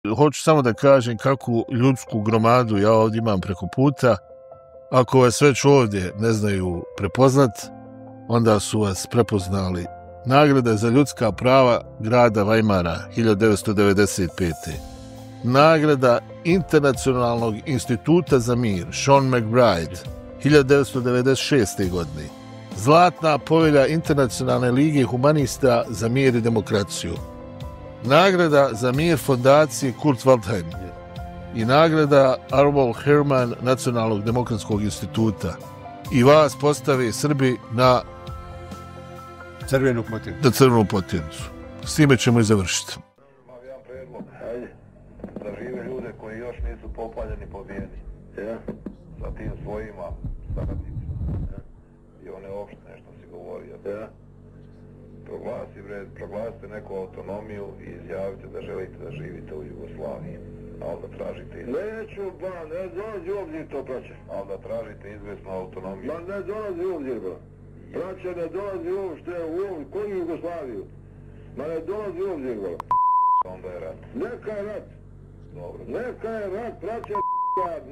Hoću samo da kažem kakvu ljudsku gromadu ja ovdje imam preko puta. Ako vas već ovdje ne znaju prepoznat, onda su vas prepoznali. Nagrada za ljudska prava grada Weimara 1995. Nagrada Internacionalnog instituta za mir Sean McBride 1996. godine. Zlatna povelja Internacionalne lige humanista za mir i demokraciju. Nagrada za mir fondacije Kurt Waldheim i nagrada Arvold Herman Nacionalnog demokratskog instituta. I vas postave Srbi na crvenu potjernicu. S time ćemo i završiti. Imam jedan predlog. Ajde. Da žive ljude koji još nisu popaljeni pobijeni. Ja. Sa tim svojima saradnicima. Ja. I one opštine što si govorio. Ja. Proglasite neku autonomiju i izjavite da želite da živite u Jugoslaviji. A onda tražite izvesnu. Neću, ba, ne dolazi u obzir to, praće. A onda tražite izvesnu autonomiju. Ma ne dolazi u obzir, ba. Praće, ne dolazi uopšte u obzir. Koju Jugoslaviju? Ma ne dolazi u obzir, ba. Onda je rat. Neka je rat. Dobro. Neka je rat, praće,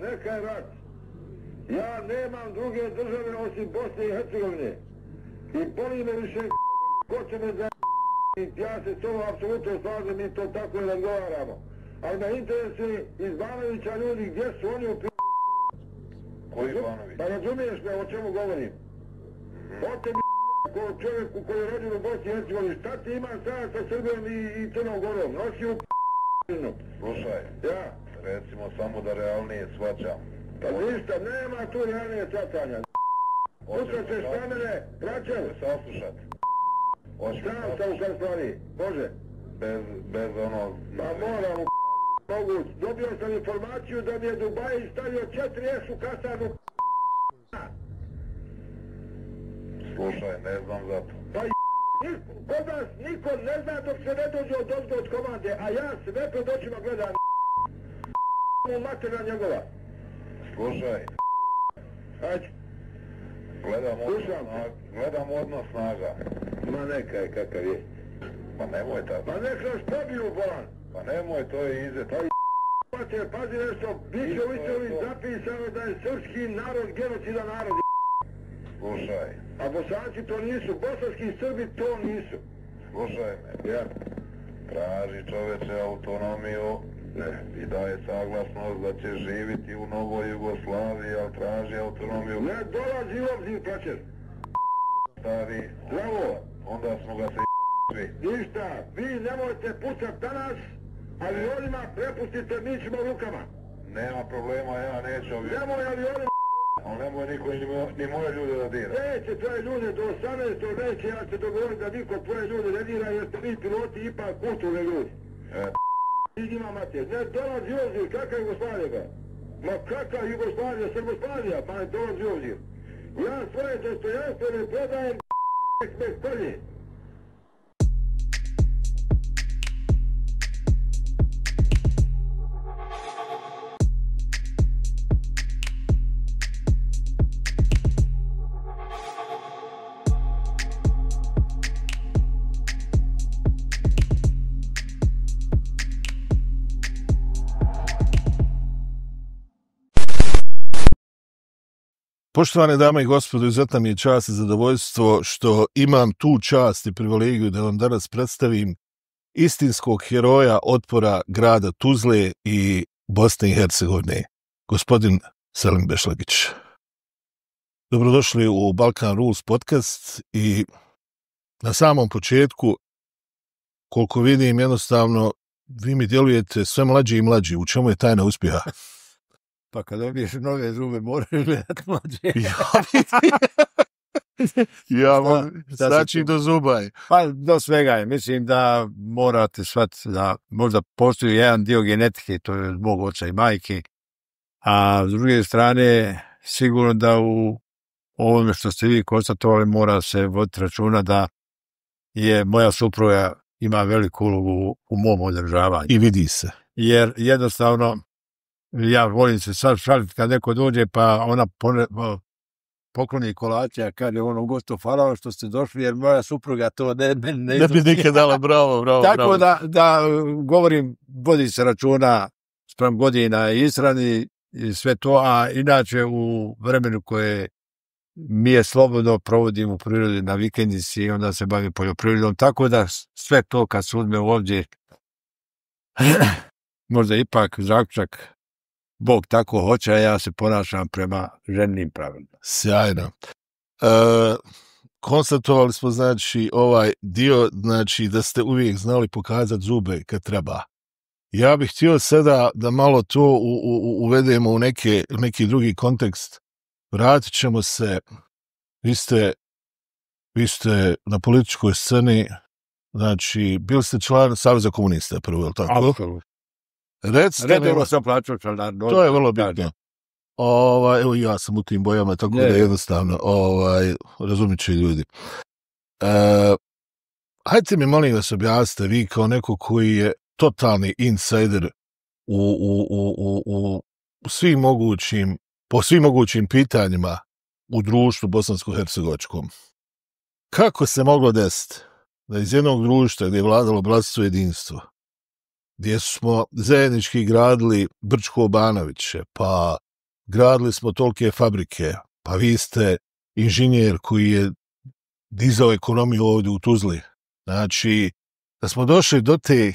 neka je rat. Ja nemam druge države osim Bosne i Hercegovine. I boli me više ko će me za... Ja se s tobom apsolutno slažem, mi to tako i razgovaramo. Ali me interesuje iz Banovića ljudi, gdje su oni u Koji Banović? Pa razumiješ me o čemu govorim? O tebi ko čovjeku koji je rođen u Bosni i Hercegovini, šta ti ima sada sa Srbijom i Crnom Gorom? Nosi u Slušaj, ja. Recimo samo da realnije shvaćam. Pa ništa, nema tu realnije shvatanja. Slušaj se šta mene, vraćam. Saslušat. Sam u Karstvari, može? Bez ono... Pa moram u mogu. Dobio sam informaciju da mi je Dubai stavio 4 S u kasarnu. Slušaj, ne znam za to. Pa kod nas niko ne zna dok se ne dođe od ozgo od komande, a ja sve pred očima gledam u materina njegova. Slušaj. Ajde. Gledam odnos snaga. Ma neka je kakav je. Pa nemoj tako. Pa nek nas pobiju, bolan. Pa nemoj, to je izet. Pa pazi nešto, bit će u Istovi zapisano da je srpski narod genocidan narod. Slušaj. A Bosanci to nisu, bosanski Srbi to nisu. Slušaj me. Ja. Traži čoveče autonomiju. Ne. I daje saglasnost da će živiti u novoj Jugoslaviji, ali traži autonomiju. Ne dolazi u obzir, praćer. Stari. Bravo. Onda smo ga se svi. Ništa, vi nemojte pucat danas, ali onima prepustite, mi ćemo rukama. Nema problema, ja neću ovdje. Nemoj avioni, ali nemoj niko ni moje ljude da dira. neće tvoje ljude do 18. neće, ja ću dogovoriti da niko tvoje ljude ne dira, jer ste vi piloti ipak kulturni ljudi. Njima mater, ne dolazi u obzir, kakav Jugoslavija ga? Ma kakav Jugoslavija, Srboslavija, pa ne dolazi u obzir. Ja svoje dostojanstvo ne prodajem, me kolje. Poštovane dame i gospodo, izuzetna mi je čast i zadovoljstvo što imam tu čast i privilegiju da vam danas predstavim istinskog heroja otpora grada Tuzle i Bosne i Hercegovine, gospodin Selim Bešlagić. Dobrodošli u Balkan Rules podcast i na samom početku, koliko vidim, jednostavno vi mi djelujete sve mlađi i mlađi. U čemu je tajna uspjeha? Pa kad dobiješ nove zube, moraš gledati mlađe. Znači do zuba je. Pa do svega je. Mislim da morate shvatiti da možda postoji jedan dio genetike, to je od mog oca i majke, a s druge strane sigurno da u ovome što ste vi konstatovali mora se voditi računa da je moja supruga ima veliku ulogu u mom održavanju. I vidi se. Jer jednostavno ja volim se sad šaliti kad neko dođe pa ona pokloni kolače, a kaže ono gosto hvala što ste došli jer moja supruga to ne bi nikad dala, bravo. Tako da govorim vodi se računa sprem godina ishrani i sve to, a inače u vremenu koje mi je slobodno provodim u prirodi na vikendici i onda se bavim poljoprivredom, tako da sve to kad se uzme ovdje, možda ipak zaključak, Bog tako hoće, a ja se ponašam prema ženim pravilima. Sjajno. Konstatovali smo, znači, ovaj dio, znači, da ste uvijek znali pokazati zube kad treba. Ja bih htio sada da malo to uvedemo u neki drugi kontekst. Vratit ćemo se, vi ste na političkoj sceni, znači, bili ste član Saveza komunista prvo, je li tako? Apsolutno. Redovno sam plaćao članarinu. To je vrlo bitno. Evo ja sam u tim bojama, tako da jednostavno razumit će ljudi. Hajde mi molim vas objasnite, vi kao neko koji je totalni insider u svim mogućim, po svim mogućim pitanjima u društvu bosansko-hercegovačkom. Kako se moglo desiti da iz jednog društva gdje je vladalo bratstvo i jedinstvo, gdje smo zajednički gradili Brčko-Banoviće, pa gradili smo tolike fabrike, pa vi ste inženjer koji je dizao ekonomiju ovdje u Tuzli. Znači, da smo došli do te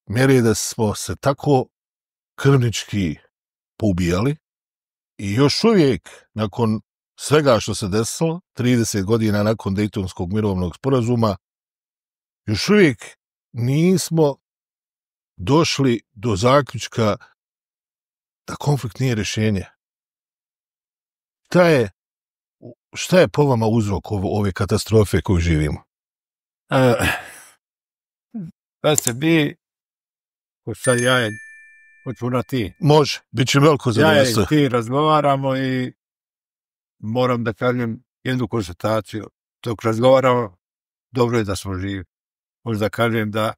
mjere da smo se tako krvnički poubijali i još uvijek, nakon svega što se desilo, 30 godina nakon Dejtonskog mirovnog sporazuma, još uvijek nismo došli do zaključka da konflikt nije rješenje. Šta je po vama uzrok ove katastrofe koju živimo? Da se mi, sad ja je, hoću na ti. Može, bit će veliko zadovoljstvo. Ja i ti razgovaramo i moram da kažem jednu konstataciju. Dok razgovaramo, dobro je da smo živi. Možda kažem da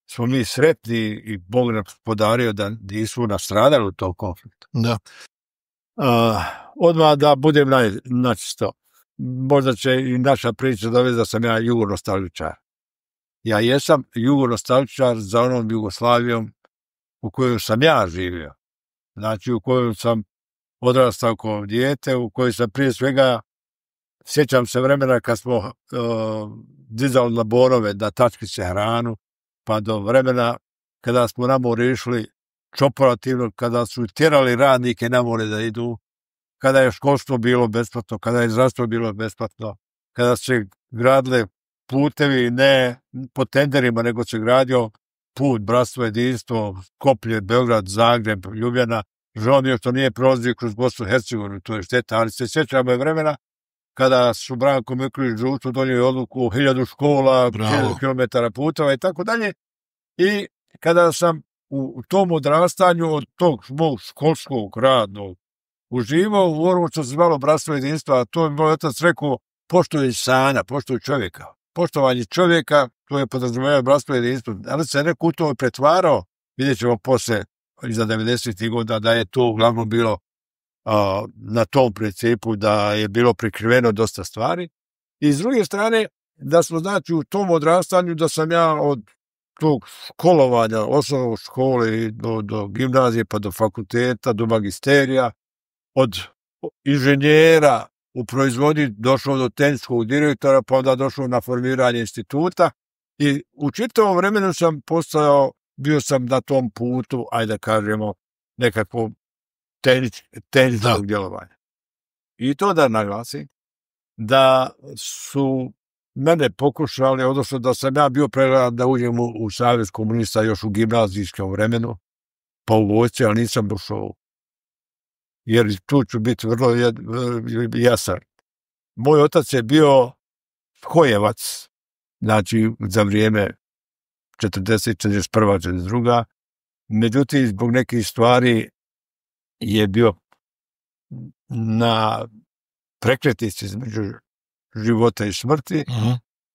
smo mi sretni i Bog nam podario da nismo nastradali u tom konfliktu. Da. Odmah da budem načisto. Možda će i naša priča dovesti da sam ja jugonostalgičar. Ja jesam jugonostalgičar za onom Jugoslavijom u kojoj sam ja živio. Znači u kojoj sam odrastao kao dijete, u kojoj sam prije svega, sjećam se vremena kad smo dizali na borove da tačkice hranu, pa do vremena kada smo na more išli čoperativno, kada su tjerali radnike na more da idu, kada je školstvo bilo besplatno, kada je zdravstvo bilo besplatno, kada se gradile putevi ne po tenderima, nego se gradio put, bratstvo, jedinstvo, Koplje, Beograd, Zagreb, Ljubljana. Žao mi je što nije prolazio kroz Bosnu i Hercegovinu, to je šteta, ali se sjećamo je vremena kada su Branko Miklić društvo donijeli odluku 1000 škola, 1000 kilometara puteva i tako dalje. I kada sam u tom odrastanju od tog mog školskog radnog uživao u onom što se zvalo bratstvo jedinstva, a to je moj otac rekao, poštuj sanja, poštuj čovjeka. Poštovanje čovjeka, to je podrazumijevanje bratstvo jedinstva. Ali se neko u to pretvarao, vidjet ćemo posle iza 90. godina da je to uglavnom bilo na tom principu, da je bilo prikriveno dosta stvari. I s druge strane, da smo znači u tom odrastanju da sam ja od tog školovanja, osnovnog škole do gimnazije pa do fakulteta, do magisterija, od inženjera u proizvodnji došao do tehničkog direktora, pa onda došao na formiranje instituta i u čitavom vremenu sam bio sam na tom putu, ajde da kažemo, nekako tehničkog djelovanja. I to da naglasim, da su mene pokušali, odnosno da sam ja bio pregledan da uđem u Savez komunista još u gimnazijskom vremenu, pa u vojsci, ali nisam došao. Jer tu ću biti vrlo jasan. Moj otac je bio hojevac, znači za vrijeme 40, 41, 42. Međutim, zbog nekih stvari je bio na prekretnici između života i smrti.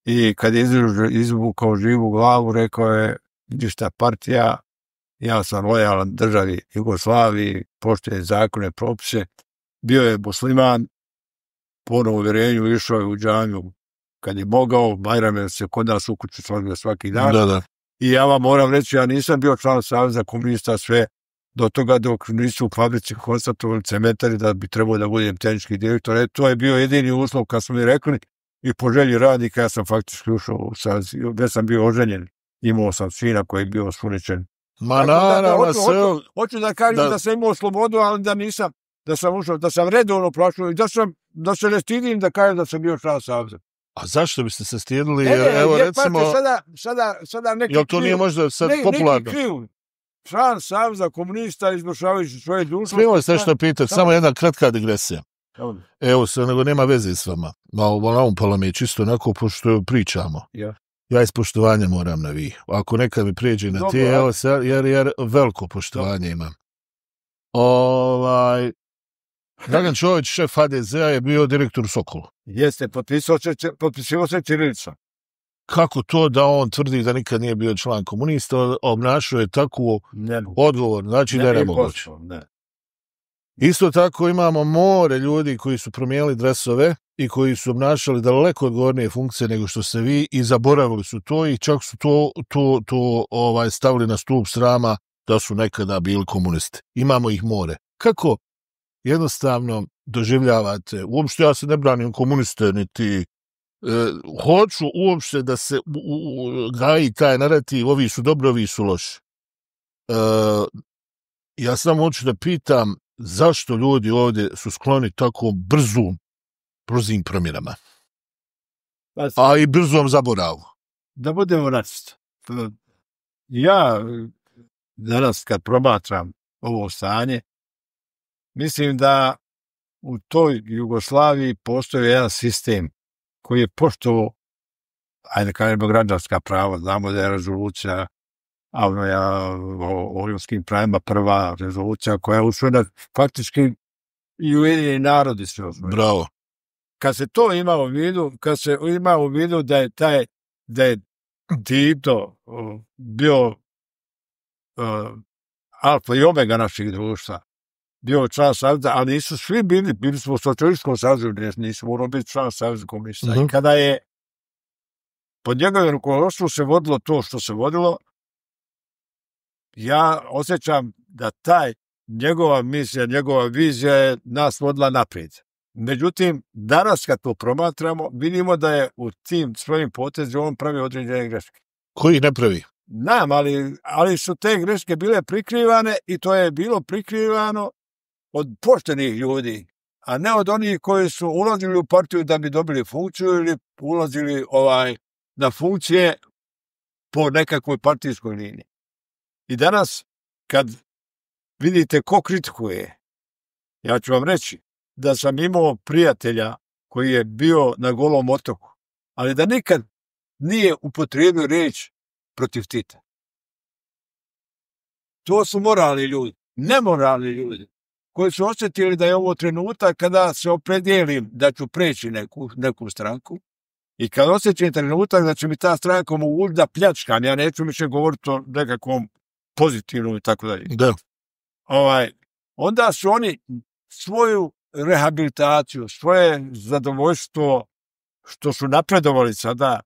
I kad je izvukao živu glavu, rekao je, ništa partija, ja sam lojalan državi Jugoslaviji, poštuje zakone, propise. Bio je musliman, po uvjerenju išao je u džamiju kad je mogao, Bajrame se kod nas u kuću svaki dan. Da. I ja vam moram reći, ja nisam bio član Saveza komunista sve do toga dok nisu u fabrici konstatovali cementari da bi trebao da budem tehnički direktor. To je bio jedini uslov kad smo mi rekli i po želji radnika ja sam faktički ušao u Savez. Već sam bio oženjen, imao sam sina koji je bio suničen. Ma naravno, hoću da kažem da sam imao slobodu, ali da nisam, da sam ušao, da sam redovno plaćao i da se ne stidim da kažem da sam bio član Saveza. A zašto biste se stidili? Evo recimo, sada neki jel to nije možda sad popularno? Neki kriv. Član Saveza komunista izvršavajući svoje dužnosti. Smijemo se nešto pitati, samo jedna kratka digresija. Evo se, nego nema veze s vama. Naumpalo mi je čisto onako, pošto pričamo. Ja iz poštovanja moram na vi. Ako nekad mi prijeđe na ti, evo se, jer veliko poštovanje imam. Dragan Čović, šef HDZ-a, je bio direktor Sokola. Jeste, potpisivao se ćirilica. Kako to da on tvrdi da nikad nije bio član komunista, obnašao je takvu odgovor, znači da je nemoguće. Isto tako imamo more ljudi koji su promijenili dresove i koji su obnašali daleko odgovornije funkcije nego što ste vi i zaboravili su to i čak su to stavili na stup srama da su nekada bili komunisti. Imamo ih more. Kako jednostavno doživljavate, uopšte ja se ne branim komuniste, niti hoću uopšte da se gaji taj narativ, ovi su dobro, ovi su loši. Ja samo hoću da pitam zašto ljudi ovdje su skloni tako brzim promjenama, a i brzom zaboravu. Da budemo načisto. Ja danas kad promatram ovo stanje, mislim da u toj Jugoslaviji postoji jedan sistem koji je poštovao, ajde kažemo, građanska prava. Znamo da je rezolucija o ljudskim pravima prva rezolucija koja je usvojena faktički i Ujedinjeni narodi sve osvojeni. Bravo. Kad se to ima u vidu, da je Tito bio alfa i omega naših društva, bio član Saveza, ali nisu svi bili smo u socijalističkom savezu, nisu morali biti član Saveza komunista. I kada je pod njegovim rukovodstvom se vodilo to što se vodilo, ja osjećam da njegova misija, njegova vizija je nas vodila naprijed. Međutim, danas kad to promatramo, vidimo da je u tim svojim potezima on pravi određene greške. Koji ne pravi? Znam, ali su te greške bile prikrivane i to je bilo prikrivano od poštenih ljudi, a ne od onih koji su ulazili u partiju da bi dobili funkciju ili ulazili na funkcije po nekakvoj partijskoj liniji. I danas, kad vidite ko kritikuje, ja ću vam reći da sam imao prijatelja koji je bio na Golom otoku, ali da nikad nije upotrijebio riječ protiv Tita. To su moralni ljudi, nemoralni ljudi, koji su osjetili da je ovo trenutak kada se opredijelim da ću preći neku stranku i kad osjećam trenutak da će mi ta stranka omogućiti da pljačkam, ja neću više govoriti o nekakvom pozitivnom i tako dalje. Da. Onda su oni svoju rehabilitaciju, svoje zadovoljstvo što su napredovali sada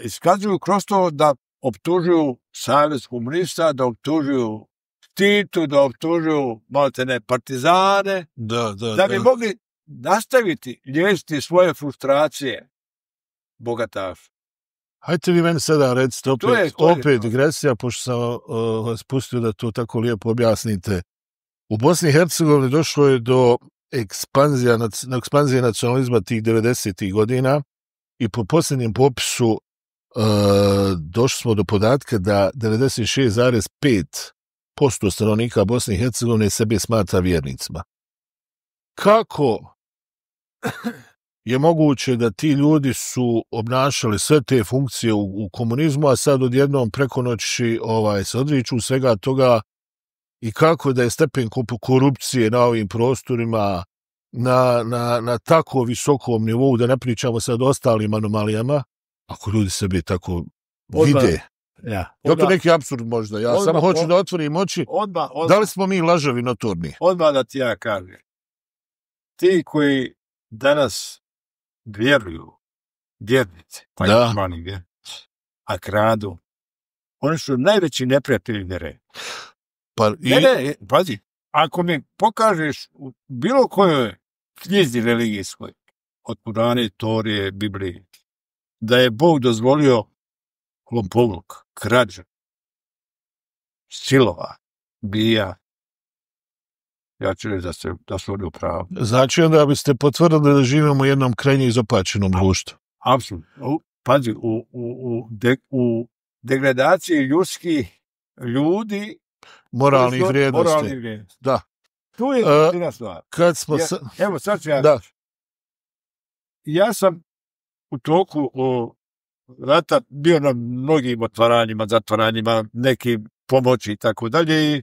iskazuju kroz to da optužuju Savez komunista, da optužuju Titu, da optužuju maltene partizane, da bi mogli nastaviti liječiti svoje frustracije bogataša. Hajde vi meni sada recite opet digresija, pošto sam vas pustio da to tako lijepo objasnite. U Bosni i Hercegovini došlo je do ekspanzije nacionalizma tih 90. godina i po posljednjem popisu došli smo do podatka da 96,5% stanovnika Bosne i Hercegovine sebe smatra vjernicima. Kako je moguće da ti ljudi su obnašali sve te funkcije u komunizmu, a sad odjednom preko noći se odriču svega toga i kako da je stepen korupcije na ovim prostorima na tako visokom nivou, da ne pričamo sad o ostalim anomalijama, ako ljudi sebe tako vide. Je to neki apsurd možda? Ja samo hoću da otvorim oči. Da li smo mi lažovi notorni? Odmah da ti ja kažem. Ti koji danas vjeruju, vjernici, a kradu, Oni su najveći neprijatelji vjere. Pa Pazi, ako mi pokažeš u bilo kojoj knjizi religijskoj, od Kurane, Torije, Biblije, da je Bog dozvolio lopovluk, krađu, silova, bija, ja ću reći da su oni u pravu. Znači onda biste potvrdili da živimo u jednom krajnje izopačenom društvu. Apsolutno. Pazi, u degradaciji ljudskih ljudi moralnih vrijednosti. Da. Tu je jedna stvar. Kad smo evo, sad ću ja. Da. Ja sam u toku rata bio na mnogim otvaranjima, zatvaranjima, nekim pomoći i tako dalje i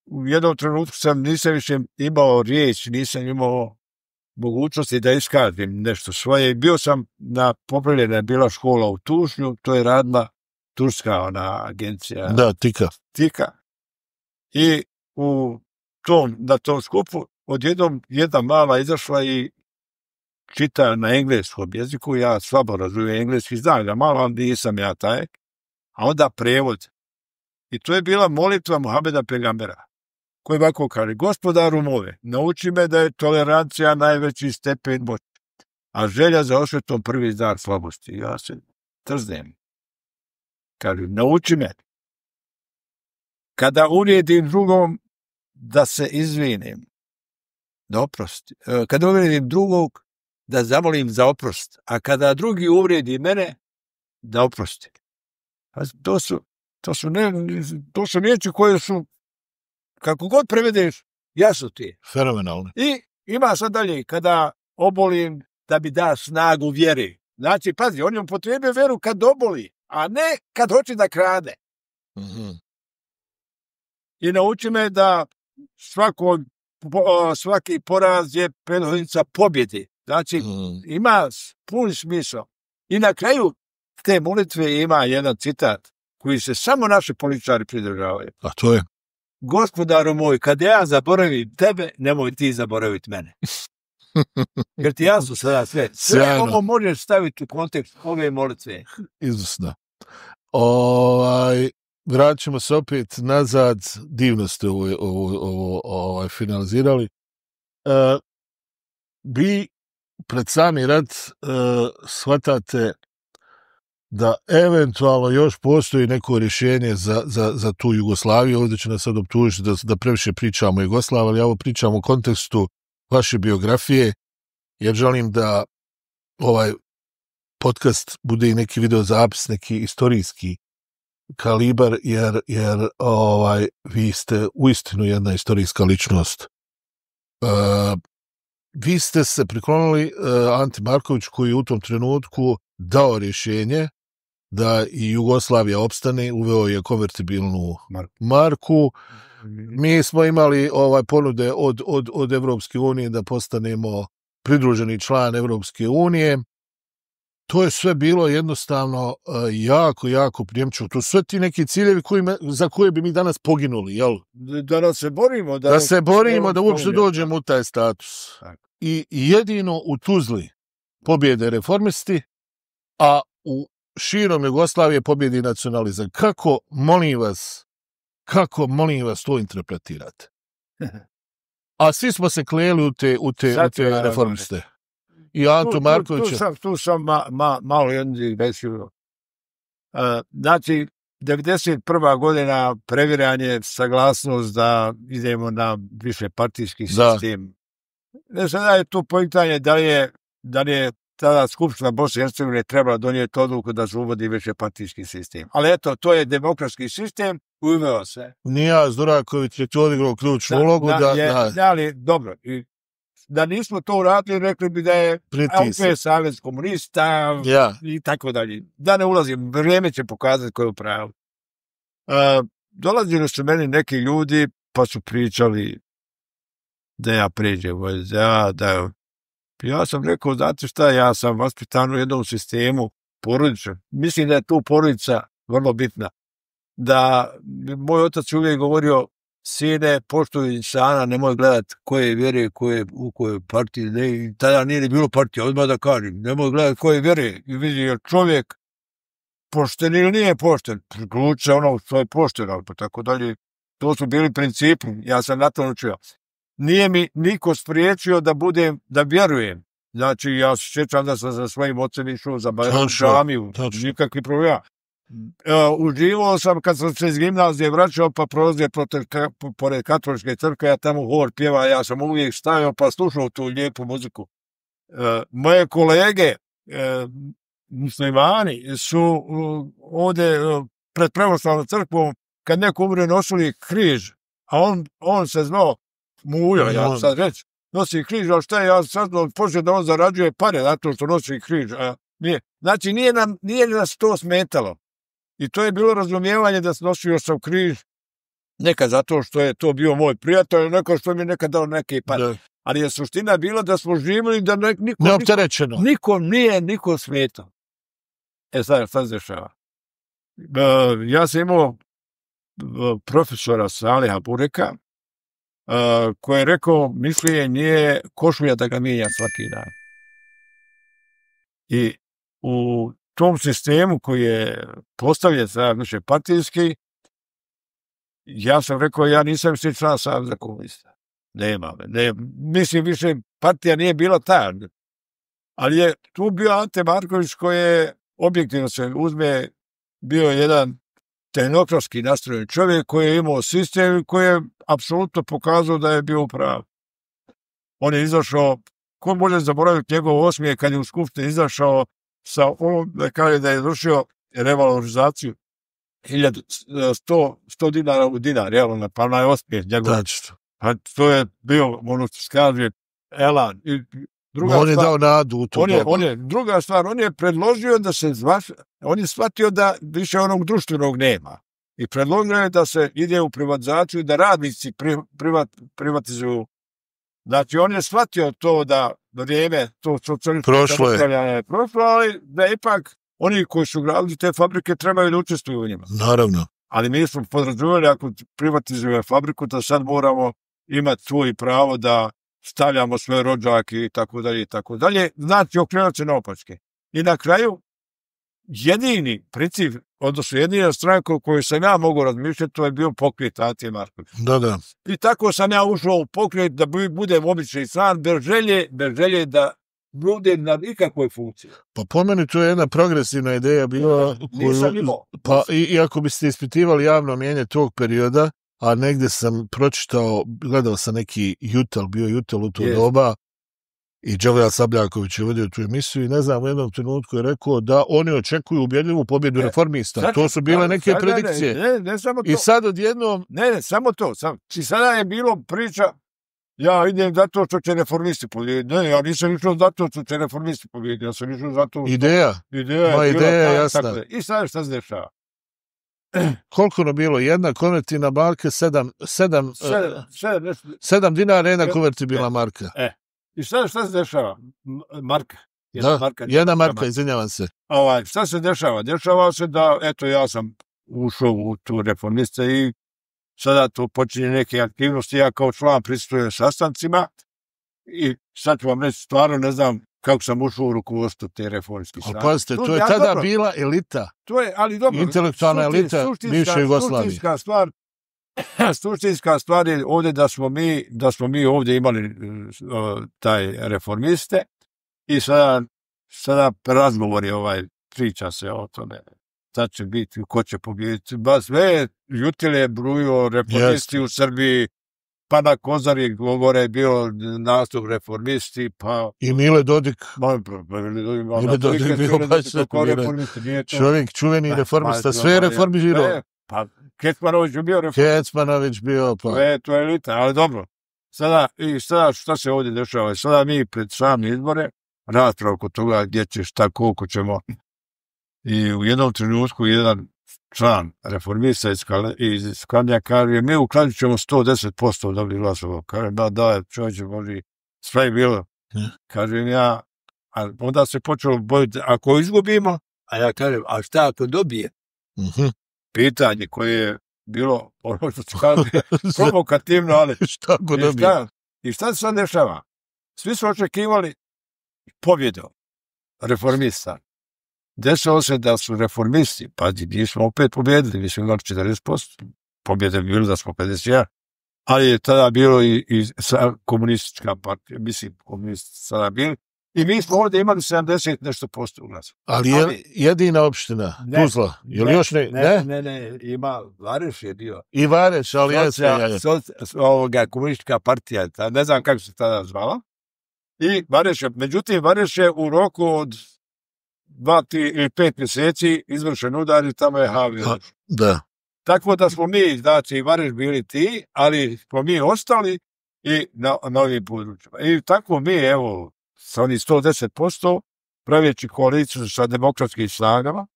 u jednom trenutku nisam više imao riječ, nisam imao mogućnosti da iskažem nešto svoje. Bio sam popravljena je bila škola u Tušnju, to je radila turska agencija. Da, Tika. I na tom skupu odjednom jedna mala izašla i čita na engleskom jeziku, ja slabo razumijem engleski, znam da malo, ali nisam ja taj, a onda prevod. I to je bila molitva Muhameda Pegambera, koji ovako kaže: Gospodaru moj, nauči me da je tolerancija najveći stepen moći, a želja za osvetom prvi dar slabosti. Ja se trznem. Kaže, nauči me kada uvrijedim drugom da se izvinim, da oprosti. Kada uvrijedim drugog, da zamolim za oprost, a kada drugi uvrijedi mene, da oprosti. To su riječi koje su, kako god prevedeš, jasno ti. Fenomenalno. I ima sad dalje, kada obolim, da bi da snagu vjeri. Znači, pazi, on je upotrijebio vjeru kad oboli, a ne kad hoće da krade. Mm-hmm. I nauči me da svaki poraz je prethodnica pobjedi. Znači, ima pun smisao. I na kraju te molitve ima jedan citat koji se samo naši političari pridržavaju. A to je? Gospodaru moj, kad ja zaboravim tebe, nemoj ti zaboraviti mene. Jer ti jasno sada sve. Sve ovo možeš staviti u kontekst ove molitve. Izvrsno. Vratit ćemo se opet nazad. Divno ste ovo finalizirali. Vi pred sami rat shvatate da eventualno još postoji neko rješenje za tu Jugoslaviju. Ovdje će nas sad optužiti da previše pričamo o Jugoslaviji, ali ja ovo pričam u kontekstu vaše biografije, jer želim da ovaj podcast bude i neki videozapis, neki istorijski kalibar, jer vi ste uistinu jedna istorijska ličnost. Vi ste se priklonili Anti Markoviću, koji je u tom trenutku dao rješenje da i Jugoslavija opstane, uveo je konvertibilnu marku. Mi smo imali ponude od Evropske unije da postanemo pridruženi član Evropske unije. To je sve bilo jednostavno jako prijemčivo. To su sve ti neki ciljevi za koje bi mi danas poginuli, jel? Da se borimo. Da uopšte dođemo u taj status. I jedino u Tuzli pobjede reformisti, a u širom Jugoslavije pobjedi nacionalizam. Kako, molim vas, to interpretirate? A svi smo se kleli u te reformiste. I Antu Markovića. Tu sam malo jednog desio. Znači, 91. godina previranje, saglasnost da idemo na više partijski sistem. Ne znam da je tu pitanje da li je tada Skupština Bosne i Hercegovine trebala donijeti odluku da se uvodi više partijski sistem. Ali eto, to je demokratski sistem, uveo se. Nijaz Duraković je tu odigrao ključnu ulogu. Ali, dobro, da nismo to uradili, rekli bi da je LP Savez komunista i tako dalje. Da ne ulazim, vrijeme će pokazati ko je u pravu. Dolazili su meni neki ljudi, pa su pričali da ja pređem ja sam rekao, znate šta, ja sam vaspitan u jednom sistemu porodičnom. Mislim da je tu porodica vrlo bitna. Da moj otac uvijek govorio, sine, poštuj insana, nemoj gledati koje vjere, u kojoj partiji, ne, tada nije bilo partije, odmah da kažem, nemoj gledati koje vjere. I vidi, jer čovjek pošten ili nije pošten, priključe ono što je pošteno, pa tako dalje. To su bili principi, ja sam na to učio. Nije mi niko spriječio da vjerujem. Znači, ja se sjećam da sam za svojim ocem išao za džamiju, nikakvi problema. Uživao sam kad sam se iz gimnazije vraćao, pa prolazio pored katoličke crkve, ja tamo hor pjeva, ja sam uvijek stajao pa slušao tu lijepu muziku. Moje kolege, muslimani, su ovdje pred pravoslavnom crkvom, kad neko umre, nosili križ, a on se znao Mujo, ja sad reći, nosi križ, ali šta je, ja sad počeo da on zarađuje pare zato što nosi križ. Znači, nije nas to smetalo. I to je bilo razumijevanje da nosio sam križ, neka zato što je to bio moj prijatelj, neka što mi je nekad dao neke pare. Da. Ali je suština bila da smo živjeli da niko smetao. Sad šta se dešava? Ja sam imao profesora Saliha Bureka, koji je rekao, mišljenje nije košulja da ga mijenja svaki dan. I u tom sistemu koji je postavljen za više partijski, ja sam rekao, ja nisam svi član Saveza komunista. Nema. Mislim, više partija nije bila ta. Ali je tu bio Ante Marković koji je, objektivno se uzme, bio jedan tehnokratski nastrojen čovjek koji je imao sistem i koji je apsolutno pokazao da je bio u pravu. On je izašao, ko može zaboraviti njegov osmijeh kad je u skupštini izašao sa ovom, da kaže da je izvršio revalorizaciju 100 dinara u dinar, realno, pa onaj osmijeh njegov. Pa to je bio, ono što se kaže, elan. I on je dao nadu u to. Druga stvar, on je predložio da se on je shvatio da više onog društvenog nema. I predložio je da se ide u privatizaciju, da radnici privatizuju. Znači, on je shvatio to da vrijeme, to prošlo je, ali da ipak oni koji su gradili te fabrike trebaju da učestvuju u njima. Naravno. Ali mi smo podrazumeli, ako privatizujemo fabriku, da sad moramo imati svoj pravo da stavljamo svoje rođake i tako dalje i tako dalje. Znači, okrenuti se naopačke. I na kraju, jedini princip, odnosno jedina stranka koju sam ja mogao razmišljati, to je bio pokret Ante Marković. Da. I tako sam ja ušao u pokret da budem obični član, bez želje da budem na ikakvoj funkciji. Pa po meni to je jedna progresivna ideja bila. Nisam imao. Pa i ako biste ispitivali javno mnijenje tog perioda, a negdje sam pročitao, gledao sam neki bio Jutel u to doba, i Đavrija Sabljaković je vodio tu emisiju i ne znam, u jednom trenutku je rekao da oni očekuju ubjedljivu pobjedu reformista. To su bile neke predikcije. Ne samo to. I sad odjednom... Ne, samo to. I sada je bilo priča, ja idem zato što će reformisti pobjediti. Ne, ja nisam išao zato što će reformisti pobjediti. Ja sam išao zato... Ideja je jasna. I sad šta se dešava? Koliko ono bilo? Jedna konvertivna marka, 7 dinara, jedna konvertibilna marka. I šta se dešava? Marka. Jedna marka, izvinjavam se. Šta se dešava? Dešava se da, eto, ja sam ušao u tu reformiste i sada to počinje neke aktivnosti. Ja kao član prisustvujem sastancima i sad ću vam reći, stvarno ne znam kako sam ušao u rukovodstvo te reformske strane. Pazite, to je tada bila elita. To je, ali dobro. Intelektualna elita bivše Jugoslavije. Suštinska stvar je ovdje da smo mi ovdje imali taj reformiste i sada razgovor je priča se o tome. Sad će biti, ko će pobijediti. Sve Jutile brujo reformisti u Srbiji, pa na Kozari govore bio nastup reformisti, pa... I Mile Dodik. Mile Dodik je bio baš čovjek, čuveni reformista, sve reformizirao. Pa Kecmanović je bio to je elita, ali dobro. Sada šta se ovdje dešava? Sada mi pred sami izbore, rasprava oko toga gdje će šta, koliko ćemo. I u jednom trenutku jedan član reformista iz Skladnja kaže, mi u Kladnju ćemo 110% dobiti glasova. Kaže, da, čovječe, može, sve je bilo. Kažem ja, a onda se počelo bojiti, ako izgubimo, a ja kažem, a šta ako dobije? Pitanje koje je bilo, ono što se kaže, provokativno, ali... Šta ako dobije? I šta se sad dešava? Svi su očekivali pobjedu reformista. desilo se da su reformisti, pazi, nismo opet pobjedili, mi smo imali 40%, pobjede bi bilo da smo 51%, ali je tada bilo i komunistička partija, mislim, komunisti sada bili, i mi smo ovdje imali 70 nešto posto u glasu. Ali je jedina opština, Tuzla, je li još ne? Ne, ima, Vareš je bio. I Vareš, ali komunistička partija, ne znam kako se tada zvala. I međutim, Vareš je u roku od 2 ili 5 mjeseci izvršen udar i tamo je Havio. Da. Tako da smo mi, znači, i Vareš bili ti, ali smo mi ostali i na ovim područjima. I tako mi, evo, sa onih 110%, pravijeći koaliciju sa demokratskim snagama,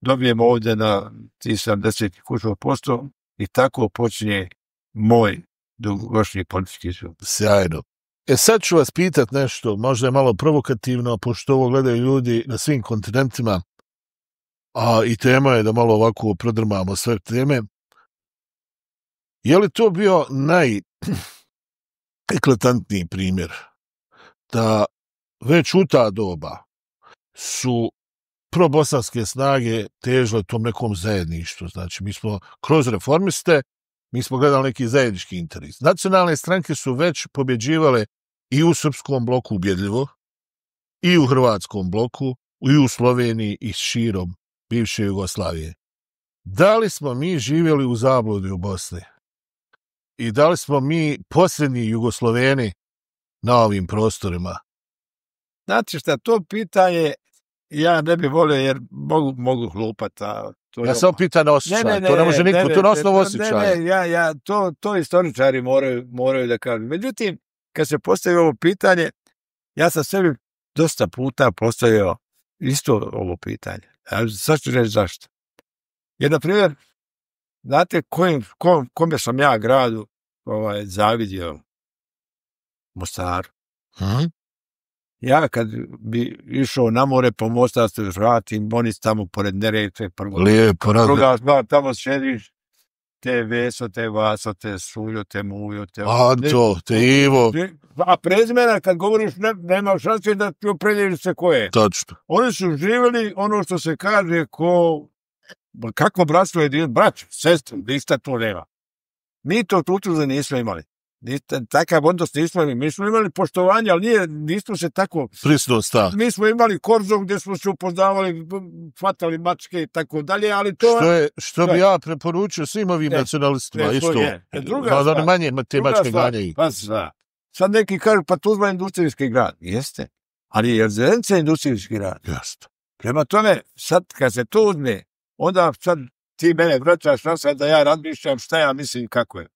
dobijemo ovdje na 70% i tako počinje moj dugogodišnji politički život. Sjajno. Sad ću vas pitat nešto, možda je malo provokativno, pošto ovo gledaju ljudi na svim kontinentima, a i tema je da malo ovako prodrmamo sve teme. Je li to bio najeklatantniji primjer da već u ta doba su probosanske snage težile tom nekom zajedništvu? Znači, mi smo kroz reformiste, mi smo gledali neki zajednički interes. Nacionalne stranke su već pobjeđivale i u srpskom bloku ubjedljivo, i u hrvatskom bloku, i u Sloveniji, i širom bivše Jugoslavije. Da li smo mi živjeli u zabludi u Bosni? I da li smo mi posljednji Jugosloveni na ovim prostorima? Znači šta, to pitanje ja ne bi volio jer mogu hlupati. Ja sam pitan na osjećaj, to ne može niko, to na osnovu osjećaja. To istoričari moraju da kažu. Međutim, kad se postavi ovo pitanje, ja sam sebi dosta puta postavio isto ovo pitanje. Sad ću reći zašto. Jer, na primjer, znate kome sam ja gradu zavidio? Mostaru. Ja kad bi išao na more po Mostar se vratim, oni tamo pored Neretve, druga stvar, tamo šediš, te Veso, te Vaso, te Suljo, te Mujo, te Anto, te Ivo. A prezimena, kad govoriš, nema šanse da ti opredjeliš se ko je. Točno. Oni su živjeli ono što se kaže kakvo bratstvo je brać, sestru, ništa to nema. Mi to tutuze nismo imali. Takav odnos nismo imali. Mi smo imali poštovanje, ali nismo se tako... Prisno stav. Mi smo imali korzov gdje smo se upoznavali, hvatali mačke i tako dalje, ali to... Što bi ja preporučio svim ovim nacionalistima, isto. Druga stvar. Manje te mačke ganjaju. Sad neki kažu, pa Tuzla je industrijski grad. Jeste. Ali je Zenica industrijski grad. Jeste. Prema tome, sad kad se to uzme, onda sad ti mene vraćaš na sad da ja razmišljam šta ja mislim kako je.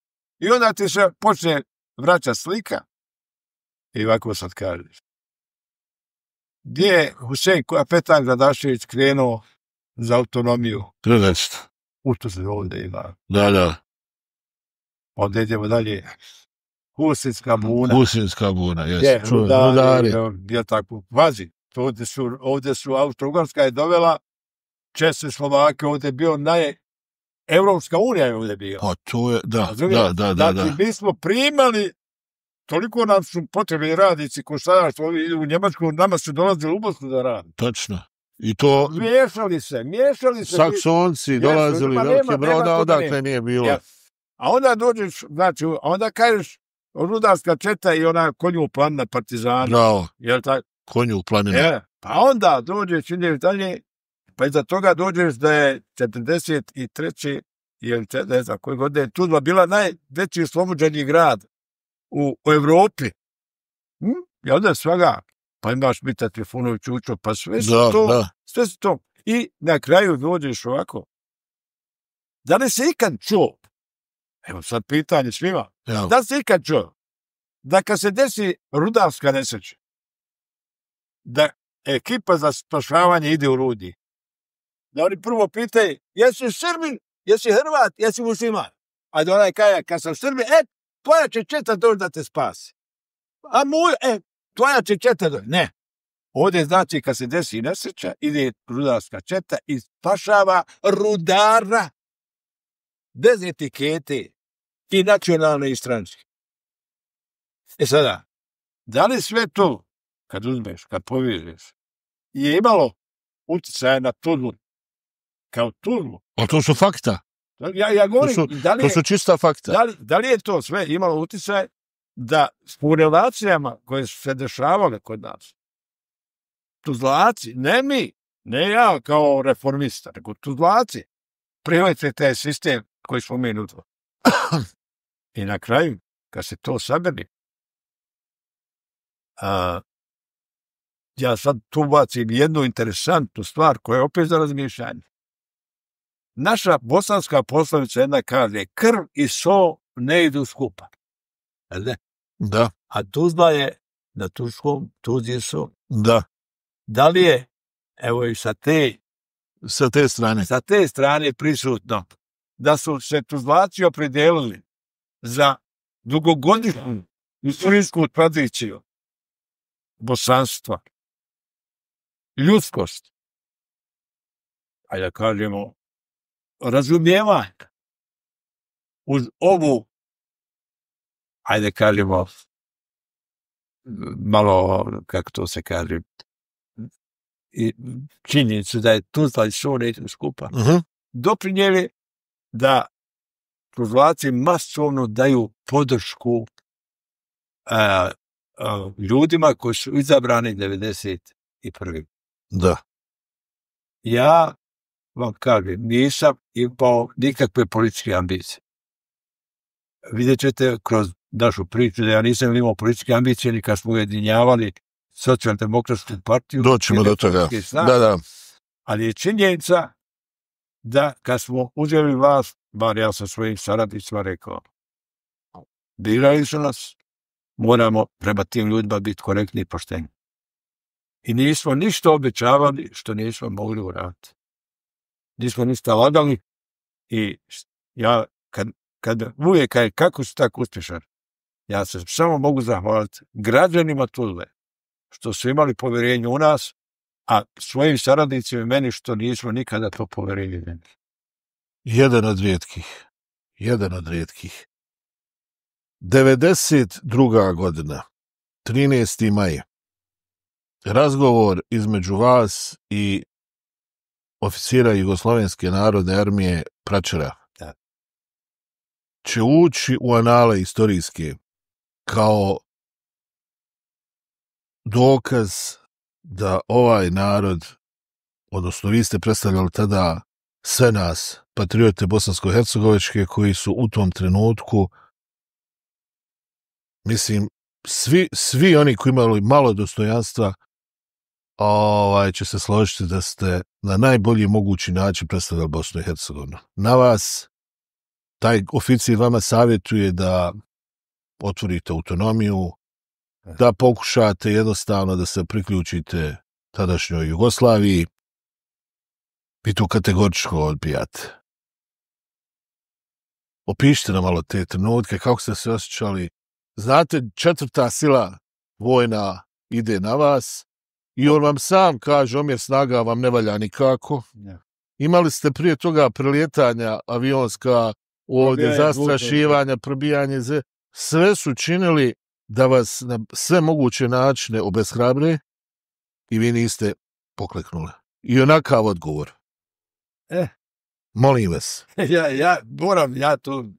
I onda ti se počne vraća slika i ovako sad kažeš. Gdje je Husein Petar Gradašević krenuo za autonomiju? Nešto. Ušto se ovdje ima. Da. Onda idemo dalje. Husinska buna. Husinska buna, jes. Rudari. Je tako. Vazi. Ovdje su Austro-Ugarska je dovela Česi, Slovake, ovdje je bio Evropska unija je ovdje bila. A to je, da. Znači, mi smo primali, toliko nam su potrebni radnici ko sada što ovi idu u Njemačku, nama su dolazili u Bosnu da radi. Točno. I to... Miješali se. Saksonci dolazili velike broda, odakle nije bilo. Ja. A onda dođeš, znači, onda kažeš rudarska četa i ona konju planina partizana. Bravo. Jel tako? Konju planina. Pa onda dođeš, ideš dalje, pa iza toga dođeš da je 43. ili ne znam koje godine je Tuzla bila najveći oslobođeni grad u Evropi. I onda svega, pa imaš Mita Trifunović Učo, pa sve su to. I na kraju dođeš ovako. Da li se ikad čuo, evo sad pitanje svima, da li se ikad čuo, da kad se desi rudarska nesreća, da ekipa za spašavanje ide u Rudi, da oni prvo pitaju, jesi Srbin, jesi Hrvat, jesi musliman? A da onaj kaže, kad sam Srbin, tvoja će četa doći da te spasi. A tvoja će četa doći. Ne. Ovdje znači kad se desi nesreća, ide rudarska četa i spašava rudara bez etikete i nacionalne i stranačke. Sada, da li sve to, kad uzmeš, kad povežeš, je imalo uticaja na Tuzlu. Kao Tuzlu. A to su fakta. Ja govorim, To su čista fakta. Da li je to sve imalo uticaj da u relacijama koje su se dešavale kod nas, Tuzlaci, ne mi, ne ja kao reformista, nego Tuzlaci, prihvatite taj sistem koji smo mi nudili. I na kraju, kad se to saberi, ja sad tu bacim jednu interesantnu stvar koja je opet za razmišljanje. Naša bosanska poslovica jedna kaže, krv i so ne idu skupa. Ne? Da. A Tuzla je na turskom, Tuz je so. Da. Da li je, evo i sa te strane prisutno, da su se Tuzlaci opredelili za dugogodišnju istorijsku tradiciju bosanstva, ljudskost, ajde da kažemo, razumijevanje uz ovu, ajde kažemo, malo, kako to se kaže, i činjenicu da je Tuzla i so ne idu skupa, doprinijeli da Tuzlaci masovno daju podršku ljudima koji su izabrani 91. Da. Ja vam kažem, nisam imao nikakve političke ambicije. Vidjet ćete kroz našu priču da ja nisam imao političke ambicije ni kad smo ujedinjavali Socijaldemokratsku partiju. Doćemo do toga. Da. Ali je činjenica da kad smo uzeli vlast, bar ja sa svojim saradnicima rekao, birali su nas, moramo prema tim ljudima biti korektni i pošteni. I nismo ništa obećavali što nismo mogli uraditi. Nismo ništa lagali i ja kad uvijek kaže kako su tako uspješan, ja se samo mogu zahvaliti građanima Tuzle što su imali povjerenje u nas, a svojim saradnicima i meni što nismo nikada to povjerenje imali. Jedan od rijetkih. 92. godina, 13. maj, razgovor između vas i oficira Jugoslovenske narodne armije Pračera će ući u anale istorijske kao dokaz da ovaj narod, odnosno vi ste predstavljali tada sve nas, patriote bosansko-hercegovačke, koji su u tom trenutku, mislim, svi oni koji imali malo dostojanstva će se složiti da ste na najbolji mogući način predstavljali Bosnu i Hercegovinu. Na vas, taj oficir vama savjetuje da otvorite autonomiju, da pokušate jednostavno da se priključite tadašnjoj Jugoslaviji. Vi to kategorično odbijate. Opišite nam malo te trenutke, kako ste se osjećali. Znate, četvrta sila vojna ide na vas i on vam sam kaže, omjer snaga vam ne valja nikako. Imali ste prije toga prelijetanja avionska, ovdje zastrašivanja, probijanje, sve su činili da vas na sve moguće načine obeshrabre i vi niste pokleknuli. I onakav odgovor. Molim vas.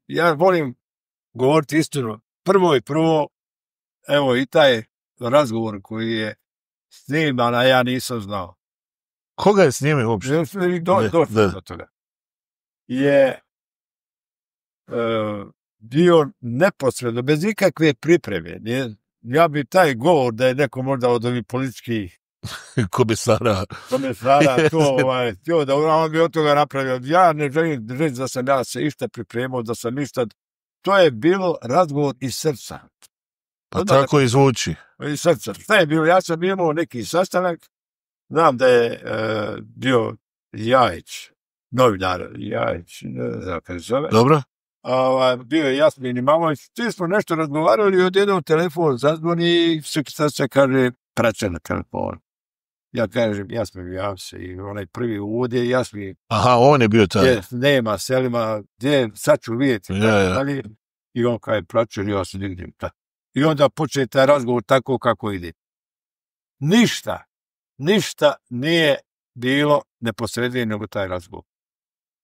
Ja volim govoriti istinu. Prvo, evo i taj razgovor koji je sniman, a ja nisam znao. Koga je snimio uopšte? Do toga. Je bio neposredno, bez ikakve pripreme. Ja bi taj govor da je neko možda od ovih političkih komesara to, da on bi od toga napravio. Ja ne želim reći da sam ja se išta pripremao, da sam ništa. To je bilo razgovor iz srca. Pa tako i zvuči. Iz srca. Šta je bilo? Ja sam imao neki sastanak. Znam da je bio Jajić, novinar Jajić, ne znam kada se zove. Dobro. Bio je Jasmin i Mamović. Svi smo nešto razgovarali i odjednom telefon zazvoni i sad se kaže Pračer na telefon. Ja kažem, Jasmin, javi se i onaj prvi uvod je Jasmin. Aha, on je bio taj. Nema, selima, gdje, sad ću vidjeti. Ja. I on kaže, Pračer, ja se dignem. I onda počne taj razgovor tako kako ide. Ništa nije bilo neposrednije nego taj razgovor.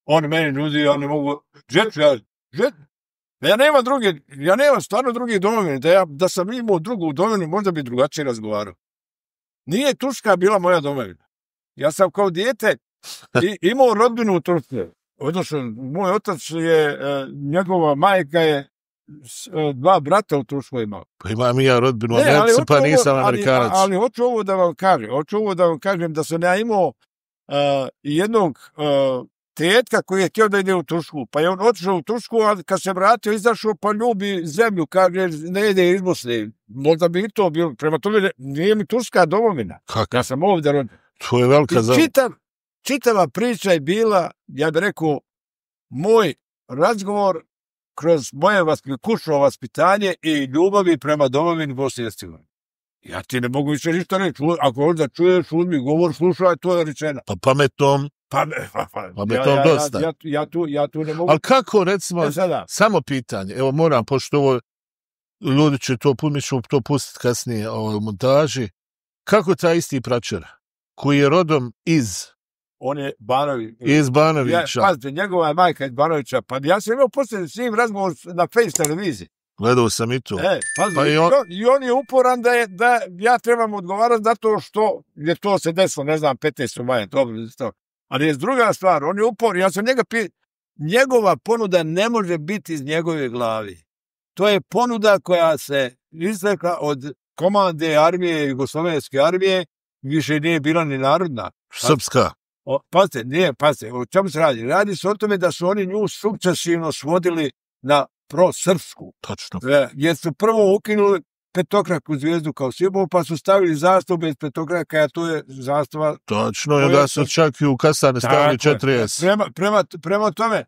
On meni nudi, ja ne mogu, ja nemam stvarno drugi domovine, da sam imao drugu domovinu, možda bi drugačije razgovarao. Nije Turska bila moja domovina. Ja sam kao dijete imao rodbinu u Turskoj. Odnosno, moj otac je, njegova majka je 2 brata u Turskoj imao. Pa imam i ja rodbinu u Americi, pa nisam Amerikanac. Ali hoću ovo da vam kažem, da sam ja imao jednog tetka koji je htio da ide u Tursku. Pa je on otišao u Tursku, a kad se vratio, izašao, pa ljubi zemlju, kaže, ne ide iz Bosne. Možda bi i to bilo. Prema tome, nije mi Turska domovina. Kako? Ja sam ovdje rođen. To je velika Čitava priča je bila, ja bih rekao, moj razgovor kroz moje kućno vaspitanje i ljubavi prema domovini Bosne i Hercegovine. Ja ti ne mogu više ništa reći. Ako možda čuješ, uzmi govor, slušaj, to je rečeno. Pa pametnom dosta. Ja tu ne mogu... Ali kako, recimo, samo pitanje, evo moram, pošto ovo, ljudi će to, mi ćemo to pustiti kasnije u montaži, kako taj isti pračer, koji je rodom on je Banović. Iz Banovića. Pazite, njegova je majka iz Banovića, pa ja sam imao poslije s njim razgovor na Face televiziji. Gledao sam i to. Pa i on je uporan da ja trebam odgovarati zato što je to se desilo, ne znam, 15. maja, dobro, ali je druga stvar, on je uporan, ja sam njegova ponuda ne može biti iz njegove glavi. To je ponuda koja se izrekla od komande armije, Jugoslovenske armije, više nije bila ni narodna. Srpska. Pazite, o čemu se radi? Radi se o tome da su oni nju sukcesivno svodili na prosrpsku. Tačno. Jer su prvo ukinuli petokraku zvijezdu kao simbol, pa su stavili zastavu bez petokraka, a to je zastava... Točno, i da su čak i u kasane stavili 4S. Prema tome,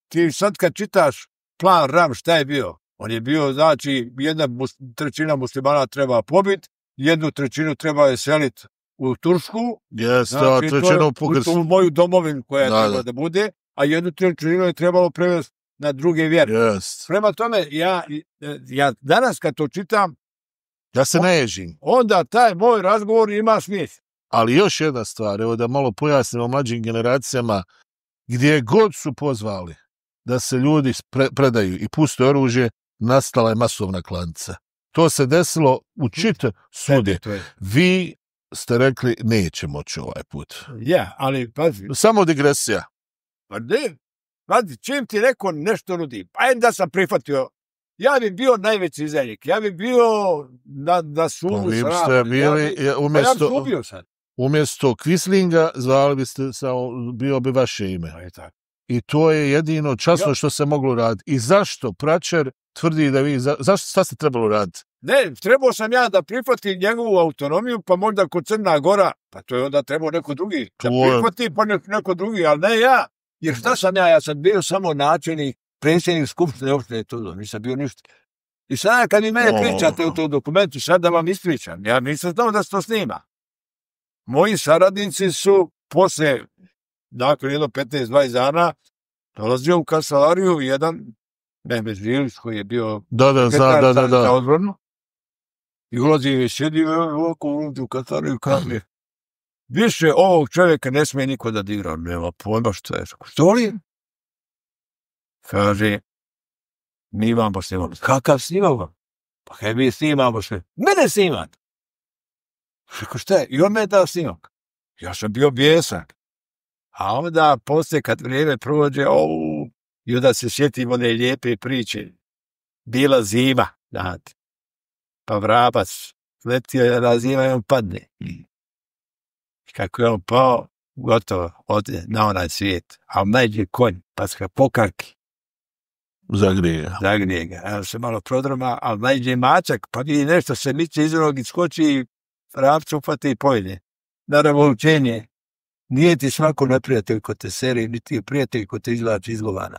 ti sad kad čitaš plan RAM, šta je bio? On je bio, znači, 1/3 muslimana treba pobiti, 1/3 treba je seliti u Tursku, znači, u moju domovinu koja treba da bude, a 1/3 je trebalo prevesti na druge vjere. Prema tome, ja danas kad to čitam, ja se ne ježim. Onda taj moj razgovor ima smisla. Ali još jedna stvar, evo da malo pojasnimo mlađim generacijama, gdje god su pozvali da se ljudi predaju i puste oružje, nastala je masovna klanica. To se desilo u svugdje. Vi ste rekli, neće moći ovaj put. Ja, ali pazi. Samo digresija. Pa ne, pazi, čim ti neko nešto nudi, pa da sam prihvatio, ja bi bio najveći izdajnik, ja bi bio na sudu sram. Pa vi ste bili, umjesto Quislinga, zvali biste, bio bi vaše ime. I to je jedino časno što se moglo raditi. I zašto Pračer tvrdi da vi, šta ste trebalo raditi? Ne, trebao sam ja da prihvatim njegovu autonomiju, pa možda kod Crna Gora, pa to je onda trebao neko drugi. Da prihvati, pa neko drugi, ali ne ja. Jer šta sam ja? Ja sam bio samo načelnik, predsjednik Skupštine opštine Tudor, nisam bio ništa. I sada kad mi mene pričate u tom dokumentu, sad da vam ispričam, ja nisam znao da se to snima. Moji saradnici su posle, nakon jedno 15-20 dana, dolazio u kancelariju jedan Mehmet Žilić koji je bio za odbranu i ulazi i sjedi u kancelariju i kaže, više ovog čovjeka ne smije niko da dira, nema pojma što je. Što li? Kaže, mi imamo snimak. Kakav snimak? Pa kaj mi snimamo sve? Mene snimat! Rekao, šta je? I on me je dao snimak. Ja sam bio bijesan. A onda poslije kad vrijeme prođe, i onda se sjetim one lijepe priče. Bila zima, znate. Pa vrabac letio na zima i on padne. Kako je on pao, gotovo, ode na onaj svijet. A najđe konj, pa se ga pokarki. Zagrije ga. Evo se malo prodroma, ali najđe mačak, pa vidi nešto se miče iz onog iskoči i vrabcu upate i pojede. Na revolučenje. Nije ti svako neprijatelj ko te seri, niti je prijatelj ko te izvlači iz govana.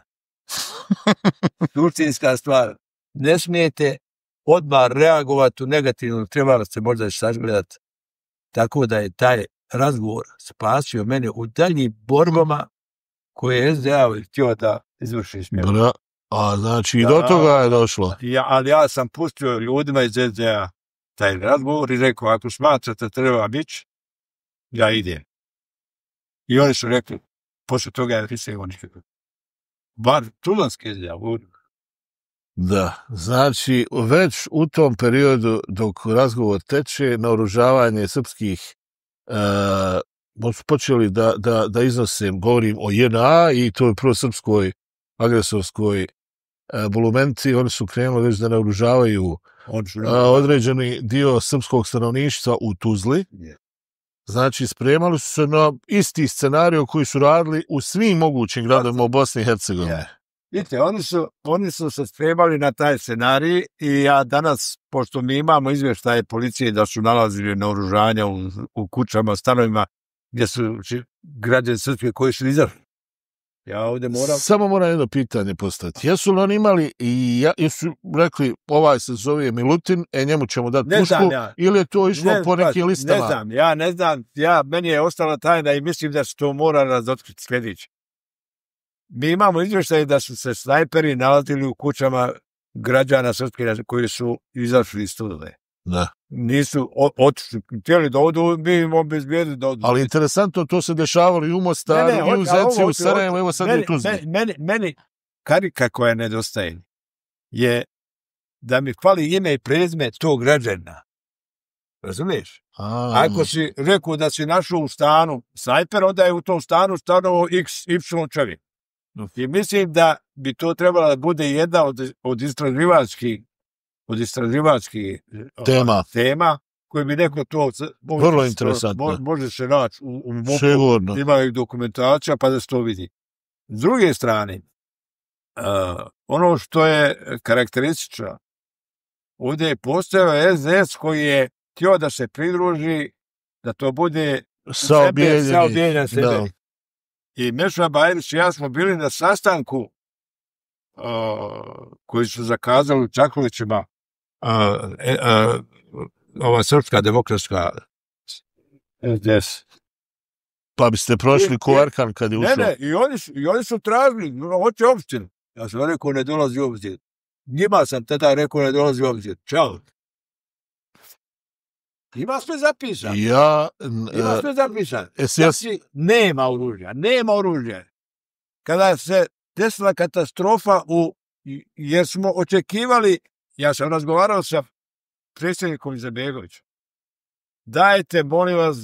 Suštinska stvar. Ne smijete odmah reagovati u negativno, trebalo se možda sažgledati. Tako da je taj razgovor spasio mene u daljnjim borbama koje je SDA htio da izvrši smjenu. A znači i do toga je došlo. Ali ja sam pustio ljudima iz SDA taj razgovor i rekao, ako smatrate treba bić, ja idem. I oni su rekli, posle toga ja nisam nikako. Bar Tuzlanske izjave. Da, znači već u tom periodu dok razgovor teče, naoružavanje srpskih su počeli da iznose, govorim o JNA i to je prvo srpskoj agresorskoj bulumenti, oni su krenuli već da naoružavaju određeni dio srpskog stanovništva u Tuzli. Znači, spremali su se na isti scenarij koji su radili u svim mogućim gradovima u Bosni i Hercegovini. Vidite, oni su se spremali na taj scenarij i ja danas, pošto mi imamo izvještaje policije da su nalazili naoružanja u kućama, stanovima, gdje su građani srpske koji su izašli. Ja ovdje moram... Samo moram jedno pitanje postaviti. Jesu li oni imali i jesu rekli ovaj se zove Milutin, njemu ćemo dati pušku, ili je to išlo po nekim listama? Ne znam, meni je ostala tajna i mislim da se to mora razotkriti sljedeće. Mi imamo izvještaje da su se snajperi nalazili u kućama građana srpske koji su izašli iz Tuzle. Da. Nisu otišli, htjeli da odu, mi im obezbijedili da odu. Ali interesantno, to se dešavalo i u Mostaru, i u Zeci, u Sarajevu, evo sad i u Tuzli. Meni karika koja nedostaje je da mi hvali ime i prezime tog građana. Razumiješ? Ako si rekao da si našao u stanu snajper, onda je u tom stanu stanovo XY čovjek. I mislim da bi to trebala da bude jedna od istraživačkih tema koje bi neko to... Vrlo interesantno. Može se naći u MUP-u, imaju dokumentacija pa da se to vidi. S druge strane, ono što je karakteristično, ovdje je postojao SDS koji je htio da se pridruži, da to bude saobijeljen sebe. I Meša Bajrić i ja smo bili na sastanku koji su zakazali u Čakovićima ova Srpska demokratska SDS. Pa biste prošli ko Arkan kad je ušao. Ne, i oni su tražili, hoće opštinu. Ja sam rekao ne dolazi u obzir. Njima sam tada rekao ne dolazi u obzir. Ćao. Ima sve zapisano. Ima sve zapisano. Znači, nema oružja. Kada se desila katastrofa jer smo očekivali, ja sam razgovarao sa predsjednikom Izetbegovićem, dajte, molim vas,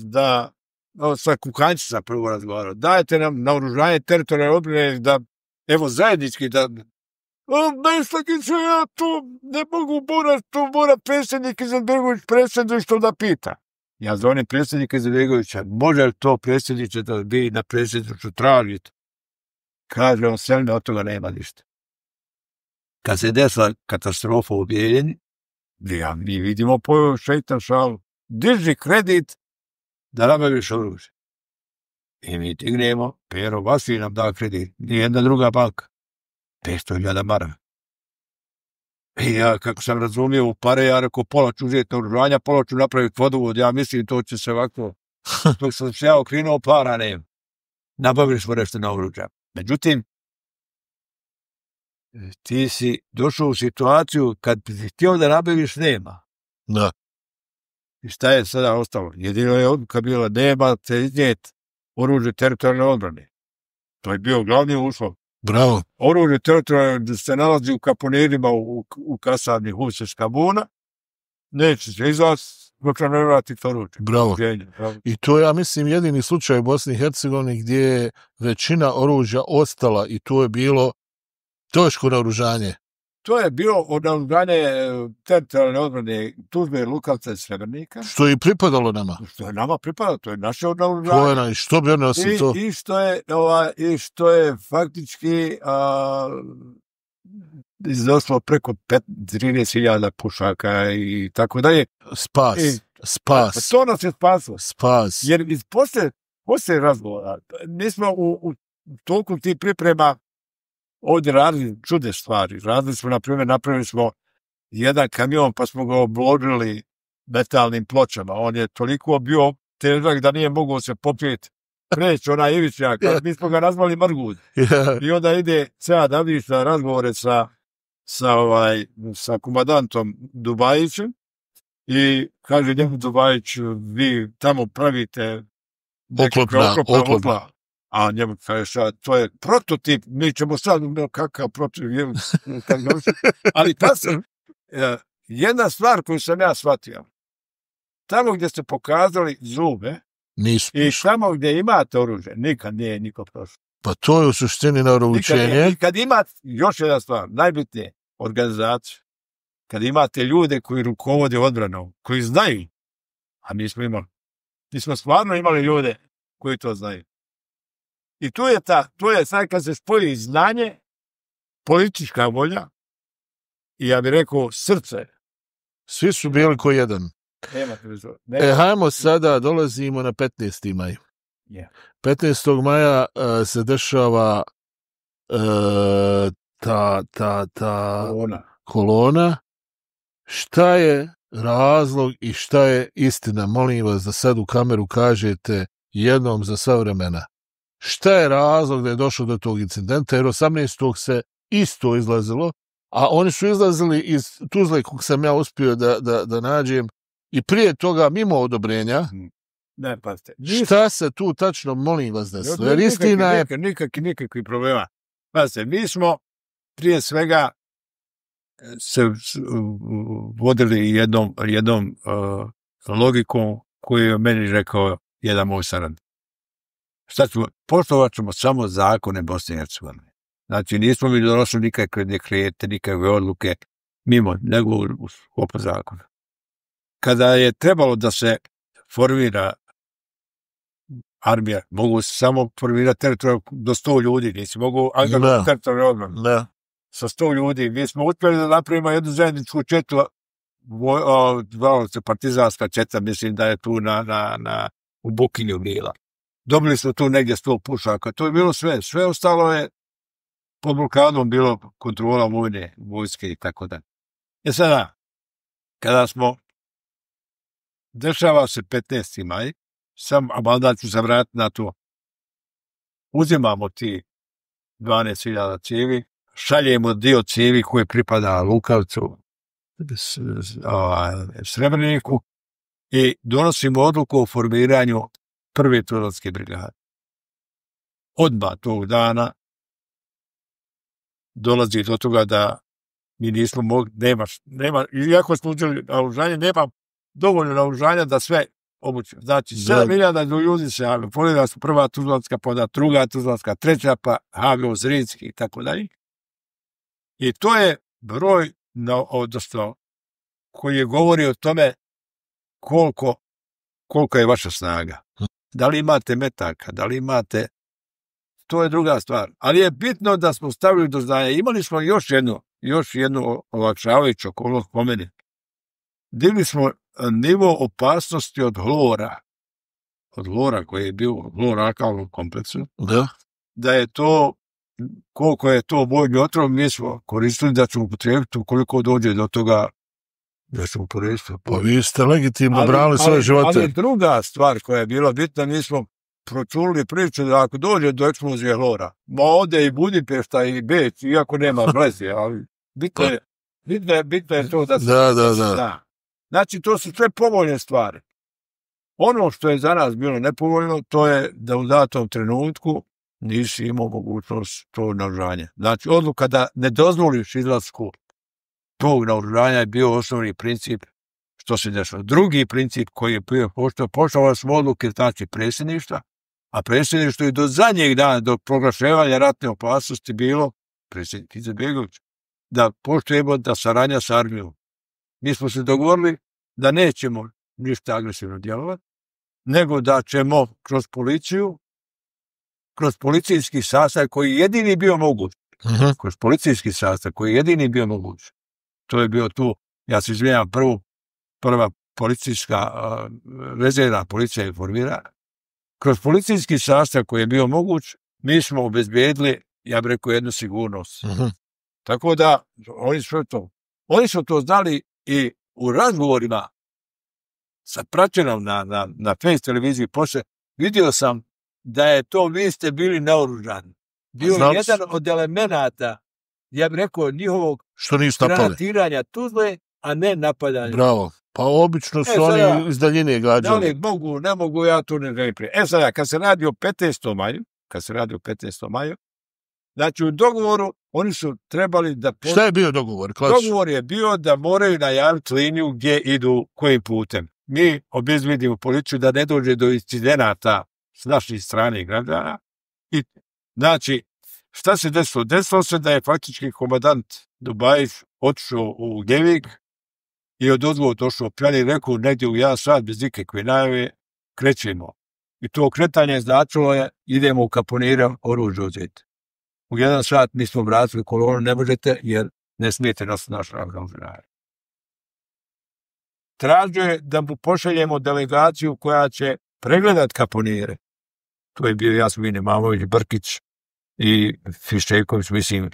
sa Kukanjicom prvo razgovarao, dajte nam naoružanje teritorijalne odbrane, da, evo, zajednički, da, Neslagice, ja to ne mogu, mora predsjednik Izetbegović predsjedništvo da pita. Ja zovem predsjednika Izetbegovića, može li to predsjedniče da vi na predsjedništvu tražite? Kaže on, sve od toga nema ništa. Kad se desila katastrofa u Bijeljini, mi vidimo po šeitan šalu, drži kredit da nabaviš oružje. I mi dignemo, Pero Vasilij nam da kredit, nijedna druga banka. 500.000 maraka. I ja, kako sam razumio u pare, ja rekao, pola ću uzeti naoružanja, pola ću napraviti vodovod, ja mislim to će se ovako, dok sam se ja okrenuo, para nema. Nabavili smo nešto naoružja. Međutim, ti si došao u situaciju kad bi htio da nabaviš, nema. Da. I šta je sada ostalo? Jedino je odluka bila, nema te iznijeti oružje teritorijalne odbrane. To je bio glavni uslov. Bravo. Oružje teritorijalne se nalazi u kaponirima u kasarni Huseska buna, neće se izlaz, dok ne vratiti oružje. Bravo. I to je, ja mislim, jedini slučaj u Bosni i Hercegovini gdje je većina oružja ostala i to je bilo teško naoružanje. To je bilo naoružanje teritorijalne odbrane Tuzle, Lukavca i Srebrnika. Što je i pripadalo nama. Što je nama pripadalo, to je naše naoružanje. I što bi ono osim to? I što je faktički iznosilo preko 13.000 pušaka i tako dalje. Spas. To nas je spasilo. Spas. Jer posle razgovora, mi smo u toliko tih priprema ovdje radili čude stvari. Radili smo, na primjer, napravili smo jedan kamion pa smo ga obložili metalnim pločama. On je toliko bio težak da nije mogao se poprijeti. Preći onaj ivičnjak, mi smo ga nazvali Mrgud. I onda ide Sead Avdić na razgovore sa komandantom Dubajićem i kaže njemu Dubajić, vi tamo pravite Oklopna. A njemu kaže, to je prototip, mi ćemo sad, kakav prototip, ali jedna stvar koju sam ja shvatio, tamo gdje ste pokazali zube i tamo gdje imate oružje, nikad nije niko prošao. Pa to je u suštini naručenje. I kad imate, još jedna stvar, najbitnije, organizaciju, kad imate ljude koji rukovode odbranom, koji znaju, a mi smo stvarno imali ljude koji to znaju. I tu je sad kad se spoji znanje, politička volja i ja bih rekao srce. Svi su bili ko jedan. Hajmo sada, dolazimo na 15. maj. Yeah. 15. maja se dešava ta kolona. Šta je razlog i šta je istina? Molim vas da sad u kameru kažete jednom za sva vremena. Šta je razlog da je došlo do tog incidenta? Jer 18. se isto izlazilo, a oni su izlazili iz Tuzle, kog sam ja uspio da nađem, i prije toga, mimo odobrenja. Ne, pazite. Šta se tu tačno, molim vas, desilo? Jer istina je... Nikakvi problema. Pazite, mi smo prije svega se vodili jednom logikom koju je meni rekao jedan moj saradnik. Poštovat ćemo samo zakone Bosne i Hercegovine. Znači, nismo mi donosili nikakve dekrete, nikakve odluke mimo, nego u sklopu zakona. Kada je trebalo da se formira armija, mogu se samo formirati teritorijalno do 100 ljudi, nisi mogu angažovati teritorijalno odbranu. Sa 100 ljudi. Mi smo uspjeli da napravimo jednu zajedničku četu, partizanska četa, mislim da je tu u Bukinju bila. Dobili smo tu negdje 100 pušaka. To je bilo sve. Sve ostalo je pod blokadom bilo kontrola vojske i tako da. Sada, kada dešava se 15. maj, a onda ću se vratiti na to, uzimamo ti 12.000 cijevi, šaljemo dio cijevi koji pripada Lukavcu, Srebreniku i donosimo odluku o formiranju prve Tuzlanske brigade. Odmah tog dana dolazi do toga da mi nismo mogli, iako smo uzeli naoružanje, nema dovoljno naoružanja da sve obučimo. Znači, 7.000 ljudi se javili. Polila su prva Tuzlanska, pa onda druga Tuzlanska, treća, pa HVO Zrinski i tako dalje. I to je broj, odnosno, koji je govori o tome koliko je vaša snaga. Da li imate metaka, da li imate... To je druga stvar. Ali je bitno da smo stavili do znanja. Imali smo još jednu olakšavajuću okolnost po meni. Digli smo nivo opasnosti od hlora. Od hlora koji je bio hlor alkalnom kompleksu. Da je to, koliko je to bojni otrov, mi smo koristili da ćemo upotrijebiti ukoliko dođe do toga da ćemo koristiti. Pa vi ste legitimno brali svoje živote. Ali druga stvar koja je bila bitna, mi smo pročuli priču da ako dođe do eksplozije hlora, ovdje i Budimpešta i Beč, iako nema veze, ali bitno je to da se... Da. Znači, to su sve povoljne stvari. Ono što je za nas bilo nepovoljno, to je da u datom trenutku nisi imao mogućnost tog naoružanja. Znači, odluka da ne dozvoliš izlasku tog naoružanja je bio osnovni princip što se dešava. Drugi princip koji je bio poštovali smo odluke, znači predsjedništva, a predsjedništvo je do zadnjeg dana, do proglašavanja ratne opasnosti bilo, predsjednik Izetbegović, da poštujemo da saradnja s armijom. Mi smo se dogovorili da nećemo ništa agresivno djelovati, nego da ćemo kroz policiju, kroz policijski sastav koji je jedini bio moguć, kroz policijski sastav koji je jedini bio moguć. To je bio tu, ja se izvinjam, prva policijska rezervna policija je formirana. Kroz policijski sastav koji je bio moguć, mi smo obezbijedili, ja bih rekao, jednu sigurnost. Tako da, oni su to znali i u razgovorima sa praćenom na Face televiziji poslije, vidio sam da je to, vi ste bili naoružani. Bio jedan od elemenata, ja bih rekao, njihovog granatiranja Tuzle, a ne napadanja. Bravo. Pa obično su oni iz daljine gađali. Ne mogu, ja to ne želim prije. Sada, kad se radi o 15. maju, znači u dogovoru oni su trebali da... Šta je bio dogovor? Dogovor je bio da moraju najaviti liniju gdje idu, kojim putem. Mi obezbedimo policiju da ne dođe do incidenata s naših strane građana. I, znači, šta se desilo? Desilo se da je faktički komandant Dubajić otišao u Gevik i od odgovor došao pjani i rekao negdje u 1 sat bez nikakve najave krećemo. I to kretanje značilo je idemo u Kaponiran oružje uzeti. U 1 sat mi smo vratili kolonu, ne možete jer ne smijete nositi naš organizar. Tražio je da mu pošaljemo delegaciju koja će pregledat Kaponire. To je bio Jasmin Imamović, Brkić i Fiščeković, mislim,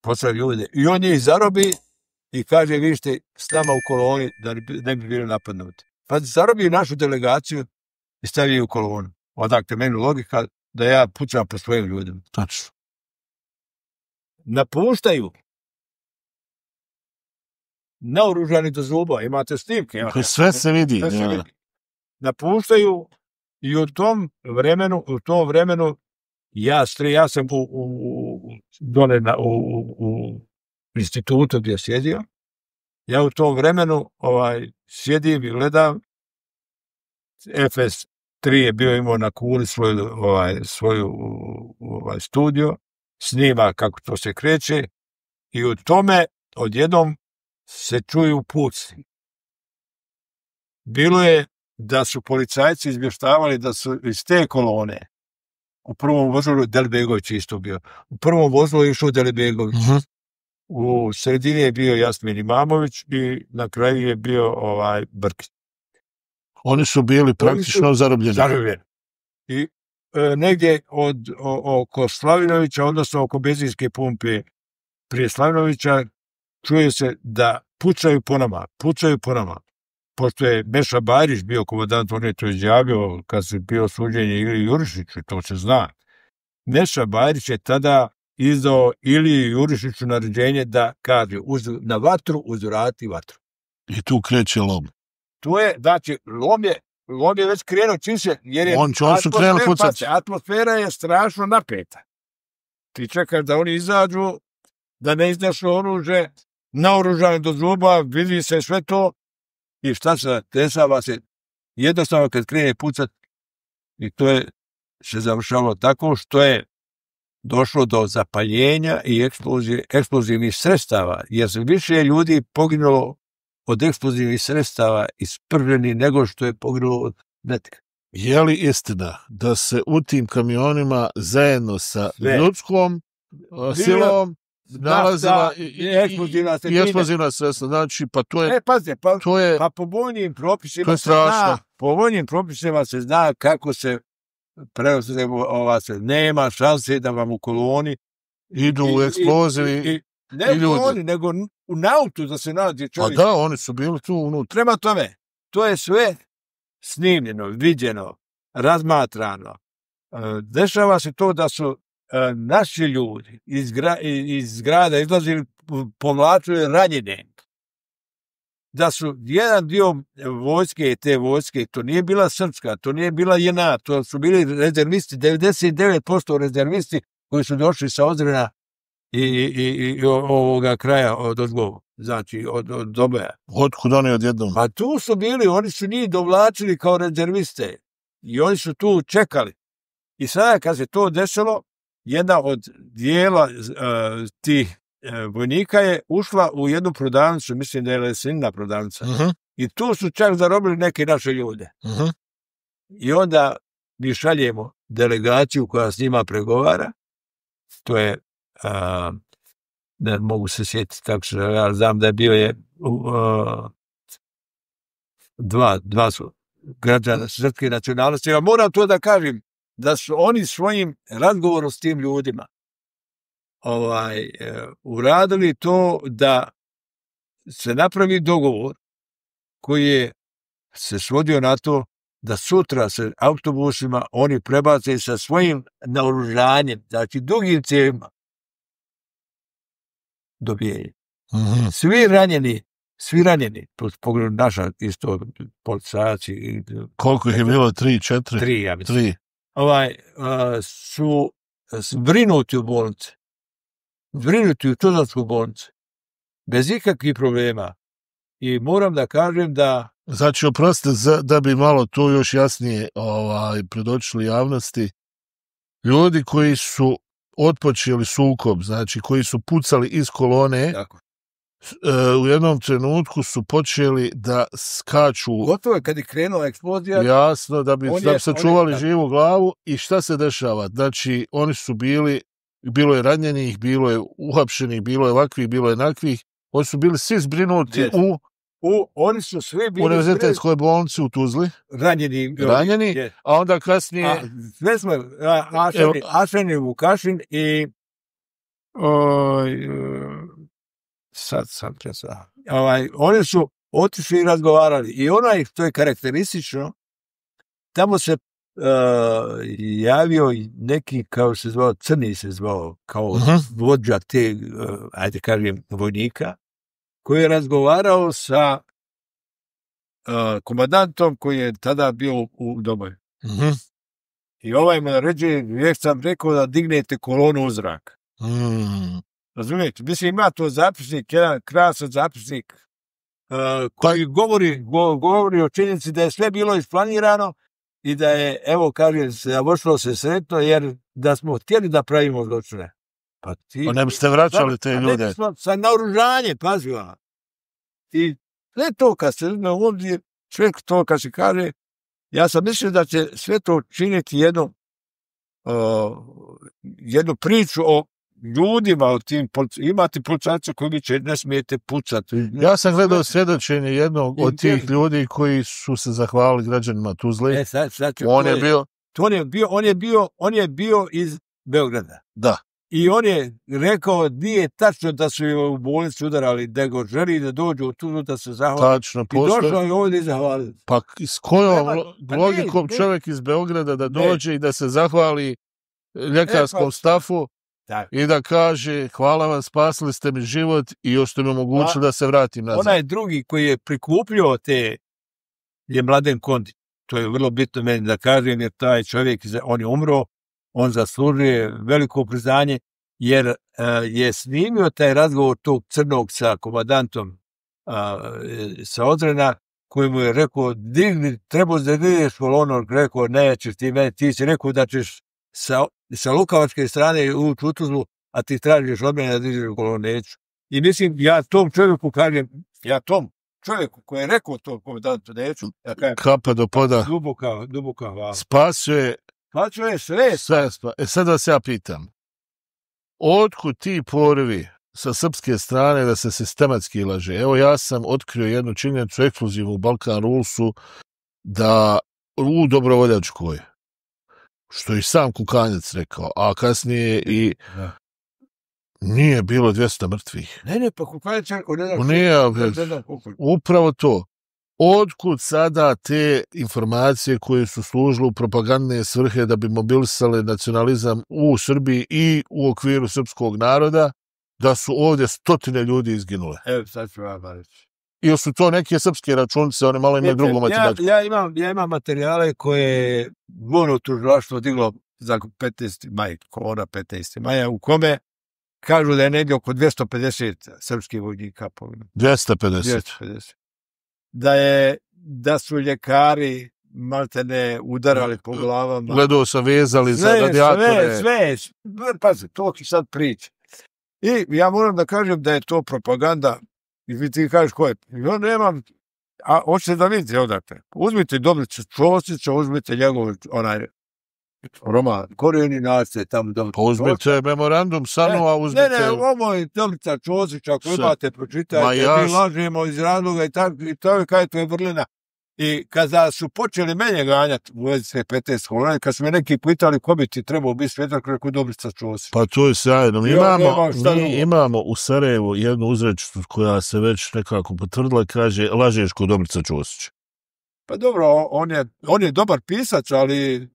poslali ljude. I on je zarobi i kaže, vi ste s nama u koloni da ne bi bili napadnuti. Pa zarobi našu delegaciju i stavi u kolonu. Odakle meni logika da ja pucam po svojim ljudima. Tačno. Napuštaju naoružani do zuba, imate snimke. Sve se vidi. Napuštaju i u tom vremenu ja sam dole u institutu gdje sjedio, ja u tom vremenu sjedim i gledam, FS3 je bio imao na Kuli svoju studio, snima kako to se kreće i u tome odjednom se čuju puci. Bilo je da su policajci izvještavali da su iz te kolone u prvom vozilu Delibegović isto bio. U prvom vozilu je išao Delibegović. U sredini je bio Jasmin Imamović i na kraju je bio Brkić. Oni su bili praktično zarobljeni. I negdje oko Slavinovića, odnosno oko benzinske pumpe prije Slavinovića, čuje se da pucaju po nama. Pošto je Meša Bajrić bio komandant, on je to izjavio kad se bio suđenje Iliji Jurišiću, to se zna. Meša Bajrić je tada izdao Iliji Jurišiću naređenje da kaže na vatru uzvrati vatru. I tu kreće lom. Tu je, znači, lom je već krenuo čim se, jer je atmosfera je strašno napeta. Ti čekaš da oni izađu, da ne iznešu oružje, naoružani do zuba, vidi se sve to i šta se dešava se jednostavno kad krene pucat i to je se završalo tako što je došlo do zapaljenja i eksplozivnih sredstava, jer se više ljudi poginulo od eksplozivnih sredstava isprženi nego što je poginulo od metka. Je li istina da se u tim kamionima zajedno sa ljudskom silom nalazila i eksplozivna sredstva? Znači, pa to je... Pa po vojnim propisima se zna kako se nema šanse da vam u koloni idu u eksplozivi ne u koloni, nego u nautu da se nađe čovjek. A da, oni su bili tu unutra. Prema tome, to je sve snimljeno, viđeno, razmatrano. Dešava se to da su naši ljudi iz grada izlazili, povlačili ranjene. Da su jedan dio vojske, te vojske, to nije bila srpska, to nije bila JNA, to su bili rezervisti, 99% rezervisti koji su došli sa Ozrena i ovoga kraja od Ozgovu, znači od Doboja. Otkud oni odjednom? Pa tu su bili, oni su njih dovlačili kao rezerviste i oni su tu čekali. I sada kad se to desilo, jedna od dijela tih vojnika je ušla u jednu prodavnicu, mislim da je Lesinina prodavnica, i tu su čak zarobili neke naše ljude. I onda mi šaljemo delegaciju koja s njima pregovara, to je, ne mogu se sjetiti kako se ali znam da je bio dva su građana srpske nacionalnosti. Ja moram to da kažem, da su oni svojim razgovorom s tim ljudima uradili to da se napravi dogovor koji je se svodio na to da sutra se autobusima oni prebace sa svojim naoružanjem, znači dugim cijevima, dobijaju. Svi ranjeni svi ranjeni, pogledu naša isto policajaci. Koliko ih je bilo? 3, 4? 3, ja mislim. 3. Su zbrinuti u bolnici. Zbrinuti u Tuzlansku bolnicu. Bez ikakvih problema. I moram da kažem da... Znači, oprostite, da bi malo to još jasnije predočili javnosti, ljudi koji su otpočeli sukob, znači koji su pucali iz kolone, Tako. U jednom trenutku su počeli da skaču. Gotovo je kad je krenula eksplozija. Jasno, da bi sačuvali živu glavu. I šta se dešava? Znači, oni su bilo je ranjenih, bilo je uhapšenih, bilo je ovakvih, bilo je onakvih. Oni su bili svi zbrinuti oni su svi bili univerzitetskoj bolnici u Tuzli. Ranjeni, a onda kasnije... Sve smo, Ašeni Vukašin i... Sad sam presao. Oni su otišli i razgovarali. I onaj što je karakteristično, tamo se javio neki, kao se zvao, Crni se zvao, kao vođa te, ajde kažem, vojnika, koji je razgovarao sa komandantom koji je tada bio u domoju. I ovaj mu naređuje, već sam rekao da dignete kolonu u zrak. Razumijete? Mislim, ima to zapisnik, jedan krasan zapisnik koji govori o činjenici da je sve bilo isplanirano i da je, evo, kaže, završilo se sretno, jer da smo htjeli da pravimo zločine. Pa ne biste vraćali te ljude. Sa naoružanje, pazi ona. I sve to kad se uzme ovdje, sve to kad se kaže, ja sam mislio da će sve to činiti jednu priču o ljudima, o tim imate policajca koji će ne smijete pucati. Ja sam gledao svjedočenje jednog od tih ljudi koji su se zahvalili građanima Tuzle. On je bio iz Beograda. Da. I on je rekao, nije tačno da su je u bolnici udarali, nego želi da dođu u Tuzlu da se zahvali. Tačno, i došao je ovdje i zahvalili. Pa s kojom logikom čovjek iz Beograda da dođe i da se zahvali ljekarskom stafu i da kaže, hvala vam, spasili ste mi život i još ste mi omogućili da se vratim nazad. Onaj drugi koji je prikupljio je Mladen Kondi. To je vrlo bitno meni da kažem, jer taj čovjek, on je umro, on zaslužuje veliko priznanje, jer je snimio taj razgovor tog Crnog sa komandantom sa Odrena, koji mu je rekao, treba da digneš kolonu, rekao, nećeš ti si rekao da ćeš sa lukavačke strane ući u Tuzlu, a ti tražiš od mene da digneš kolonu, neću. I mislim, ja tom čovjeku kažem, čovjeku koji je rekao to komandantu neću, ja kažem, kapa do poda. Duboka hvala. Spasio je sve. Sad vas ja pitam, otkud ti porivi sa srpske strane da se sistematski laže? Evo, ja sam otkrio jednu činjenicu ekskluzivu u Balkan Rulsu, da u Dobrovoljačkoj, što je sam Kukanjac rekao, a kasnije i nije bilo 200 mrtvih. Ne, pa Kukanjac rekao, upravo to. Otkud sada te informacije koje su služile u propagandne svrhe da bi mobilisale nacionalizam u Srbiji i u okviru srpskog naroda, da su ovdje 100 ljudi izginule? Evo, sad ću vam reći. Ili su to neke srpske računice, one malo imaju drugu matematiku? Ja imam materijale koje je vojno tužilaštvo diglo za 15. maj, kolona 15. maja, u kome kažu da je negdje oko 250 srpskih vojnika poginulo. 250. Da su ljekari maltene udarali po glavama. Gledao sam, vezali za radijatore. Sve. Pazi, to ti sad priča. I ja moram da kažem da je to propaganda. I ti kažeš ko je. Ja nemam, a hoćete da vidite odakle. Uzmite Dobrića Ćosića, uzmite njegov roman Korijeni nacije tamo. Pa uzmite memorandum Sanova, uzmite... Ne, ovo je Dobrića Ćosića, ako imate, pročitajte, mi lažemo iz razloga i to je vrlina. I kada su počeli mene ganjati u vezi 15 kolone, kad su me neki pitali ko bi ti trebao biti svjetak, rekao Dobrica Ćosić. Pa to je sjajno. Mi imamo u Sarajevu jednu uzrečicu koja se već nekako potvrdila, kaže, lažeš ko Dobrica Ćosić. Pa dobro, on je dobar pisac, ali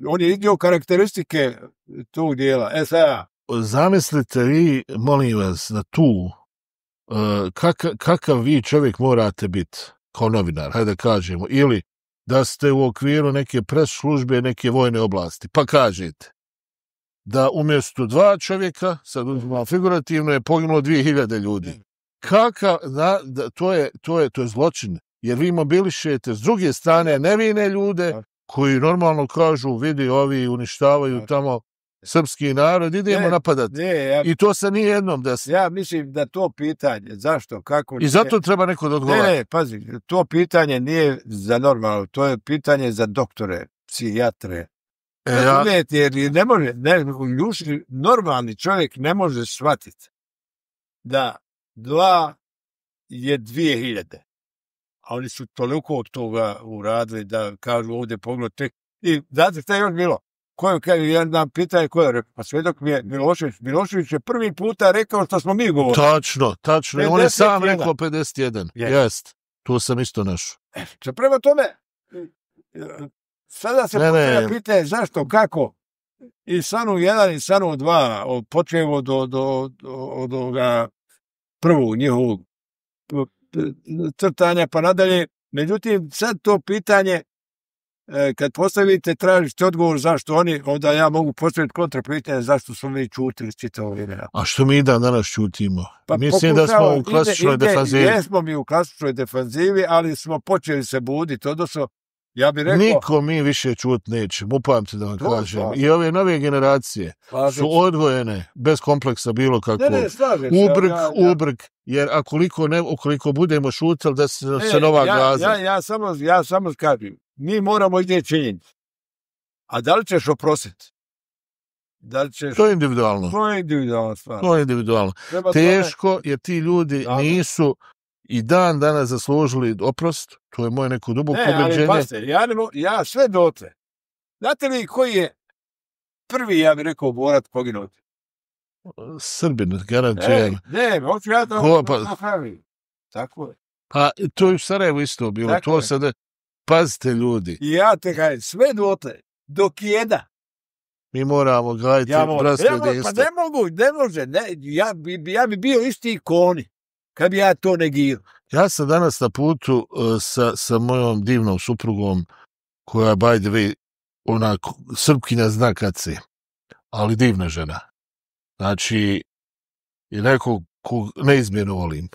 on je iznio karakteristike tog dijela. Zamislite vi, molim vas, da tu kakav vi čovjek morate biti kao novinar, hajde da kažemo, ili da ste u okviru neke pres službe, neke vojne oblasti, pa kažete da umjesto 2 čovjeka, sad figurativno je poginulo 2000 ljudi. To je zločin, jer vi mobilišete s druge strane nevine ljude koji normalno kažu, vidi, ovi uništavaju tamo srpski narod, idemo napadati. I to se nije jednom desi. Ja mislim da to pitanje, zašto, kako... I zato treba neko da odgovara. Ne, pazi, to pitanje nije za normalno, to je pitanje za doktore, psihijatre. Jer ne može, normalni čovjek ne može shvatiti da 2 je 2000. A oni su toliko od toga uradili da kažu ovdje pogled tek. I znate šta je još bilo? Ja nam pitanje ko je rekao, pa svedok mi je Milošević. Milošević je prvi puta rekao što smo mi govorili. Tačno. On je sam rekao 51. Jest. To sam isto našao. Prema tome, sada se postavlja pitanje zašto, kako. I Sanu 1 i Sanu 2, počevo od ovoga prvog njihovog crtanja pa nadalje. Međutim, sad to pitanje, kad postavite, tražite odgovor zašto oni, onda ja mogu postaviti kontrapitanje zašto smo mi čutili čitavo vrijeme. A što mi danas čutimo? Pa mislim da smo u klasičnoj defanzivi. Jesmo mi u klasičnoj defanzivi, ali smo počeli se buditi, odnosno ja bih rekao... Niko mi više čut nećemo, upamte da vam kažem. I ove nove generacije su odgojene bez kompleksa bilo kako. Ubrk, jer ukoliko budemo šutali da se nova gaza. Ja samo kažem, mi moramo iznijet činjenicu. A da li ćeš oprostiti? To je individualno. To je individualna stvar. Teško, jer ti ljudi nisu i dan danas zaslužili oprost. To je moje neko duboko ubeđenje. Ja sve dotle. Znate li koji je prvi, ja bih rekao, borac poginuti? Srbin, garantujem. Hoću ja to napravim. Tako je. Pa to je u Sarajevu isto bilo. Tako to sada, pazite ljudi. I ja te kažem, sve dotle, dok jedna. Mi moramo gledati bratsko jedinstvo. Pa ne može. Ja bi bio isti ikoni. Kad bi ja to negirao. Ja sam danas na putu sa mojom divnom suprugom, koja by the way, onako, Srpkinja zna kad si, ali divna žena. Znači, i neko ko neizmjerno volim.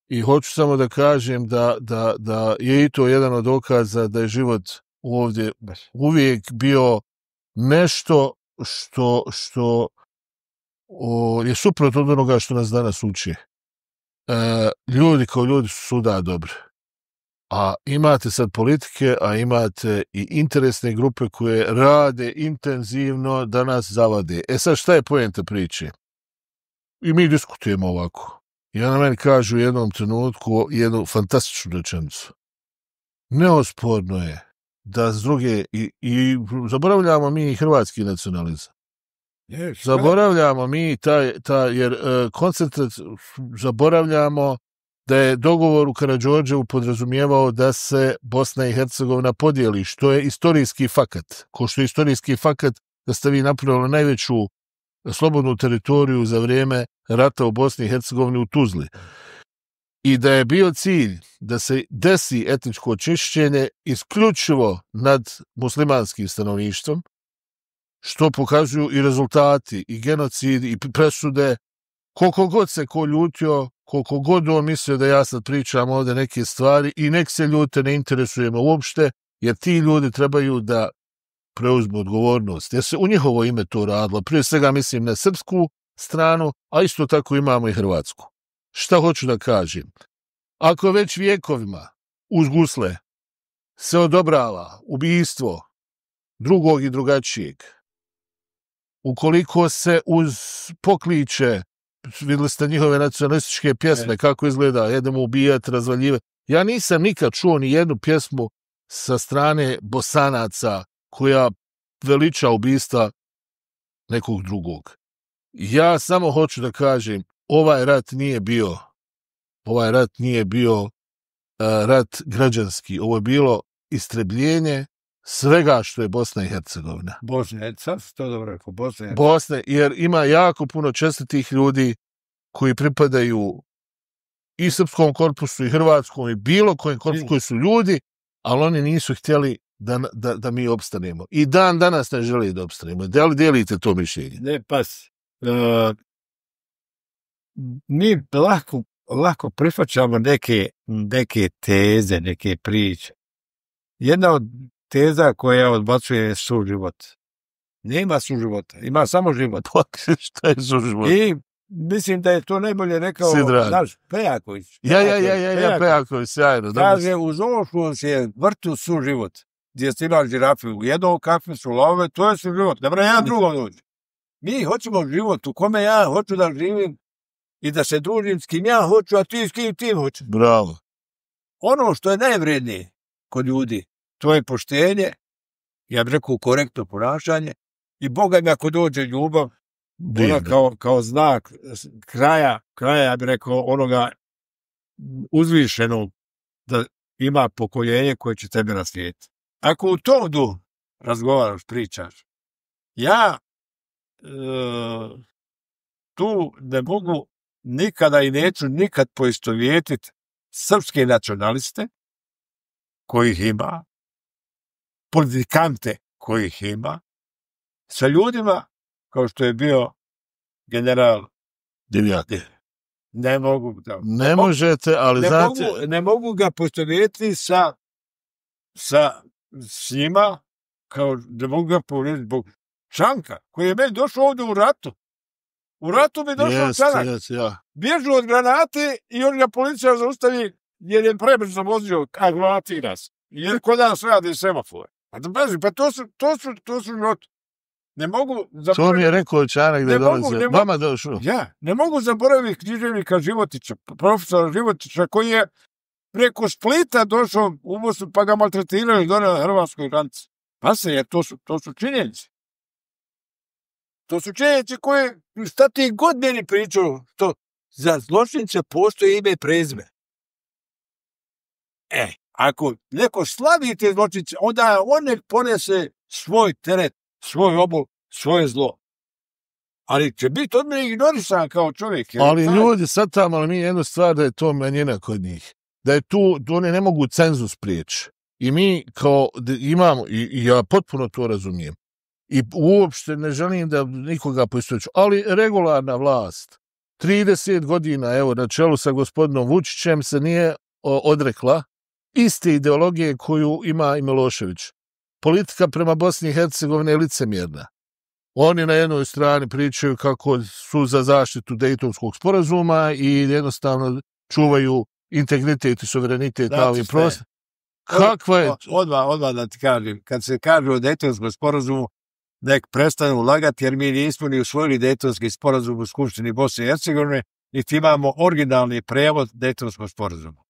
I hoću samo da kažem da je i to jedan od dokaza da je život ovdje uvijek bio nešto što je suprotno od onoga što nas danas uči. Ljudi kao ljudi su svuda dobri. A imate sad politike, a imate i interesne grupe koje rade intenzivno da nas zavade. Sad šta je poenta priče? I mi diskutujemo ovako. I ona meni kaže u jednom trenutku jednu fantastičnu rečenicu. Neosporno je da s druge, i zaboravljamo mi i hrvatski nacionalizam. Zaboravljamo mi jer koncentrat, zaboravljamo da je dogovor u Karađorđevu podrazumijevao da se Bosna i Hercegovina podijeli, što je istorijski fakat. Ko što je istorijski fakat da ste vi napravili najveću slobodnu teritoriju za vrijeme rata u Bosni i Hercegovini u Tuzli. I da je bio cilj da se desi etničko čišćenje isključivo nad muslimanskim stanovništvom, što pokazuju i rezultati, i genocid, i presude. Koliko god se ko ljutio, koliko god on mislio da ja sad pričam ovdje neke stvari, i nek se ljute, ne interesujemo uopšte, jer ti ljudi trebaju da preuzmu odgovornost. Jer se u njihovo ime to radilo. Prije svega mislim na srpsku stranu, a isto tako imamo i hrvatsku. Šta hoću da kažem? Ako već vijekovima uz gusle se odobrava ubijstvo drugog i drugačijeg, ukoliko se uz pokliče, vidjeli ste njihove nacionalističke pjesme, kako izgleda, jedemo ubijati, razvaljivati. Ja nisam nikad čuo ni jednu pjesmu sa strane Bosanaca koja veliča ubistva nekog drugog. Ja samo hoću da kažem, ovaj rat nije bio rat građanski. Ovo je bilo istrebljenje svega što je Bosna i Hercegovina. Bosna, jer ima jako puno čestitih ljudi koji pripadaju i srpskom korpusu, i hrvatskom, i bilo kojem korpusu koji su ljudi, ali oni nisu htjeli da mi opstanemo. I dan danas ne želi da opstanemo. Da li dijelite to mišljenje? Ne, pas. Mi lako prihvaćamo neke teze, neke priče. Jedna od teza koja odbacuje je suživot. Nema suživota, ima samo život. Šta je suživot? I mislim da je to najbolje rekao naš Pejaković. Ja, Pejaković, sjajno. Kaže, uz ovo je vrtu suživot, gdje ste imali žirafe u jednom, kakve su love, to je suživot. Ne mora jedan drugom dođe. Mi hoćemo život u kome ja hoću da živim i da se družim s kim ja hoću, a ti s kim ti hoćeš. Bravo. Ono što je najvrednije kod ljudi, to je poštenje, ja bih rekao korektno ponašanje, i Boga mi ako dođe ljubav, ona kao znak kraja, ja bih rekao, onoga uzvišenog, da ima pokoljenje koje će tebe naslijediti. Ako u tom duhu razgovaraš, pričaš, ja tu ne mogu nikada i neću nikad poistovjetiti srpske nacionaliste, kojih ima, politikante kojih ima, sa ljudima kao što je bio general Divjak. Ne mogu. Ne možete, ali znate... Ne mogu ga poistovjetiti s njima, kao da mogu ga povrediti zbog Čanka, koji je meni došao ovdje u ratu. U ratu mi došao Čanak. Bježu od granate i on ga policija zaustavi jer je prebrzo vozio aglavati nas. Jer kod nas radi semafore. Pa to su životi. Ne mogu zaboraviti... To mi je rekao Čanak da je dolaze. Vama došao. Ja, ne mogu zaboraviti književnika Životića, profesora Životića, koji je preko Splita došao u Mostu, pa ga maltretirali do na hrvatskoj granici. Pa se, jer to su činjenice. To su činjenice koje, šta ti god meni pričaju, što za zločince postoje ime i prezime. Ako neko slavi te zločince, onda on nek ponese svoj teret, svoj obol, svoje zlo. Ali će biti od mene ignorisan kao čovjek. Ali ljudi, sad tamo, ali mi jednu stvar da je to manjina kod njih. Da je tu, oni ne mogu cenzus prijeći. I mi kao imamo, i ja potpuno to razumijem, i uopšte ne želim da nikoga poistoveću, ali regularna vlast, 30 godina, evo, na čelu sa gospodinom Vučićem se nije odrekla iste ideologije koju ima i Milošević. Politika prema Bosni i Hercegovini je licemjerna. Oni na jednoj strani pričaju kako su za zaštitu Dejtonskog sporazuma i jednostavno čuvaju integritet i suverenitet na ovim prostorima. Kakva je... Odmah da ti kažem, kad se kaže o Dejtonskom sporazumu, nek prestanu lagati, jer mi nismo ni usvojili Dejtonski sporazum u Skupštini Bosne i Hercegovine, niti imamo originalni prevod Dejtonskog sporazuma.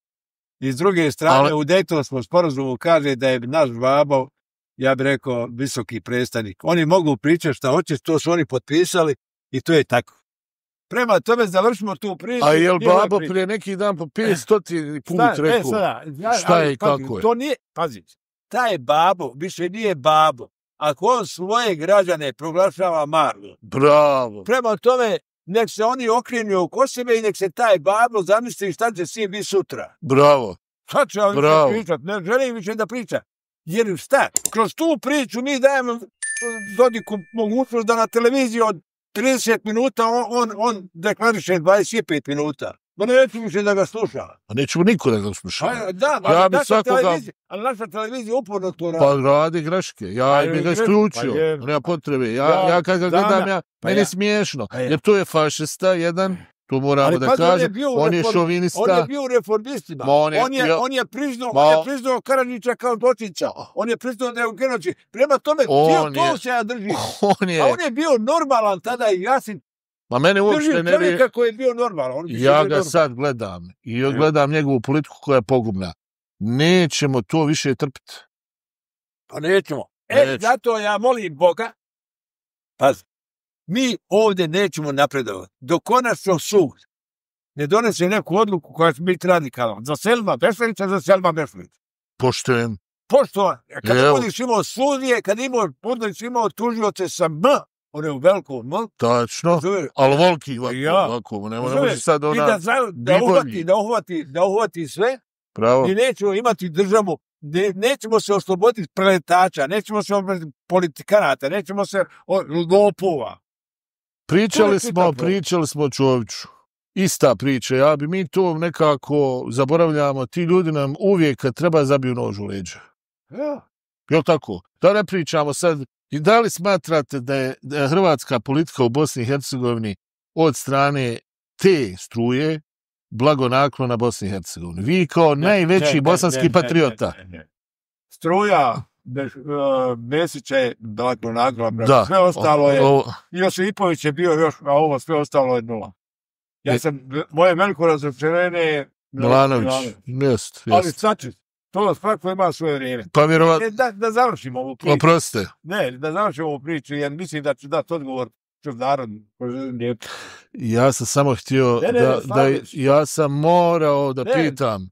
I s druge strane, u Dejtonskom sporazumu kaže da je naš babo, ja bih rekao, visoki predstavnik. Oni mogu pričati šta hoće, to su oni potpisali i to je tako. Prema tome završimo tu priču. A je li babo prije neki dan po 500 put rekao šta je i kako je? To nije, pazi, taj babo više nije babo. Ako on svoje građane proglašava marlom. Bravo. Prema tome, nek se oni okrenu oko sebe i nek se taj babo zamisli šta će s njim biti sutra. Bravo. Sad ću ja više pričati, ne želim više da pričam. Jer šta, kroz tu priču mi dajemo Dodiku mogućnost da na televiziji od 30 minuta on deklariše 25 minuta. Ma neću više da ga sluša. A nećemo niko da ga sluša. Ja naša televizija uporno to radi. Pa radi greške. Ja bi ga isključio. Nema potrebe. Ja kad ga gledam, meni je smiješno. Jer to je fašista jedan, to moramo da kažem. On je šovinista. On je bio u reformistima. On je priznao Karadžića kao zločinca. On je priznao da je u genocid. Prema tome, to se ja držim. A on je bio normalan tada i jasin. Ma mene uopšte ne bi... Kako je bio normalan. Ja ga sad gledam i gledam njegovu politiku koja je pogubna. Nećemo to više trpiti. Pa nećemo. Zato ja molim Boga, pazi, mi ovdje nećemo napredovati. Dok konačno sud ne donese neku odluku koja će biti radikalna. Za Selma Bešlića, za Selma Bešlića. Poštovan. Kada budeš imao sudije, kada budeš imao tužioce sa M, one u velikom, Tačno, ali volki ovako, ne može sad ona... I da uhvati sve, Bravo. i nećemo imati državu, nećemo se osloboditi preletača, nećemo se osloboditi politikanata, nećemo se lopova. Pričali smo Čoviću. Ista priča, mi to nekako zaboravljamo, ti ljudi nam uvijek kad treba zabiju nož u leđa. Ja. Jel tako? Da ne pričamo sad, i da li smatrate da je hrvatska politika u Bosni i Hercegovini od strane te struje blagonaklona Bosni i Hercegovini? Vi kao najveći bosanski patriota. Ne. Struja, Mesića je blagonaklona, sve ostalo je, Josipović je bio još, a ovo sve ostalo je nula. Moje veliko razočarenje je Milanović. Jest. Ali sad to svako ima svoje vrijeme. Pa vjerovatno. Da završimo ovu priču. Oprostite. Ne, da završimo ovu priču, jer mislim da ću dati odgovor narod. Ja sam samo htio ja sam morao da pitam.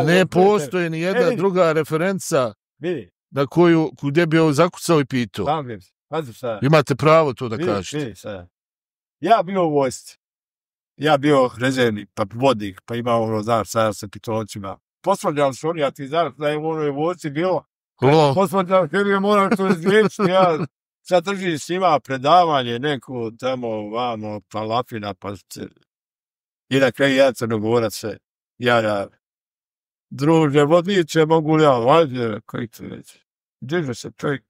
Ne postoji ni jedna druga referenca na koju, gdje bi ovo zakucao i pitao. Imate pravo to da kažete. Ja bio u vojsci. Ja bio rezervni, pa vodnik, pa imao sada sa pitončima. Posvađali su oni, a ti znaš da je u onoj vojsci bilo. Posvađali, jer je moram to izvječiti, ja sad držim s njima predavanje, neko tamo, vamo, pa lapina, pa se... I na kraju ja Crnogorac se, ja, druže, vodniče, mogu li ja, vađe, koji to reći. Diže se čovjek.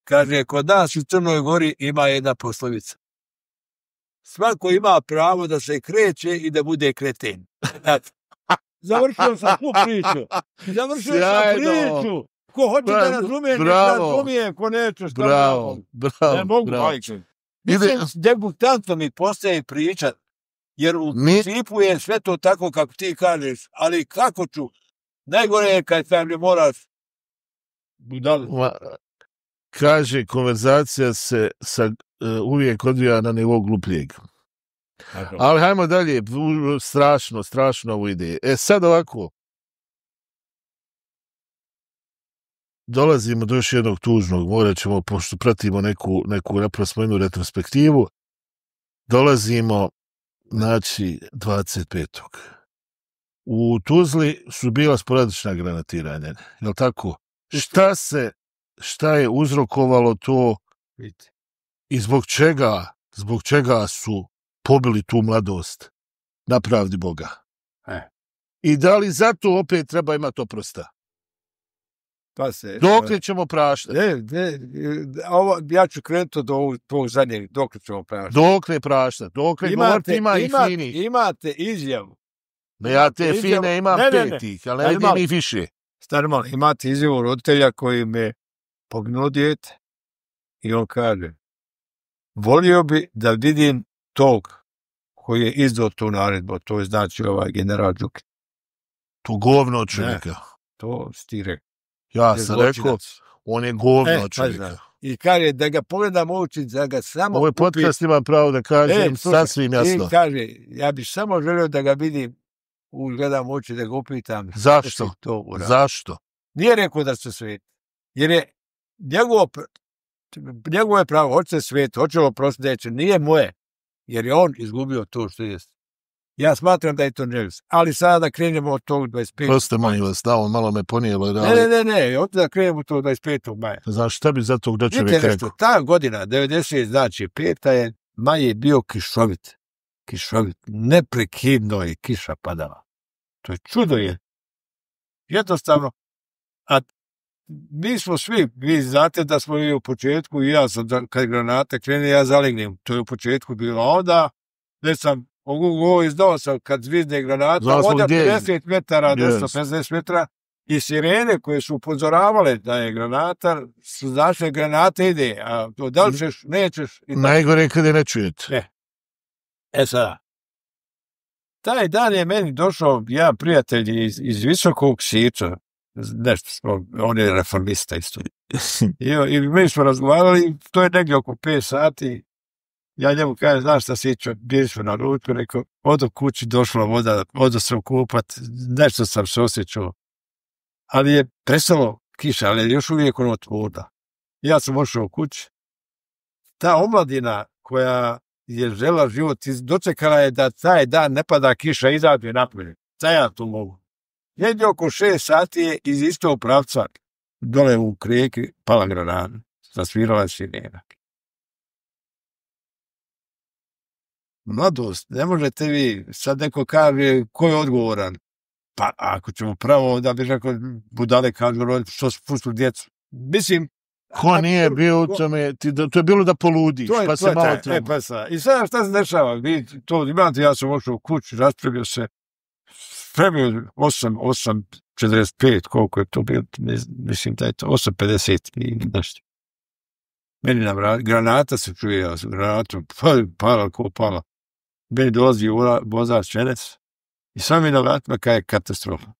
Kaže, kod nas u Crnoj Gori ima jedna poslovica. Svako ima pravo da se kreće i da bude kreten. Završio sam tu priču. Ko hoće da razumije, ne razumije, ko neće, šta bravo. Ne mogu, majke. Mislim, debutantno mi postaje priča, jer u principu je sve to tako kako ti kažeš, ali kako ću? Najgore je kad sam ne moraš budali. Kaže, konverzacija se uvijek odvija na nivou glupljeg. Ali hajmo dalje, strašno ovo ide. Sad ovako, dolazimo do još jednog tužnog, morat ćemo, pošto pratimo neku napravo retrospektivu, dolazimo, znači, 25. U Tuzli su bila sporadična granatiranja, je li tako? Šta je uzrokovalo to i zbog čega su pobili tu mladost na pravdi Boga? I da li zato opet treba imati oprosta? Dokle ćemo praštati? Ja ću krenuti do ovog zadnjeg, dokle ćemo praštati. Dokle praštati? Dokle govoriti ima i finih. Imate izjavu. Ja te fine imam petih, ali ne vidim ih više. Starman, imate izjavu roditelja koji me poginulo dijete i on kaže, volio bi da vidim tog koji je izdao tu naredbu, to je znači ovaj general Đukić. To govno od čovjeka. To si ti rekao. Ja sam rekao, on je govno od čovjeka. I kaže, da ga pogledam u oči, da ga samo... Ovo je podcast, imam pravo da kažem, sasvim jasno. I kaže, ja bih samo želio da ga vidim, gledam u oči, da ga upitam. Zašto? Zašto? Nije rekao da se sveti. Jer je njegovo je pravo, hoće se sveti, hoće lo prostiti, nije moje. Jer je on izgubio to što je. Ja smatram da je to nevis. Ali sada da krenemo od tog 25. Proste, molim vas, malo me ponijelo. Ne, od da krenemo od tog 25. maja. Znaš, šta bi za tog da čovjek rekao? Ta godina, 90, znači 5. je, maj je bio kišovit. Neprekidno je kiša padala. To je čudo je. Jednostavno. A mi smo svi, vi znate da smo i u početku, i ja sam, kad granate krene, ja zalignem. To je u početku bilo. Onda, već sam izdao sam kad zvizne granata, onda 50 metara, 250 metara, i sirene koje su upozoravale da je granata, su značne granate ide, a to da li ćeš, nećeš. Najgore kada ne čujete. Sada, taj dan je meni došao jedan prijatelj iz Visokog Siča, nešto smo, on je reformista isto. I mi smo razgovarali, to je negdje oko 5 sati, ja njemu kažem, znaš šta Sičo, bili smo na ručku, rekao, odo kući, došla voda, odo sam kupat, nešto sam se osjećao. Ali je prestalo kiša, ali još uvijek ono tvorda. Ja sam ošao u kući, ta omladina koja je žela život, dočekala je da taj dan ne pada kiša, izađe napolje. Šta ja tu mogu? Negdje oko 6 sati je iz istog pravca dole u Krijeki pala granata. Zasvirala sirena. Mladost, ne možete vi, sad neko kaže ko je odgovoran. Pa ako ćemo pravo, da bi rekao, budale kažu, što su pustu djecu. Mislim, ko nije bio u tome, to je bilo da poludiš, pa se malo treba. I sad šta se dešava? Vi to imate, ja sam ošao u kuću, raspravio se, spremio 8:45, koliko je to bilo, mislim da je to 8:50 i nešto. Meni na granata se čuje, ja sam granatom, pala ko pala. Meni dolazi vozač Čenec i sam mi na vratima kaj je katastrofa.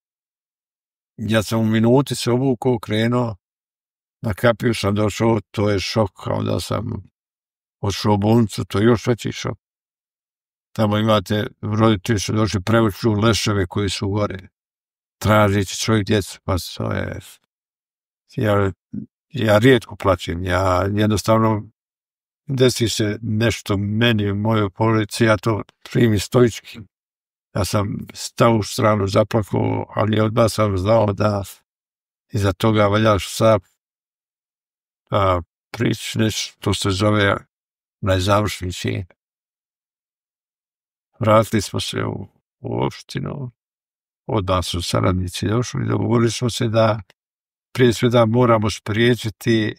Ja sam u minuti se obukao, krenuo, na kapiju sam došao, to je šok, onda sam odšao u bolnicu, to je još veći šok. Tamo imate, roditelji su došli, prevuču leševe koji su gore, tražeći svoju djecu, pa to je... Ja rijetko plaćem, ja jednostavno desi se nešto meni u mojoj porodici, ja to primim stoički. Ja sam stao u stranu, zaplakao, ali odmah sam znao da iza toga valjaš sad prići nešto se zove najzavršni čin. Vratili smo se u opštinu, odmah su saradnici došli, dogovorili smo se da prije svega moramo spriječiti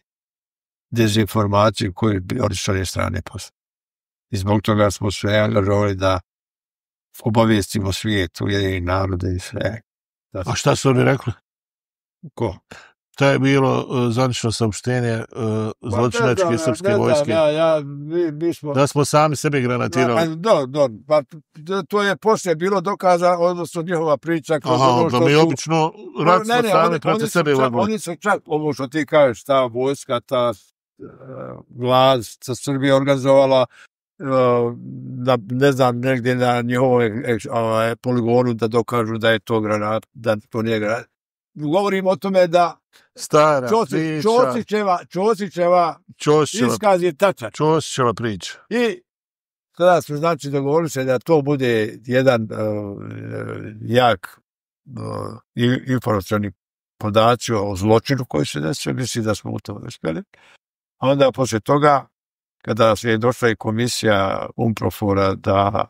dezinformaciju koju bi od šalje strane posle. I zbog toga smo sve angažovali da obavijestimo svijet, Ujedinjene narode i sve. A šta su oni rekli? Ko? To je bilo zvanično saopštenje zločinačke srpske vojske. Da smo sami sebi granatirali. Pa to je poslije bilo dokazano, odnosno njihova priča. Da mi obično rat smo sami protiv sebe vodili. Oni su čak, ovo što ti kažeš, ta vojska, ta vlad sa Srbije organizovala, da ne znam, negdje na njihovoj poligonu da dokažu da je to granat, da to nije granat. Govorim o tome da stara Ćosićeva iskaz je tačan. Ćosićeva priča. I sada smo znači dogovorili se da to bude jedan jak informacioni podaci o zločinu koji se desio, mislim da smo u to uspjeli. A onda poslije toga, kada je došla i komisija UNPROFOR-a da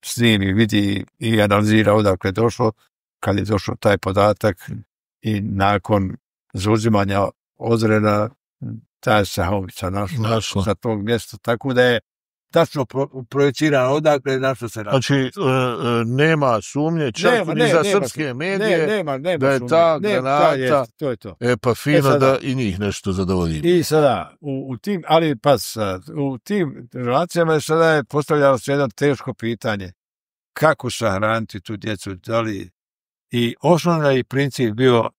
snimi, vidi i analizira odakle je došlo, kad je došao taj podatak i nakon zauzimanja Ozrena, ta se haubica našla sa tog mjesta, tako da je tačno projecirano odakle našlo se našlo. Znači, nema sumnje, čak ni za srpske medije, da je ta granata, pa fino da i njih nešto zadovolji. I sada, u tim relacijama je sada postavljalo se jedno teško pitanje, kako sahraniti tu djecu, da li. I osnovni princip bio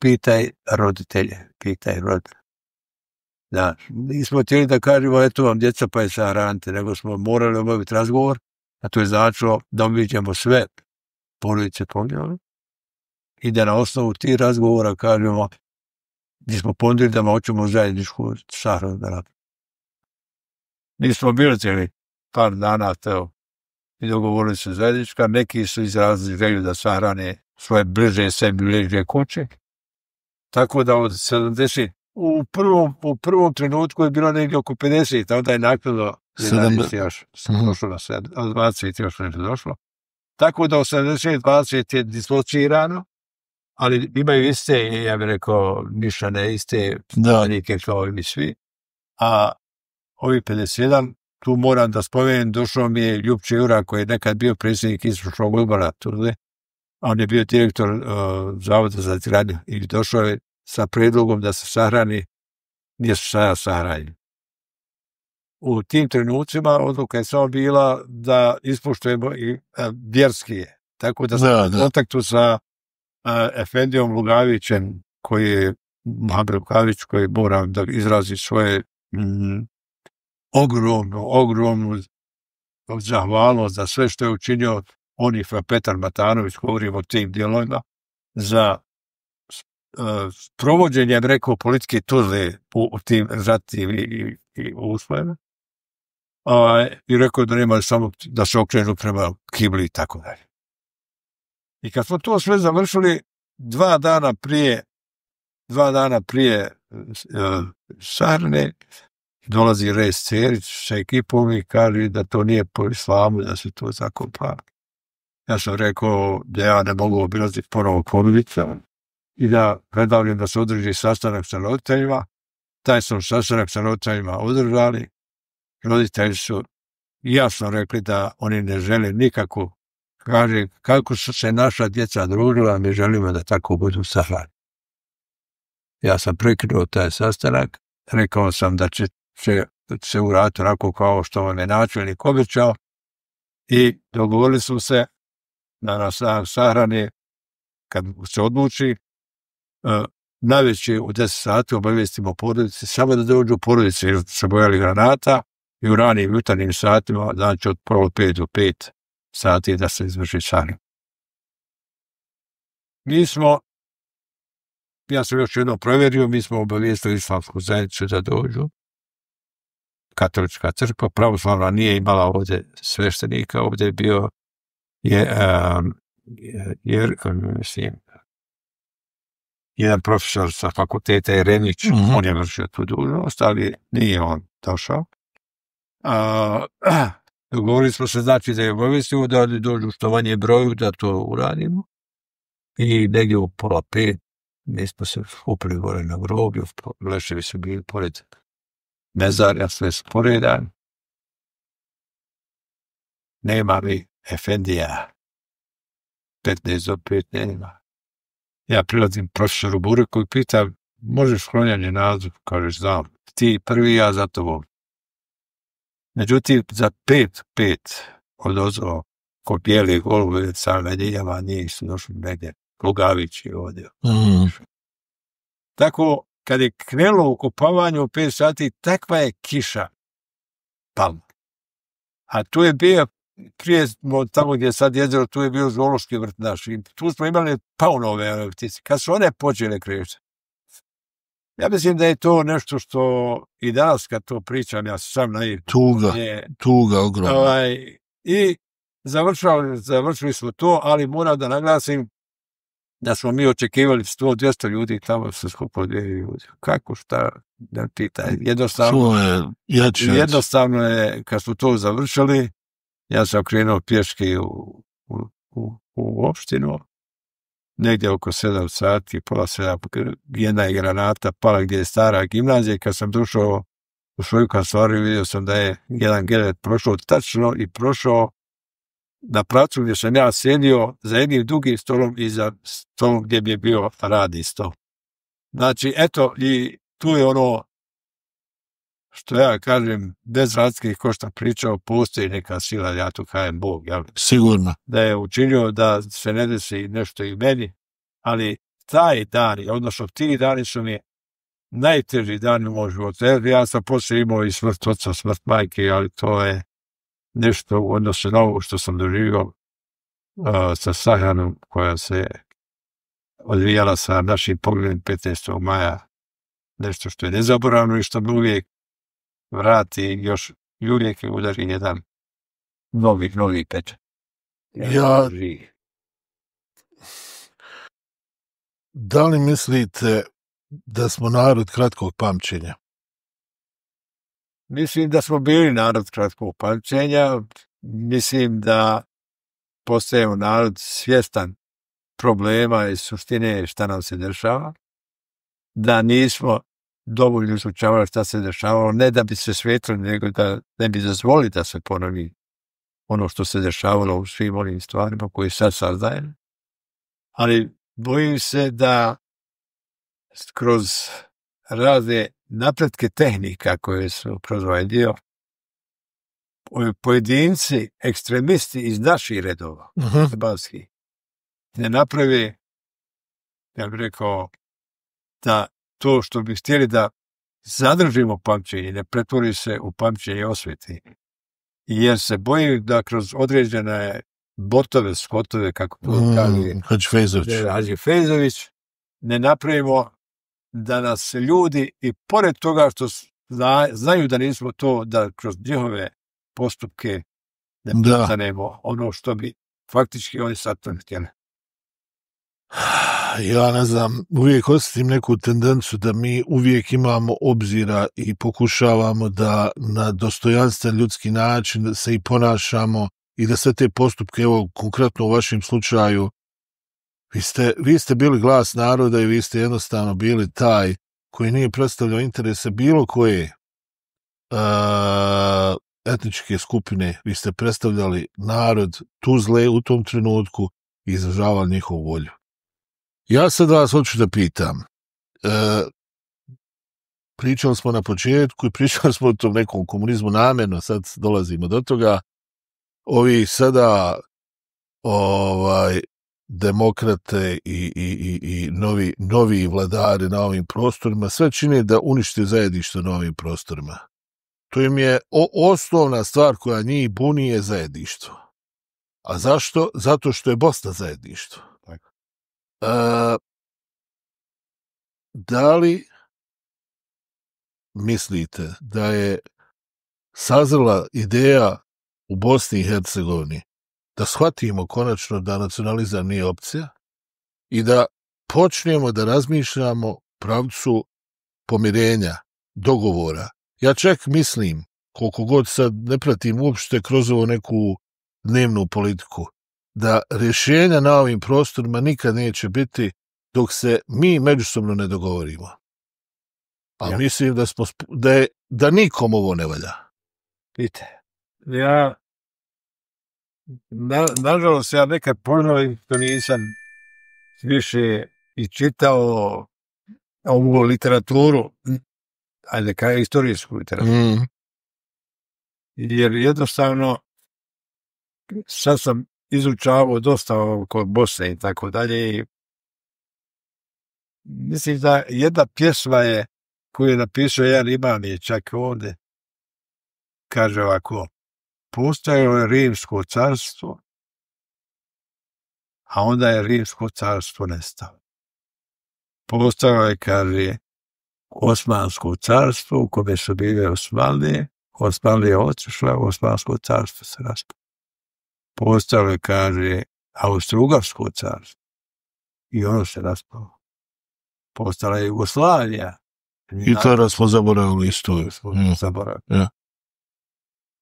pitaj roditelje, pitaj roditelje. Da, nismo htjeli da kažemo, eto vam djeca pa je sahranite, nego smo morali obaviti razgovor, a to je značilo da obiđemo sve porodice poginulih i da na osnovu tih razgovora kažemo gdje smo ponudili da hoćemo zajedničku sahranu da napravimo. Nismo bili cijeli par dana i dogovorili se zajednička, neki su izrazili želju da sahrane svoje sebi bliže kuće. Tako da od 70, u prvom trenutku je bilo negdje oko 50, a onda je naknadno 11 još došlo na 20 još nešto došlo. Tako da od 70-20 je dislocirano, ali imaju iste, ja bih rekao, mišljane, iste nike kao i mi svi. A ovi 51, tu moram da spomenem, došao mi je Ljupče Jura, koji je nekad bio predsjednik izvršnog odbora Turle. On je bio direktor Zavoda za izgradnju i došao je sa predlogom da se sahrani gdje su sada sahranjeni. U tim trenucima odluka je samo bila da ispoštujemo i vjerski. Tako da sam u kontaktu sa Efendijom Lugavićem, koji je Mohamed Lugavić, koji moram da izrazi svoje ogromnu zahvalnost za sve što je učinio on i Petar Matanović, govorim o tim dijelovima, za provođenjem, rekao, politike Tuzle u tim ratnim i uslovima. I rekao da nema samo da se okrenu prema kibli i tako dalje. I kad smo to sve završili, 2 dana prije Sahrane dolazi Rez Cerić sa ekipom i kaže da to nije po islamu, da se to zakopa. Ja sam rekao da ja ne mogu obilaziti ponovo Kobilica i da predavljam da se održi sastanak sa roditeljima. Taj sam sastanak sa roditeljima održali. Roditelji su jasno rekli da oni ne žele nikako. Kaže, kako su se naša djeca družila, mi želimo da tako budu sahrani. Ja sam prekinuo taj sastanak, rekao sam da će se uraditi onako kao što vam je načelnik obećao i dogovorili smo se da nas sahrani, kad se odluči, najveće u 10 sati obavijestimo porodici, samo da dođu porodice jer se bojali granata i u ranim jutarnjim satima, znači od 5 do 5 sati da se izvrši sahrana. Ja sam još jednom provjerio, mi smo obavijestili islamsku zajednicu da dođu. Katolička crkva, pravoslavna nije imala ovdje sveštenika, ovdje je bio jedan profesor sa fakulteta Jeremić, on je vršio tu dužnost, ali nije on došao. Dogovorili smo se, znači, da je obavijestimo da dođu što manje broju, da to uradimo. I negdje u 4:30 mi smo se upili gore na groblju, leševi su bili pored mezarja, sve su poredani. Nema mi efendija. 15 do 5 nema. Ja prilazim profesoru Bureku i pitam, možeš klonjanje naziv? Kažeš, znam, ti prvi, ja za tobom. Međutim, za 5 od ozvo ko bijeli golube sa medijama njih su došli negdje Lugavić i ovdje. Tako, kad je krenulo ukopavanje u 5 sati, takva je kiša pala. A tu je bio, prije tamo gdje je sad jezero, tu je bio zoološki vrt naš. I tu smo imali paunove ptice. Kad su one počele krećati. Ja mislim da je to nešto što i danas kad to pričam, ja sam naivno. Tuga ogromna. I završili smo to, ali moram da naglasim da smo mi očekivali 100-200 ljudi, tamo se skupilo 2 ljudi. Kako, šta, ne pitaj. Jednostavno je, kad smo to završili, ja sam krenuo pješke u opštinu, negdje oko 7 sati, pola 7, jedna je granata pala gdje je stara gimnazija. Kad sam došao u svoju kancelariju, vidio sam da je jedan gelet prošao tačno i prošao na placu gdje sam ja sjedio za jednim dugim stolom i za stolom gdje bi je bio radni stol. Znači, eto, i tu je ono što ja kažem, bez razlike ko šta pričao, postoji neka sila, ja to kažem Bog, jel? Sigurno. Da je učinio da se ne desi nešto i meni, ali taj dan, odnosno ti dani su mi najteži dani u moj životu. Ja sam poslije imao i smrt oca, smrt majke, ali to je nešto u odnosu na ovo što sam doživio sa Sahranom, koja se odvijala sa našim pogledom 15. maja. Nešto što je nezaboravno i što me uvijek vrati još i uvijek udari jedan novi pečat. Da li mislite da smo narod kratkog pamćenja? Mislim da smo bili narod kratkog pamćenja. Mislim da postajemo narod svjestan problema i suštine šta nam se dešava. Da nismo dovoljno izučavali šta se dešavalo, ne da bi se svetili, nego da ne bi dozvolili da se ponovi ono što se dešavalo u svim onim stvarima koje sad saznajemo. Ali bojim se da kroz razne napretke tehnika koje su kroz ovaj dio, pojedinci, ekstremisti iz naših redova, hrvatskih, ne naprave, ja bih rekao, da to što bi htjeli da zadržimo pamćenje, ne pretvori se u pamćenje osvete. Jer se bojim da kroz određene botove, skotove, kako to kaže Hadži Fejzović, ne napravimo da nas ljudi, i pored toga što znaju da nismo to, da kroz njihove postupke ne postanemo ono što bi faktički oni sad htjeli. Ja ne znam, uvijek osjetim neku tendenciju da mi uvijek imamo obzira i pokušavamo da na dostojanstven ljudski način se i ponašamo i da sve te postupke, evo konkretno u vašem slučaju, vi ste bili glas naroda i vi ste jednostavno bili taj koji nije predstavljao interese bilo koje etničke skupine. Vi ste predstavljali narod Tuzle u tom trenutku i izražavali njihovu volju. Ja sad vas hoću da pitam, pričali smo na početku i pričali smo o tom nekom komunizmu namjerno, sad dolazimo do toga, ovi sada demokrate i novi vladari na ovim prostorima sve čine da unište zajedništvo na ovim prostorima. To im je osnovna stvar koja njih buni je zajedništvo. A zašto? Zato što je Bosna zajedništvo. Da li mislite da je sazrela ideja u Bosni i Hercegovini da shvatimo konačno da nacionalizam nije opcija i da počnemo da razmišljamo pravcu pomirenja, dogovora? Ja čak mislim, koliko god sad ne pratim uopšte kroz ovo neku dnevnu politiku, da rješenja na ovim prostorima nikad neće biti dok se mi međusobno ne dogovorimo. A mislim da nikom ovo ne valja. Vidite, nažalost, ja nekad ponovim što nisam više i čitao ovu literaturu, ajde kaj istorijsku literaturu. Jer jednostavno sad sam izučavao dosta kod Bosne i tako dalje i mislim da jedna pjesma je koju je napisao jedan imam je čak ovdje, kaže ovako: postojalo je Rimsko carstvo, a onda je Rimsko carstvo nestalo. Postojalo je, kaže, Osmansko carstvo u kome su bile Osmanlije, Osmanlije otišla, Osmansko carstvo se raspalo. Postojalo je, kaže, Austro-Ugarsko carstvo i ono se raspalo. Postala je Jugoslavija. I tada smo zaboravili istoriju.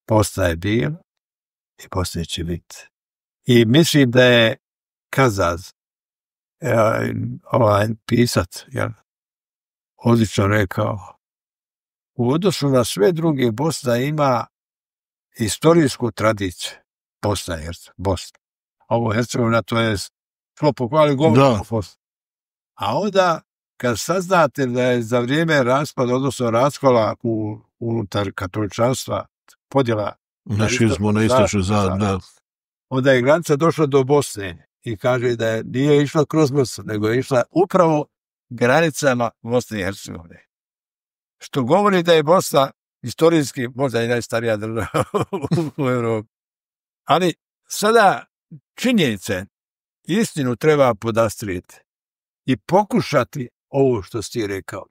Bosna je bila i Bosna će biti. I mislim da je Kazaz, ovaj pisac, odlično rekao, u odnosu na sve druge Bosna ima istorijsku tradiciju. Bosna je Bosna. Ovo Hercegovina to je što pohvali govorimo o Bosni. A onda kad saznate da je za vrijeme raspada, odnosno raskola unutar katoličanstva, podjela na istočnu zapad, onda je granica došla do Bosne i kaže da nije išla kroz Bosnu, nego je išla upravo granicama Bosne i Hercegovine. Što govori da je Bosna istorijski možda i najstarija država u Evropi. Ali sada činjenice, istinu treba podastriti i pokušati ovo što si rekao.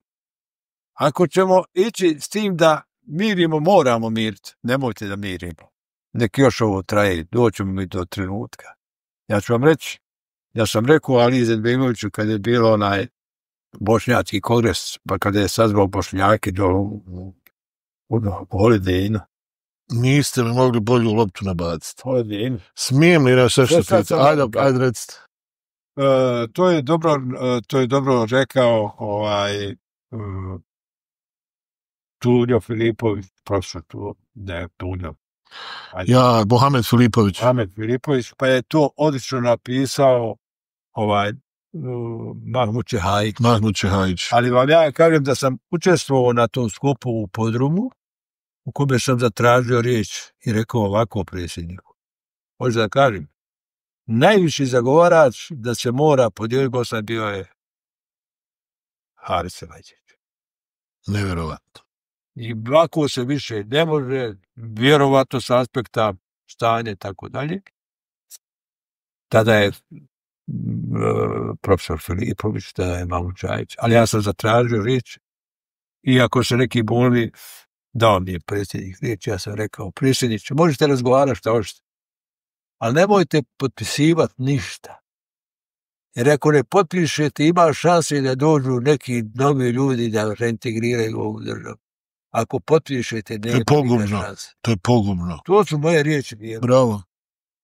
Ako ćemo ići s tim da mirimo, moramo miriti. Nemojte da mirimo. Nek još ovo traje, doćemo mi do trenutka. Ja ću vam reći, ja sam rekao Ali Izetbegoviću kad je bilo onaj bošnjački kongres, pa kada je sazvao Bošnjake u Holidejnu. Niste mi mogli bolju loptu nabaciti. Holidejnu. Smijem li na sve što pita? Ajde recite. To je dobro rekao Tulio Filipović, profesor Tulio. Mohamed Filipović. Mohamed Filipović, pa je to odlično napisao Mahmud Čehajić. Ali vam ja kažem da sam učestvovao na tom skupu u podrumu, u kome sam zatražio riječ i rekao ovako predsjedniku. Možda da kažem, najviši zagovarač da se mora podijeliti Bosna bio je Haris Selađić. Nevjerovatno. I ovako se više ne može, vjerovatno s aspekta stanja i tako dalje. Tada je profesor Filipović, da je Mamu Čajić, ali ja sam zatražio riječ. I ako se neki bunili, dao mi je predsjednik riječ, ja sam rekao, predsjedniče, možete razgovarati šta hoćete, ali nemojte potpisivati ništa. Jer ako ne potpišete, ima šanse da dođu neki novi ljudi da reintegriraju ovu državu. Ako potpišete, nema šanse. To je pogubno. To su moje riječi. Bravo.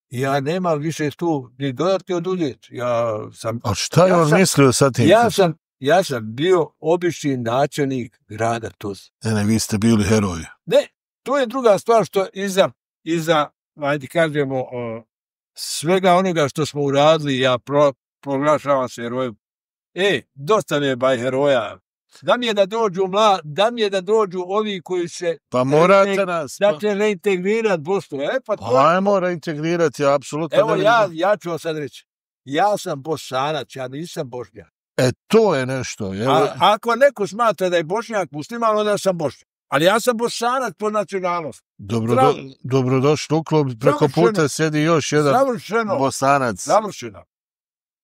Ja nemam više tu ni dodati odudjeti. A šta je on mislio sa tim? Ja sam bio obični načelnik grada Tuzla. Ne, vi ste bili heroji. Ne, to je druga stvar što iza ajde kažemo, svega onoga što smo uradili, ja proglašavam se herojem. Dosta mi je heroja. Da mi je da dođu ovi koji se... Pa morate nas... Da će reintegrirati Bosnu. Ajmo reintegrirati, apsolutno. Evo, ja ću vam sad reći. Ja sam Bosanac, ja nisam Bošnjak. To je nešto. Ako neko smatra da je Bošnjak musliman, onda sam Bošnjak. Ali ja sam Bosanac po nacionalnosti. Dobrodošli u klub. Preko puta sjedi još jedan Bosanac. Završeno.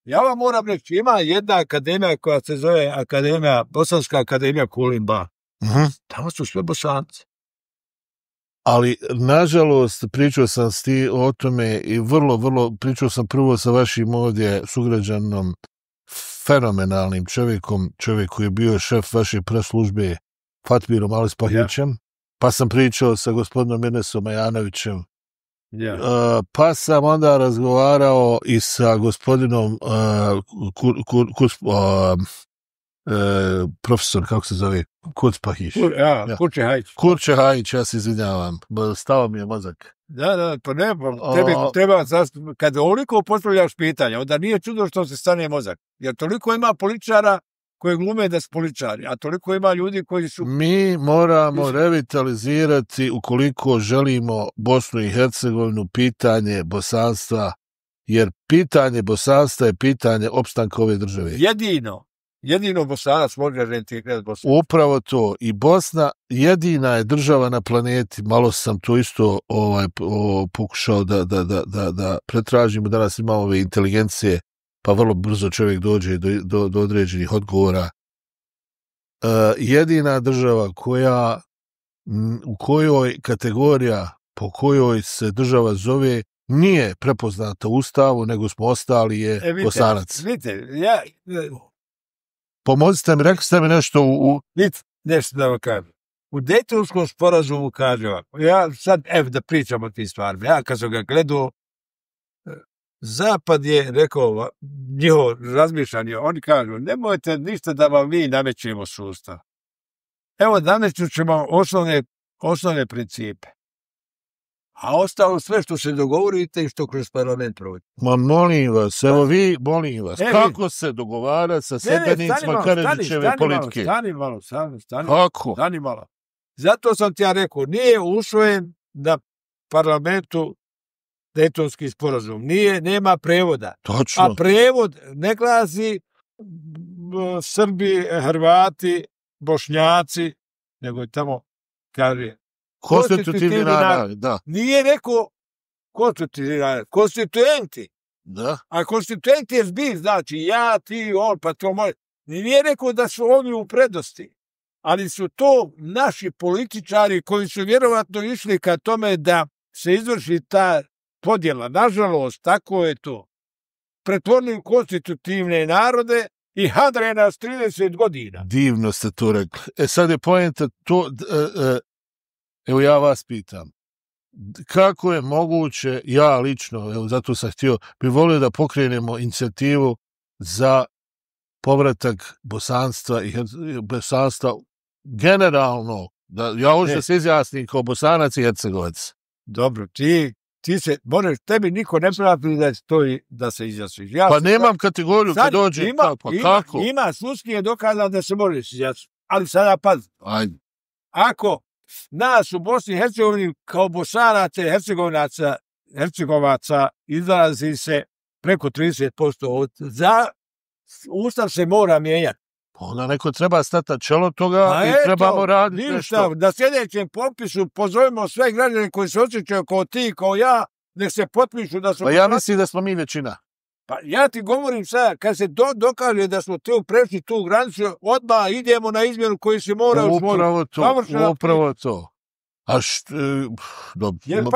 Ja vam moram reći, ima jedna akademija koja se zove Bosanska akademija Kulin Ba. Tamo su sve Bosanci. Ali, nažalost, pričao sam o tome i vrlo, pričao sam prvo sa vašim ovdje sugrađanom, fenomenalnim čovjek koji je bio šef vaše preslužbe Fatmirom Alispahićem, pa sam pričao sa gospodinom Enesom Majanovićem, pa sam onda razgovarao i sa gospodinom profesor, kako se zove, Kucpahić. Kurče Hajić, ja se izvinjavam, stao mi je mozak. Da, pa ne, treba, kad ovoliko postavljaš pitanja, onda nije čudo što se stane mozak, jer toliko ima političara koji glume da su političari, a toliko ima ljudi koji su... Mi moramo revitalizirati, ukoliko želimo Bosnu i Hercegovinu, pitanje bosanstva, jer pitanje bosanstva je pitanje opstanka ove države. Jedino Bosanac može reintegrirati Bosnu. Upravo to. I Bosna jedina je država na planeti. Malo sam to isto pokušao da pretražimo. Danas imamo ove inteligencije, pa vrlo brzo čovjek dođe do određenih odgovora. Jedina država u kojoj kategorija po kojoj se država zove nije prepoznata u Ustavu, nego smo ostali je Bosanac. Pomozite mi, rekli ste mi nešto nešto da vam kažem. U Dejtonskom sporazumu kaže ovako, ja sad, da pričam o tim stvarima, ja kad sam ga gledao, Zapad je rekao, njihovo razmišljanje, oni kažu, nemojte ništa da vam mi namećemo sustav. Evo, namećut ćemo osnovne principe. A ostalo sve što se dogovorite i što kroz parlament provodite. Ma molim vas, kako se dogovara sa sedbenicima Karadžićeve politike? Stani malo. Kako? Stani malo. Zato sam ti ja rekao, nije usvojen na parlamentu Dejtonski sporazum. Nema prevoda. Točno. A prevod ne glasi Srbi, Hrvati, Bošnjaci, nego je tamo, kaže, konstitutivni narod, da. Nije rekao konstitutivni narod, konstituenti. Da. A konstituenti je zbir, znači ja, ti, on, pa to moj. Nije rekao da su oni u predosti, ali su to naši političari koji su vjerovatno išli ka tome da se izvrši ta podjela. Nažalost, tako je to. Pretvorili u konstitutivne narode i hadre nas 30 godina. Divno ste to rekli. Sad je poenta to... Evo ja vas pitam, kako je moguće, ja lično, evo zato sam htio, bi volio da pokrenemo inicijativu za povratak bosanstva i bosanstva generalno, da ja hoću da se izjasnim kao Bosanac i Hercegovac. Dobro, ti se, možeš, tebi niko ne pravi da se izjasniš. Pa nemam kategoriju kad dođe, kako? Ima, sudski je dokazano da se možeš izjasniti, ali sada pazi. Ajde. Ako nas u Bosni i Hercegovini kao Bosanaca i Hercegovaca izrazi se preko 30%. Ustav se mora mijenjati. Onda neko treba stati na čelo toga i trebamo raditi nešto. Na sljedećem popisu pozovemo sve građane koji se osjećaju kao ti, kao ja, nek se potpišu da su... Pa ja mislim da smo mi većina. Pa ja ti govorim sad, kad se dokaže da smo prešli tu granicu, odmah idemo na izmjenu koji se mora usvojiti. Upravo to.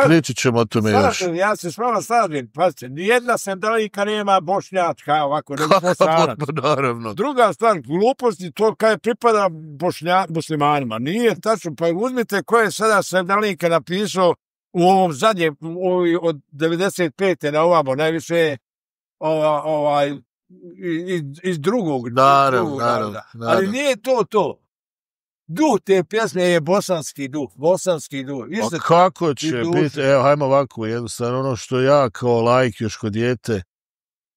Pričat ćemo o tome još. Ja se s vama slažem, pazite, nijedna sandalika nema bošnjačka, ovako, nego Bosanac. Naravno. Druga stvar, gluposti, to kaj pripada muslimanima. Nije tačno, pa uzmite ko je sada sandalika napisao u ovom zadnjem, od 95. na ovamo, najviše iz drugog. Naravno. Ali nije to. Duh te pjesme je bosanski duh. A kako će biti? Evo, hajmo ovako, jednostavno ono što ja kao laik još kod dijete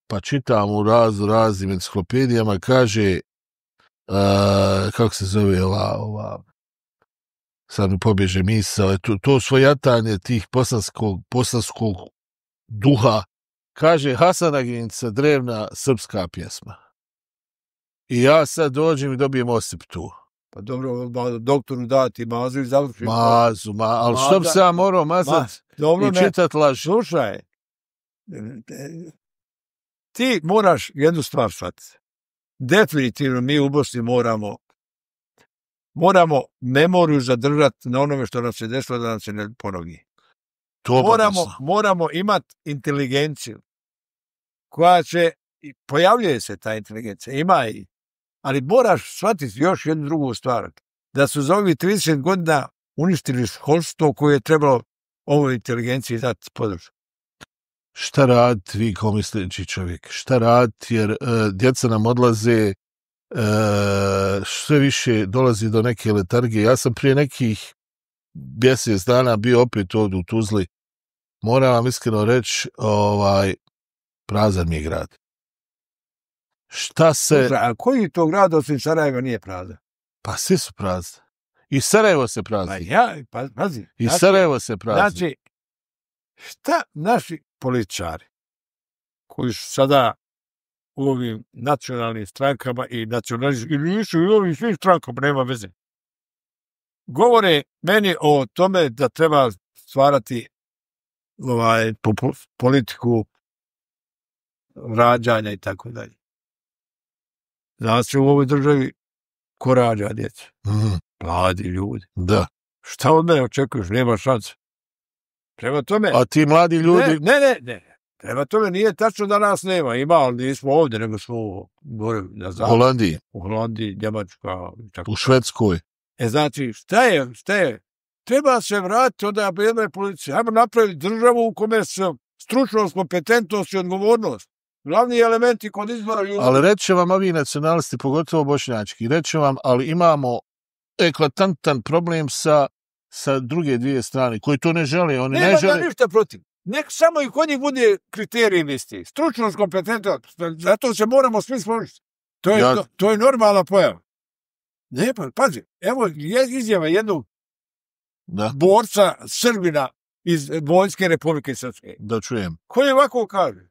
pa čitam u raznim enciklopedijama, kaže kako se zove ova sad mi pobježe misao, to svojatanje tih bosanskog duha, kaže Hasanaginca, drevna srpska pjesma. I ja sad dođem i dobijem osip tu. Pa dobro, doktoru dati mazu i završi. Ali što bi se ja morao mazat i čitat laž? Slušaj, ti moraš jednu stvar shvatiti. Definitivno mi u Bosni moramo memoriju zadržati na onome što nam se desilo da nam se ne ponovi. Moramo imati inteligenciju koja će, pojavljuje se ta inteligencija, ima i, ali moraš shvatiti još jednu drugu stvar, da su za ovih 30 godina uništili školstvo koje je trebalo ovoj inteligenciji dati podršku. Šta raditi vi kao misleći čovjek? Šta raditi jer djeca nam odlaze, sve više dolazi do neke letargije. Ja sam prije nekih mjesec dana bio opet ovdje u Tuzli. Moram vam iskreno reći, prazan mi je grad. Šta se... A koji to grad osim Sarajeva nije prazan? Pa svi su prazni. I Sarajevo se prazni. Pazi. I Sarajevo se prazni. Znači, šta naši političari koji su sada u ovim nacionalnim strankama i nacionalizmu, ili nisu i u ovim svim strankama, nema veze, govore meni o tome da treba stvarati politiku rađanja i tako dalje. Znači u ovoj državi ko rađa djeca? Mladi ljudi. Da. Šta od mene očekuješ? Nema šanse. Prema tome... A ti mladi ljudi... Ne. Prema tome nije tačno da nas nema. Ima, ali nismo ovdje, nego smo gore na zapadu. U Holandiji, Njemačka. U Švedskoj. Znači, šta je? Treba se vratiti onda jednoj policiji. Hajmo napraviti državu u kome su stručnost, kompetentnost i odgovornost. Glavni elementi kod izbora ljudi. Ali reći vam ovi nacionalisti, pogotovo bošnjački, reći vam, ali imamo eklatantan problem sa druge dvije strane, koji to ne žele. Oni ne žele... Nema ništa protiv. Nek samo i kod njih bude kriterij isti. Stručnost, kompetentnost. Zato se moramo svi složiti. To je normalna pojava. Ne, pa, pazi, evo je izjava jednog borca Srbina iz Vojske Republike Srpske. Da čujem. Koji ovako kaže: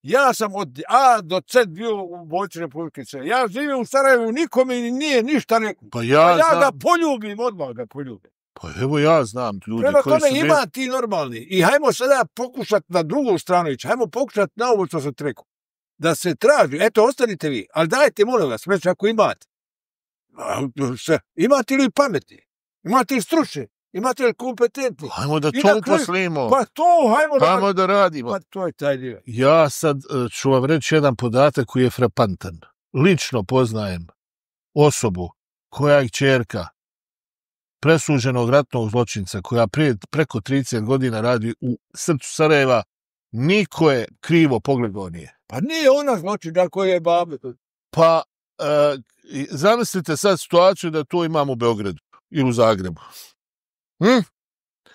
ja sam od A do C bio u Vojsci Republike Srpske. Ja živim u Sarajevu, nikome nije ništa rekao. Pa ja ga poljubim, odmah ga poljubim. Pa evo ja znam ljudi prema koji tome su... ima ti normalni. I hajmo sada pokušati na drugu stranu ići. Hajmo pokušati na ovo što sam rekao. Da se traži. Eto, ostanite vi. Ali dajte, molim vas, već ako imate. Imate li pameti? Imate li stručne? Imate li kompetentni? Hajmo da to uposlimo. Pa to, hajmo da radimo. Pa to je taj dio. Ja sad ću vam reći jedan podatak koji je frapantan. Lično poznajem osobu koja je kćerka presuđenog ratnog zločinca, koja preko 30 godina radi u srcu Sarajeva, niko je krivo pogledao nije. Pa nije ona zločina koja je babe. Pa zamislite sad situaciju da to imamo u Beogradu ili u Zagrebu.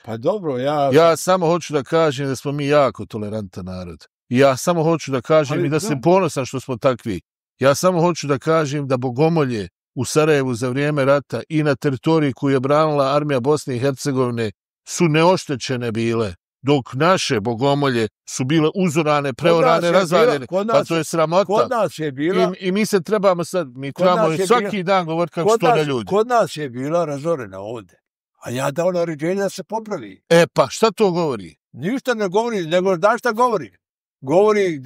Pa dobro, ja samo hoću da kažem da smo mi jako tolerantan narod. I ja samo hoću da kažem i da sam ponosan što smo takvi. Ja samo hoću da kažem da bogomolje u Sarajevu za vrijeme rata i na teritoriji koju je branila armija Bosne i Hercegovine su neoštećene bile, dok naše bogomolje su bile uzorane, preorane, razvaljene. Pa to je sramota. Kod nas je bila... I mi se trebamo sad, svaki dan govoriti kako što ne ljudi. Kod nas je bila razorena ovdje. A ja dao naređenje da se popravi. Pa šta to govori? Ništa ne govori, nego da šta govori. govori,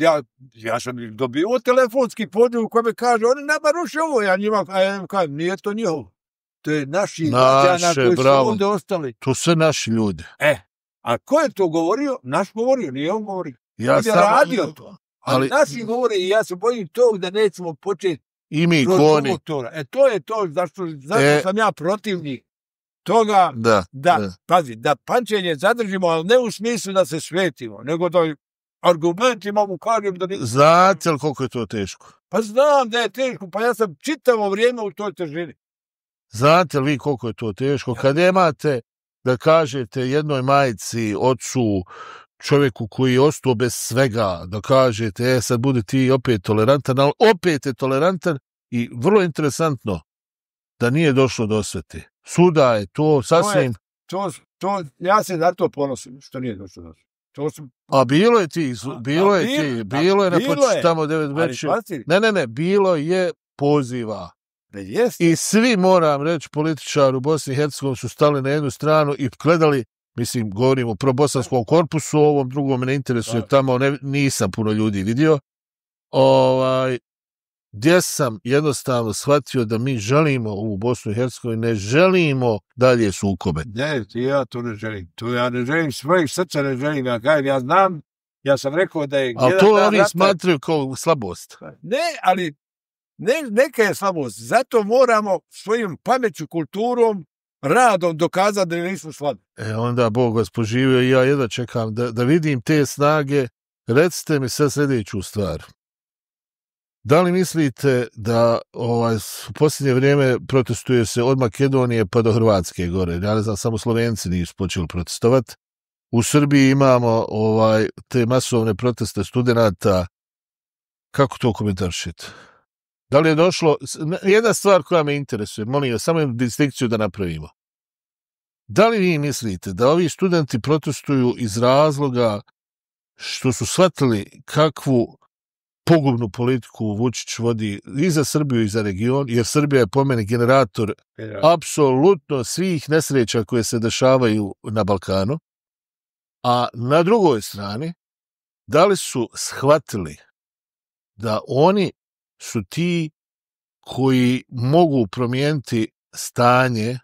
ja sam dobio telefonski poziv u kome kaže, oni nama ruše ovo, ja njima kažem, nije to njihovo. To je naši građana koji su ovdje ostali. To sve naši ljudi. A ko je to govorio? Naš govorio, nije on govorio. Ja sam radio to. Ali naši govore i ja se bojim tog da nećemo početi i mi koni. To je to zašto sam ja protivnik toga da pamćenje zadržimo, ali ne u smislu da se svetimo, nego da argumentima mu kažem da... Znate li koliko je to teško? Pa znam da je teško, pa ja sam čitavo vrijeme u toj težini. Znate li vi koliko je to teško? Kad imate da kažete jednoj majici, ocu, čovjeku koji je ostao bez svega, da kažete, sad budi ti opet tolerantan, ali opet je tolerantan i vrlo interesantno da nije došlo do osvete. Suda je to sasvim... Ja se za to ponosim, što nije došlo do osvete. A bilo je bilo je na početku tamo 9 večer. Ne, bilo je poziva. I svi, moram reći, političari u Bosni i Hercegovini su stali na jednu stranu i gledali, mislim, govorimo o probosanskom korpusu, ovom drugom me ne interesuje, tamo nisam puno ljudi vidio, gdje sam jednostavno shvatio da mi želimo u Bosnu i Hercegovini, ne želimo dalje sukobe. Ne, ja to ne želim. Ja ne želim, svojih srca ne želim. Ja znam, ja sam rekao da je... Ali to oni smatraju kao slabost. Ne, ali neka je slabost. Zato moramo svojim pameću, kulturom, radom dokazati da nismo slabi. Onda Bog vas poživio i ja jedva čekam da vidim te snage. Recite mi sad sljedeću stvar. Da li mislite da u posljednje vrijeme protestuje se od Makedonije pa do Hrvatske gore? Ja ne znam, samo Slovenci nisu počeli protestovati. U Srbiji imamo te masovne proteste studenata. Kako to komentaršite? Da li je došlo... Jedna stvar koja me interesuje, molim vas, samo jednu distinkciju da napravimo. Da li vi mislite da ovi studenti protestuju iz razloga što su shvatili kakvu pogubnu politiku Vučić vodi i za Srbiju i za region, jer Srbija je po meni generator apsolutno svih nesreća koje se dešavaju na Balkanu, a na drugoj strani, da li su shvatili da oni su ti koji mogu promijeniti stanje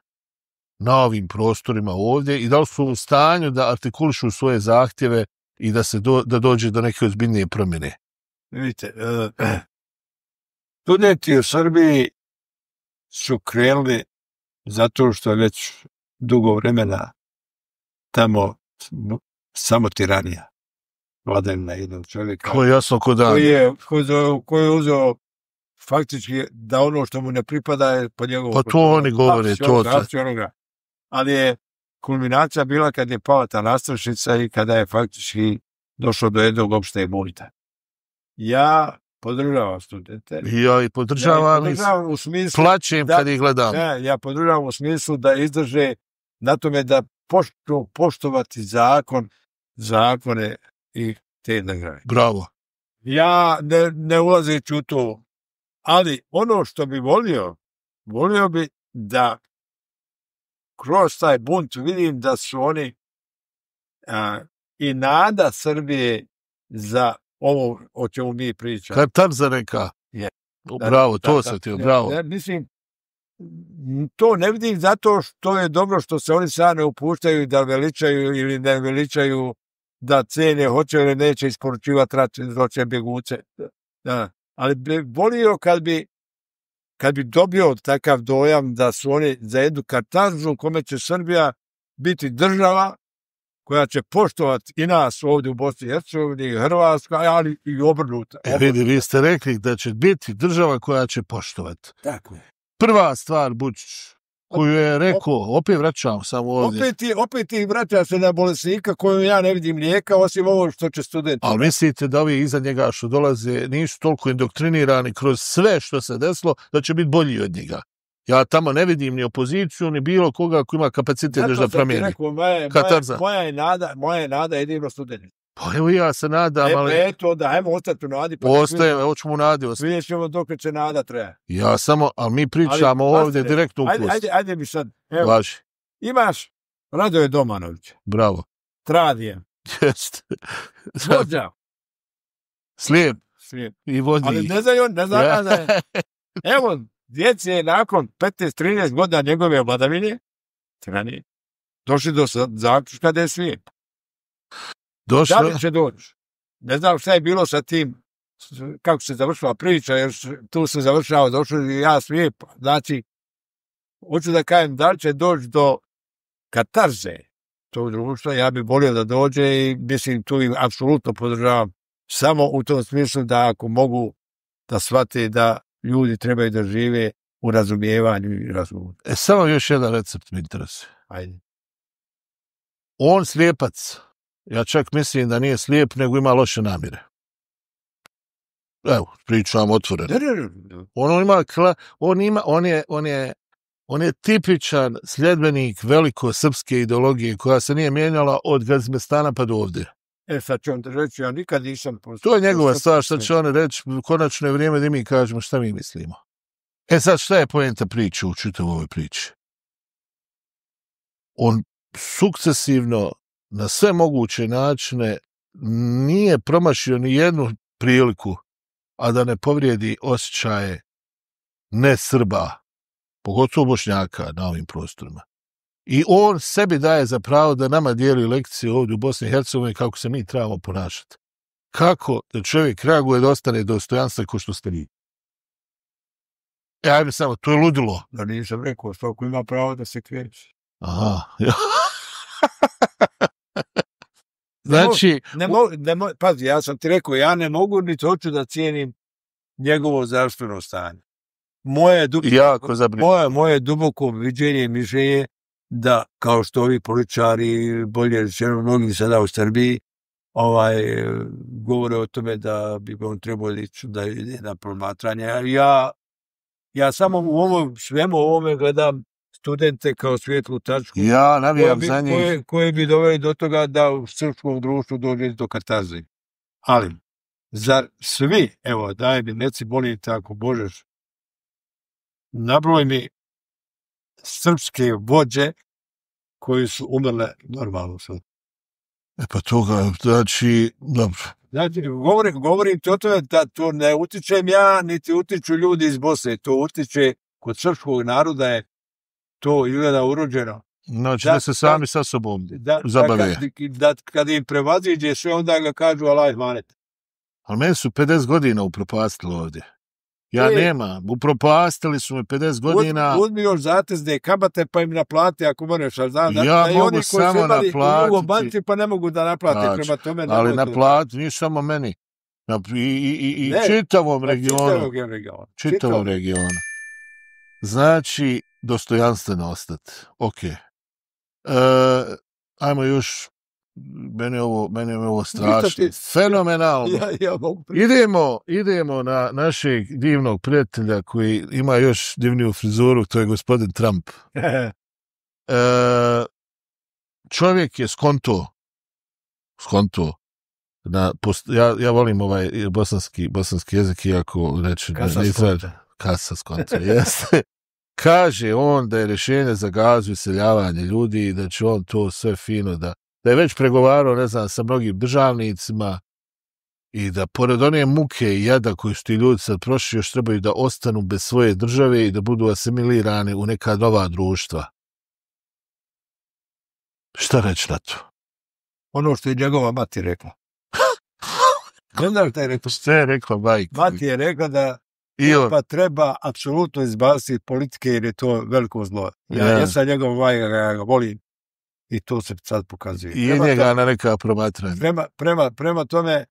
na ovim prostorima ovdje i da li su u stanju da artikulišu svoje zahtjeve i da dođe do neke ozbiljnije promjene? Vidite, studenti u Srbiji su krenuli zato što je već dugo vremena tamo samo tiranija vladavina jednog čovjeka. To je jasno ko dan. Koji je uzeo faktički da ono što mu ne pripada je pod njegovom... Pa to oni govore. Ali je kulminacija bila kad je pala ta nastrešnica i kada je faktički došlo do jednog opšte bunta. Ja podržavam studente. Ja i podržavam u smislu... Plačem kad ih gledam. Ja podržavam u smislu da izdrže na tome da počnu poštovati zakone i te nagrade. Bravo. Ja ne ulazeći u to, ali ono što bi volio bi da kroz taj bunt vidim da su oni i nada Srbije za ovo o čemu mi pričamo. Kad Tarzan reka. Bravo, to sam ti, bravo. Mislim, to ne vidim zato što je dobro što se oni sad ne upuštaju da veličaju ili ne veličaju da cene hoće ili neće isporučivati zločine bjegunce. Ali bi volio kad bi dobio takav dojam da su oni za jednu katarzu u kome će Srbija biti država koja će poštovati i nas ovdje u Bosni i Hercegovini, i Hrvatska, ali i obrnuto. Vi ste rekli da će biti država koja će poštovati. Tako je. Prva stvar, Vučić, koju je rekao, opet vraćam samo ovdje. Opet ih vraća se na bolesnika koju ja ne vidim lijeka, osim ovo što će studenti. Ali mislite da ovi iza njega što dolaze nisu toliko indoktrinirani kroz sve što se desilo, da će biti bolji od njega? Ja tamo ne vidim ni opoziciju, ni bilo koga ko ima kapacitet da promijeni. Moja je nada jedino studenti. Pa evo ja se nadam, ali... Eto, da, ajmo ostati u nadi. Ostaje, hoćemo u nadi ostati. Vidjet ćemo dok će nada treba. Ja samo, ali mi pričamo ovdje direktno u kost. Ajde mi sad. Evo, imaš Radoje Domanovića. Bravo. Tradije. Jeste. Vođa. Slijep Slijep. i vodi. Ali ne znaju, ne zna da je. Evo, djeci je nakon 15-13 godina njegove vladavine, došli do zaključka da je slijep. Da li će doći? Ne znam šta je bilo sa tim, kako se završila priča, jer tu se završava, došao i ja slijep. Znači, hoću da kažem, da li će doći do katarze tog društva, ja bih volio da dođe i mislim tu im apsolutno podržavam. Samo u tom smislu da ako mogu da shvate da ljudi trebaju da žive u razumijevanju i razgovoru. Samo još jedan recept mi interesuje. Ajde. On slijepac, ja čak mislim da nije slijep, nego ima loše namjere. Evo, pričam otvoreno. On je tipičan sljedbenik velikosrpske ideologije koja se nije mijenjala od Gazmestana pa do ovdje. Sad ću vam reći, ja nikad nisam... To je njegova stvar, šta će on reći, konačno je vrijeme da mi kažemo šta mi mislimo. Sad šta je poenta priče u čitavoj ovoj priči? On sukcesivno, na sve moguće načine, nije promašio ni jednu priliku, a da ne povrijedi osjećaje ne Srba, pogotovo Bošnjaka na ovim prostorima. I on sebi daje za pravo da nama dijeli lekcije ovdje u Bosni i Hercegovini kako se mi trebamo ponašati. Kako da čovjek reaguje da ostane dostojanstva ko što ste vi. Ajme samo, to je ludilo. Da nisam rekao, svako ima pravo da se kreće. Aha. Znači... Pazi, ja sam ti rekao, ja ne mogu ni hoću da cijenim njegovo zdravstveno stanje. Moje duboko viđenje i mišljenje da, kao što ovi političari, bolje rečeno mnogi sada u Srbiji, govore o tome da bi on trebao ići da ide na promatranje. Ja samo u svemu ovome gledam studente kao svijetlu tačku. Ja navijam za njih. Koji bi doveli do toga da u srpskom društvu dođe do katarze. Ali, zar svi, evo, daj mi, neci boli tako, Božeš, nabroj mi srpske vođe koji su umrle normalno sad. Pa toga, znači, dobro. Znači, govorim ti o tome da to ne utičem ja, niti utiču ljudi iz Bosne. To utiče kod srpskog naroda je to izgleda urođeno. Znači, da se sami sa sobom zabave. Da kad im prevaziđe sve, onda ga kažu Allah manet. Ali meni su 50 godina upropastili ovdje. Ja nema, upropastili su me 50 godina. Uzmi još zatezne kamate pa im naplati ako moraš. Ja mogu samo naplatiti. Banci pa ne mogu da naplati prema tome. Ali naplati, nije samo meni. I čitavom regionu. Čitavom regionu. Znači, dostojanstveno ostati. Ok. Ajmo još, meni je ovo strašno. Fenomenalno. Idemo na našeg divnog prijatelja koji ima još divniju frizuru, to je gospodin Trump. Čovjek je skonto. Ja volim ovaj bosanski jezik, iako reći kasa skonto. Jeste. Kaže on da je rješenje za Gazu iseljavanje ljudi i da će on to sve fino da je već pregovarao, ne znam, sa mnogim državnicima i da pored one muke i jada koju su ti ljudi sad prošli još trebaju da ostanu bez svoje države i da budu asimilirani u neka nova društva. Šta reći na to? Ono što je njegova mati rekla. Ne znam šta je rekla. Šta je rekla majka? Mati je rekla da pa treba apsolutno izbaciti politike jer je to veliko zlo. Ja sam njegov majka, ja ga volim i to se sad pokazuje. I njega na neka promatranja. Prema tome,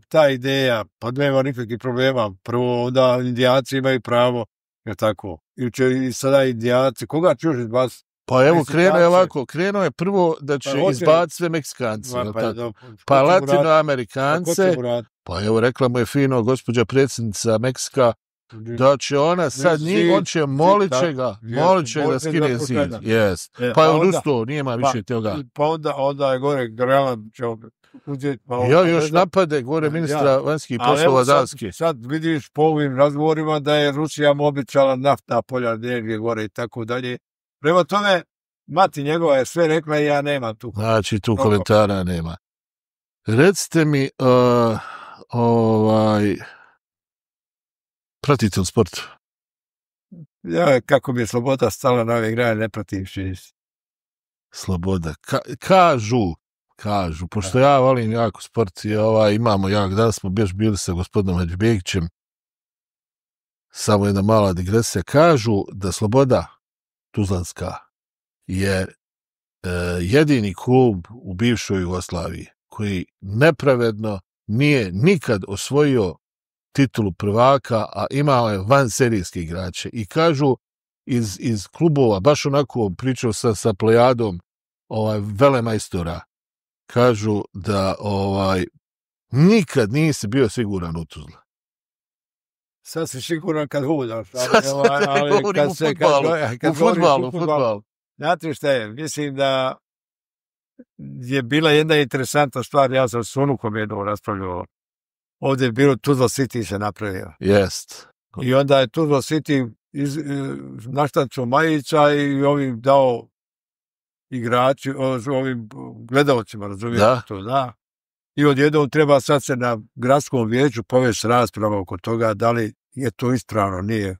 ta ideja, pa nema nikakvih problema. Prvo, onda Indijaci imaju pravo, jer tako. I sada Indijaci, koga ćeš izbaciti? Pa evo, krenuo je prvo da će izbaciti sve Meksikance, pa Latinoamerikance, pa evo rekla mu je fino gospođa predsjednica Meksika, da će ona sad on će molit će ga da skine zid. Pa je odustao, nije ima više toga. Pa onda je gore Grelan će uzeti. Još napade gore ministra vanjskih poslova Danske. Sad vidiš po ovim razgovorima da je Rusija mu obećala naftna polja negdje gore i tako dalje. Prema tome, mati njegova je sve rekla i ja nemam tu. Znači, tu komentara nema. Recite mi, Pratite li sport? Ja, kako mi je Sloboda stala na ove igraje, ne pratim šest. Sloboda. Kažu, pošto ja volim jako sport i imamo danas smo bili sa gospodinom Hadžibegićem, samo jedna mala digresija, kažu da Sloboda Tuzlanska je jedini klub u bivšoj Jugoslaviji koji nepravedno nije nikad osvojio titulu prvaka, a imao je vanserijske igrače. I kažu iz klubova, baš onako pričao sa plejadom velemajstora, kažu da nikad nisi bio siguran u Tuzli. Sad si siguran kad hudaš. U fudbalu. Znate šta je, mislim da je bila jedna interesantna stvar, ja sam s unukom jednom raspravljao. Ovdje je bilo Tuzla City se napravio. Jest. I onda je Tuzla City naštančio Majića i ovim dao igrači, ovim gledalcima, razumijete to, da. I odjednom treba sad se na gradskom vijeću povesti rasprava oko toga da li je to ispravno, nije.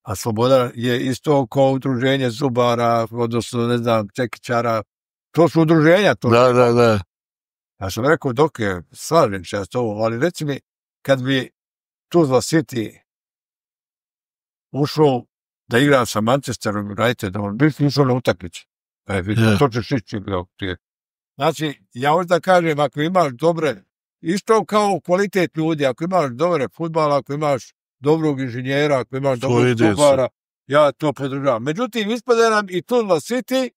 A Sloboda je isto kao udruženje zubara, odnosno, ne znam, čekićara. To su udruženja. To. Da. Ja sam rekao, dok je slažem se s to, ali reci mi, kad bi Tuzla City ušao da igra sa Manchesterom Unitedom, bi išao na utakmicu. To ćeš ići. Znači, ja možda kažem, ako imaš dobre, isto kao kvalitet ljudi, ako imaš dobre fudbala, ako imaš dobrog inženjera, ako imaš dobrog zubara, ja to podržavam. Međutim, ispade nam i Tuzla City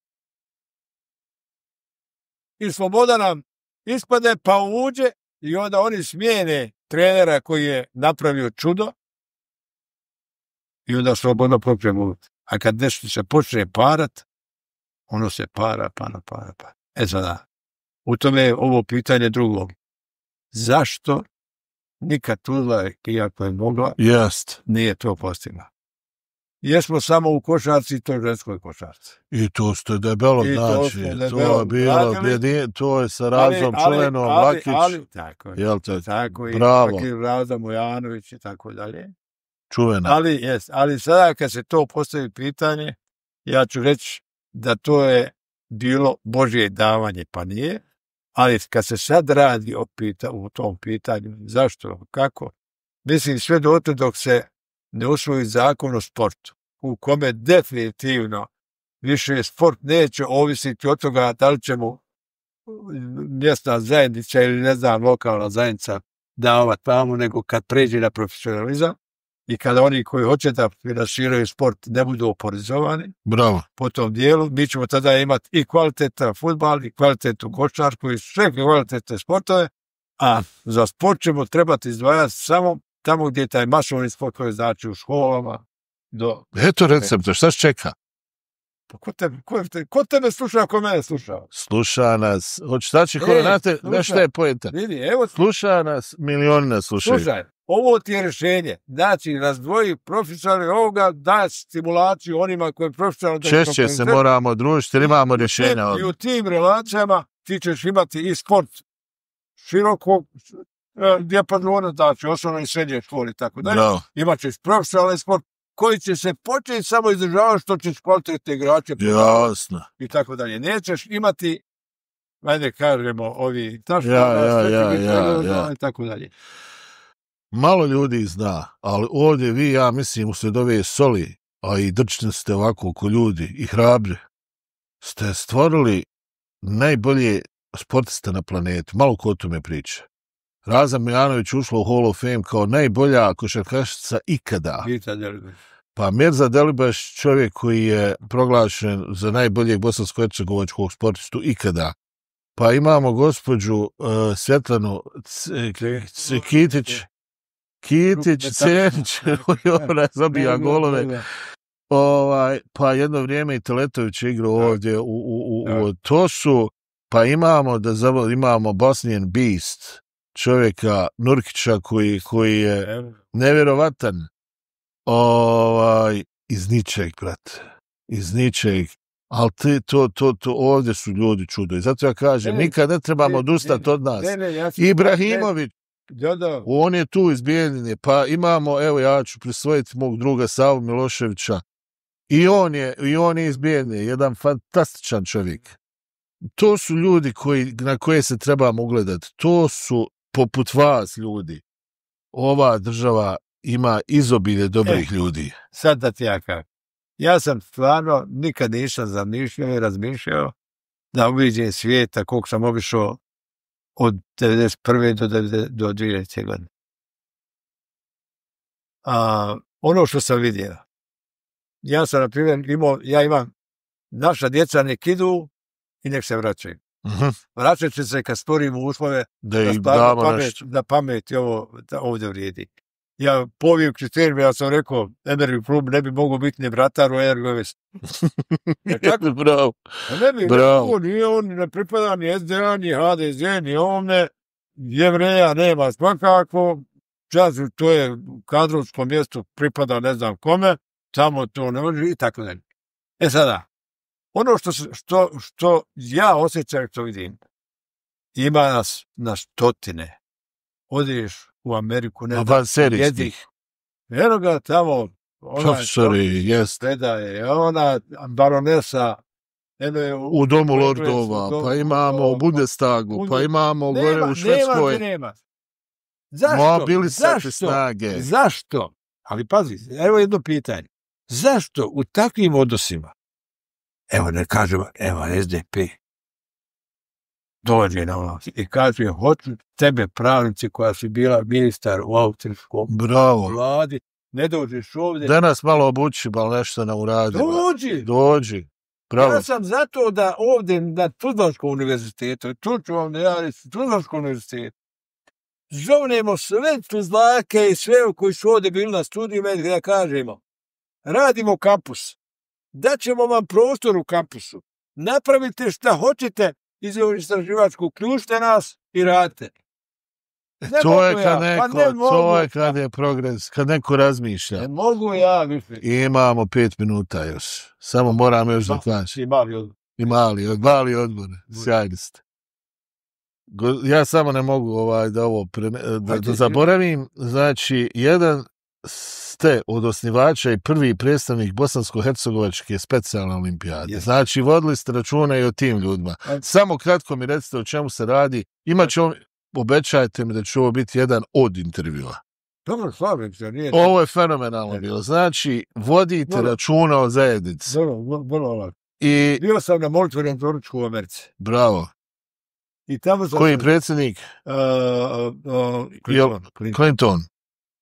i Sloboda nam ispade pa uđe i onda oni smijene trenera koji je napravio čudo i onda Sloboda počne uvijek. A kad nešto se počne parat, ono se para. Sada, u tome je ovo pitanje drugo. Zašto nikad Tuzla, iako je mogla, nije to postigla? Jesmo samo u košarci i to ženskoj košarci. I to ste debelo, znači, to je bilo, to je sa Razom Čuvenom, Lakić. Tako je, bravo. Raza Mojanović i tako dalje. Čuvena. Ali sada kad se to postavi pitanje, ja ću reći da to je bilo Božje davanje, pa nije. Ali kad se sad radi u tom pitanju, zašto, kako, mislim sve dotle dok se ne usvoji zakon o sportu, u kome definitivno više sport neće ovisiti od toga da li će mu mjesna zajednica ili ne znam lokalna zajednica davati tamo, nego kad pređe na profesionalizam i kada oni koji hoće da finansiraju sport ne budu oporezovani. Bravo. Po tom dijelu mi ćemo tada imati i kvalitetan fudbal i kvalitetnu košarku i sve kvalitetne sportove, a za sport ćemo trebati izdvajati samo tamo gdje je taj masovni sport koji znači u školama. Eto recepta, šta se čeka? Ko tebe sluša, ko mene sluša? Sluša nas, hoćeš šta je pojenta? Vidi, evo. Sluša nas, milioni nas slušaju. Slušaj, ovo ti je rješenje. Znači, razdvoji profesionalni ovoga, daj stimulaciju onima koji profesionalno... Češće se moramo družiti, jer imamo rješenja. I u tim relacijama ti ćeš imati i sport širokog dijapazona, znači osnovno i srednje škole i tako dalje. Imat ćeš profesionalni sport koji će se početi samo izdržavati što ćeš kvalitetne igrače. Jasno. I tako dalje. Nećeš imati, ajde kažemo, ovi i tako dalje. Malo ljudi zna, ali ovdje vi, ja mislim, uslijed ove soli, a i drčni ste ovako ko ljudi i hrabri, ste stvorili najbolje sportiste na planetu. Malo ko o tome priča. Raza Mojanović ušla u Hall of Fame kao najbolja košarkašica ikada. Pa Mirza Delibaš, čovjek koji je proglašen za najboljeg bosansko-hercegovačkog sportistu ikada. Pa imamo gospođu Svjetlanu Kitić, ona zabija golove. Pa jedno vrijeme i Teletović je igrao ovdje u Tosu. Pa imamo Bosnian Beast, čovjeka Nurkića koji je nevjerovatan iz ničeg, brate. Iz ničeg. Ali to ovdje su ljudi čudo. I zato ja kažem, nikad ne trebamo odustati od nas. Ibrahimović, Da. On je tu iz Bijeljine, pa imamo, evo ja ću prisvojiti mog druga Savu Miloševića, i on je iz Bijeljine, jedan fantastičan čovjek. To su ljudi na koje se trebamo ugledati, to su poput vas ljudi. Ova država ima izobilje dobrih ljudi. Sad da ti ja kako. Ja sam stvarno nikad nisam zamišljao i razmišljao da obiđem svijeta koliko sam obišao od 1991. do 2000. godine. Ono što sam vidio, ja sam, na primjer, imam, naša djeca nek idu i nek se vraćaju. Vraćat će se kad stvorimo uslove da pamet ovdje vrijedi. Ja po ovim kriterijima, ja sam rekao, Energy klub ne bi mogao biti ni vratar u Energoves. Bravo. Nije on ne pripada ni SDA, ni HDZ, ni ovne, Jevreja nema svakako, to je u kadrovskom mjestu pripada ne znam kome, samo to ne može i tako dalje. Sada, ono što ja osjećam što vidim, ima nas na stotine. Odiš u Ameriku, ne znam, jedih. Eno ga tamo, ona baronesa, u Domu lordova, pa imamo u Bundestagu, pa imamo gore u Švedskoj. Nema. Zašto? Ali pazi, evo jedno pitanje. Zašto u takvim odnosima, evo ne kažemo, evo SDP, dođe na vlast i kaže, hoću tebe pravnici koja si bila ministar u austrijskom vladi, ne dođeš ovdje. Danas malo obuči, ali nešto ne uradi. Dođi. Bravo. Ja sam zato da ovdje na Tuzlanskom univerzitetu, Tuzlanskom univerzitetu, zovnemo sve Tuzlake i sve koji su ovdje bili na studiju, da kažemo, radimo kampus, daćemo vam prostor u kampusu, napravite šta hoćete, iz istraživačkog, ključite nas i radite. To je kad je progres, kad neko razmišlja. Ne mogu ja više. Imamo 5 minuta još. Samo moramo još zaključiti. I mali odbor. Sjajni ste. Ja samo ne mogu da zaboravim. Znači, jedan ste od osnivača i prvi predstavnik Bosansko-Hercegovačke specijalne olimpijade. Znači, vodili ste računa i o tim ljudima. Samo kratko mi recite o čemu se radi. Obećajte mi da će ovo biti jedan od intervjua. Dobro, slavim se. Ovo je fenomenalno bilo. Znači, vodite računa o zajednici. Vrlo. Bio sam na molitvenom doručku u Americi. Bravo. I tamo sam koji predsjednik? Clinton.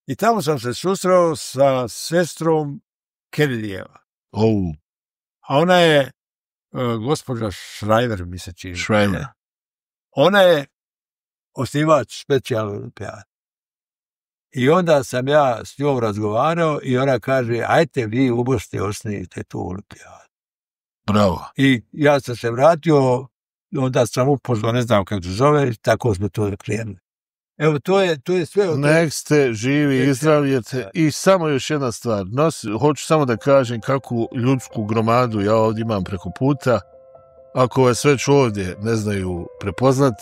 I tamo sam se susreo sa sestrom Kennedyjeva. A ona je gospođa Shriver, mi se čini. Shriver. Ona je osnivač specijalne olimpijade. I onda sam ja s njom razgovarao i ona kaže, ajte vi u Bosni osnijete tu olimpijadu. Bravo. I ja sam se vratio, onda sam upoznao, ne znam kako se zove, tako smo to krenuli. Evo, to je sve. Nek ste živi, izdravljete. I samo još jedna stvar. Hoću samo da kažem kakvu ljudsku gromadu ja ovdje imam preko puta. Ako vas već ovdje ne znaju prepoznat,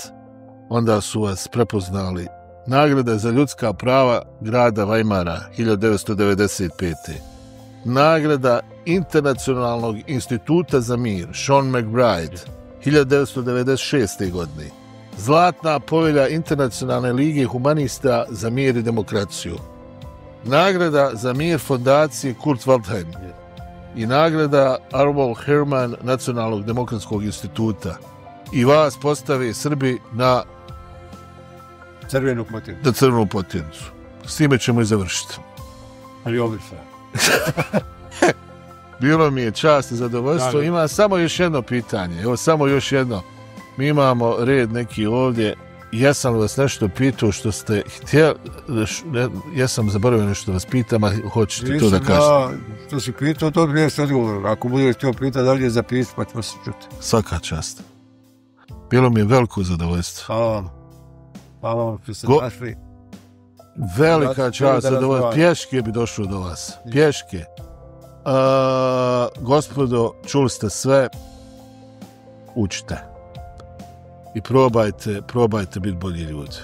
onda su vas prepoznali nagrada za ljudska prava grada Weimara 1995. Nagrada Internacionalnog instituta za mir Sean McBride 1996. godine. Zlatna povelja Internacionalne lige humanista za mir i demokraciju. Nagrada za mir fondacije Kurt Waldheim. I nagrada Arvo Herman Nacionalnog demokratskog instituta. I vas postave Srbi na crvenu potjernicu. S time ćemo i završiti. Ali obično. Bilo mi je čast i zadovoljstvo. Ima samo još jedno pitanje. Evo, samo još jedno. Mi imamo red neki ovdje. Ja sam vas nešto pitao što ste htjeli. Ja sam zaboravio nešto vas pitam, a hoćete to da kažete. Što si pitao, to nije što odgovor. Ako budeš htio pitati, da li je zapisati, pa ćemo se čuti. Svaka čast. Bilo mi je veliko zadovoljstvo. Hvala vam što ste našli. Velika čast zadovoljstvo. Pješke bi došlo do vas. Pješke. Gospodo, čuli ste sve. Učite. I probajte biti bolji ljudi.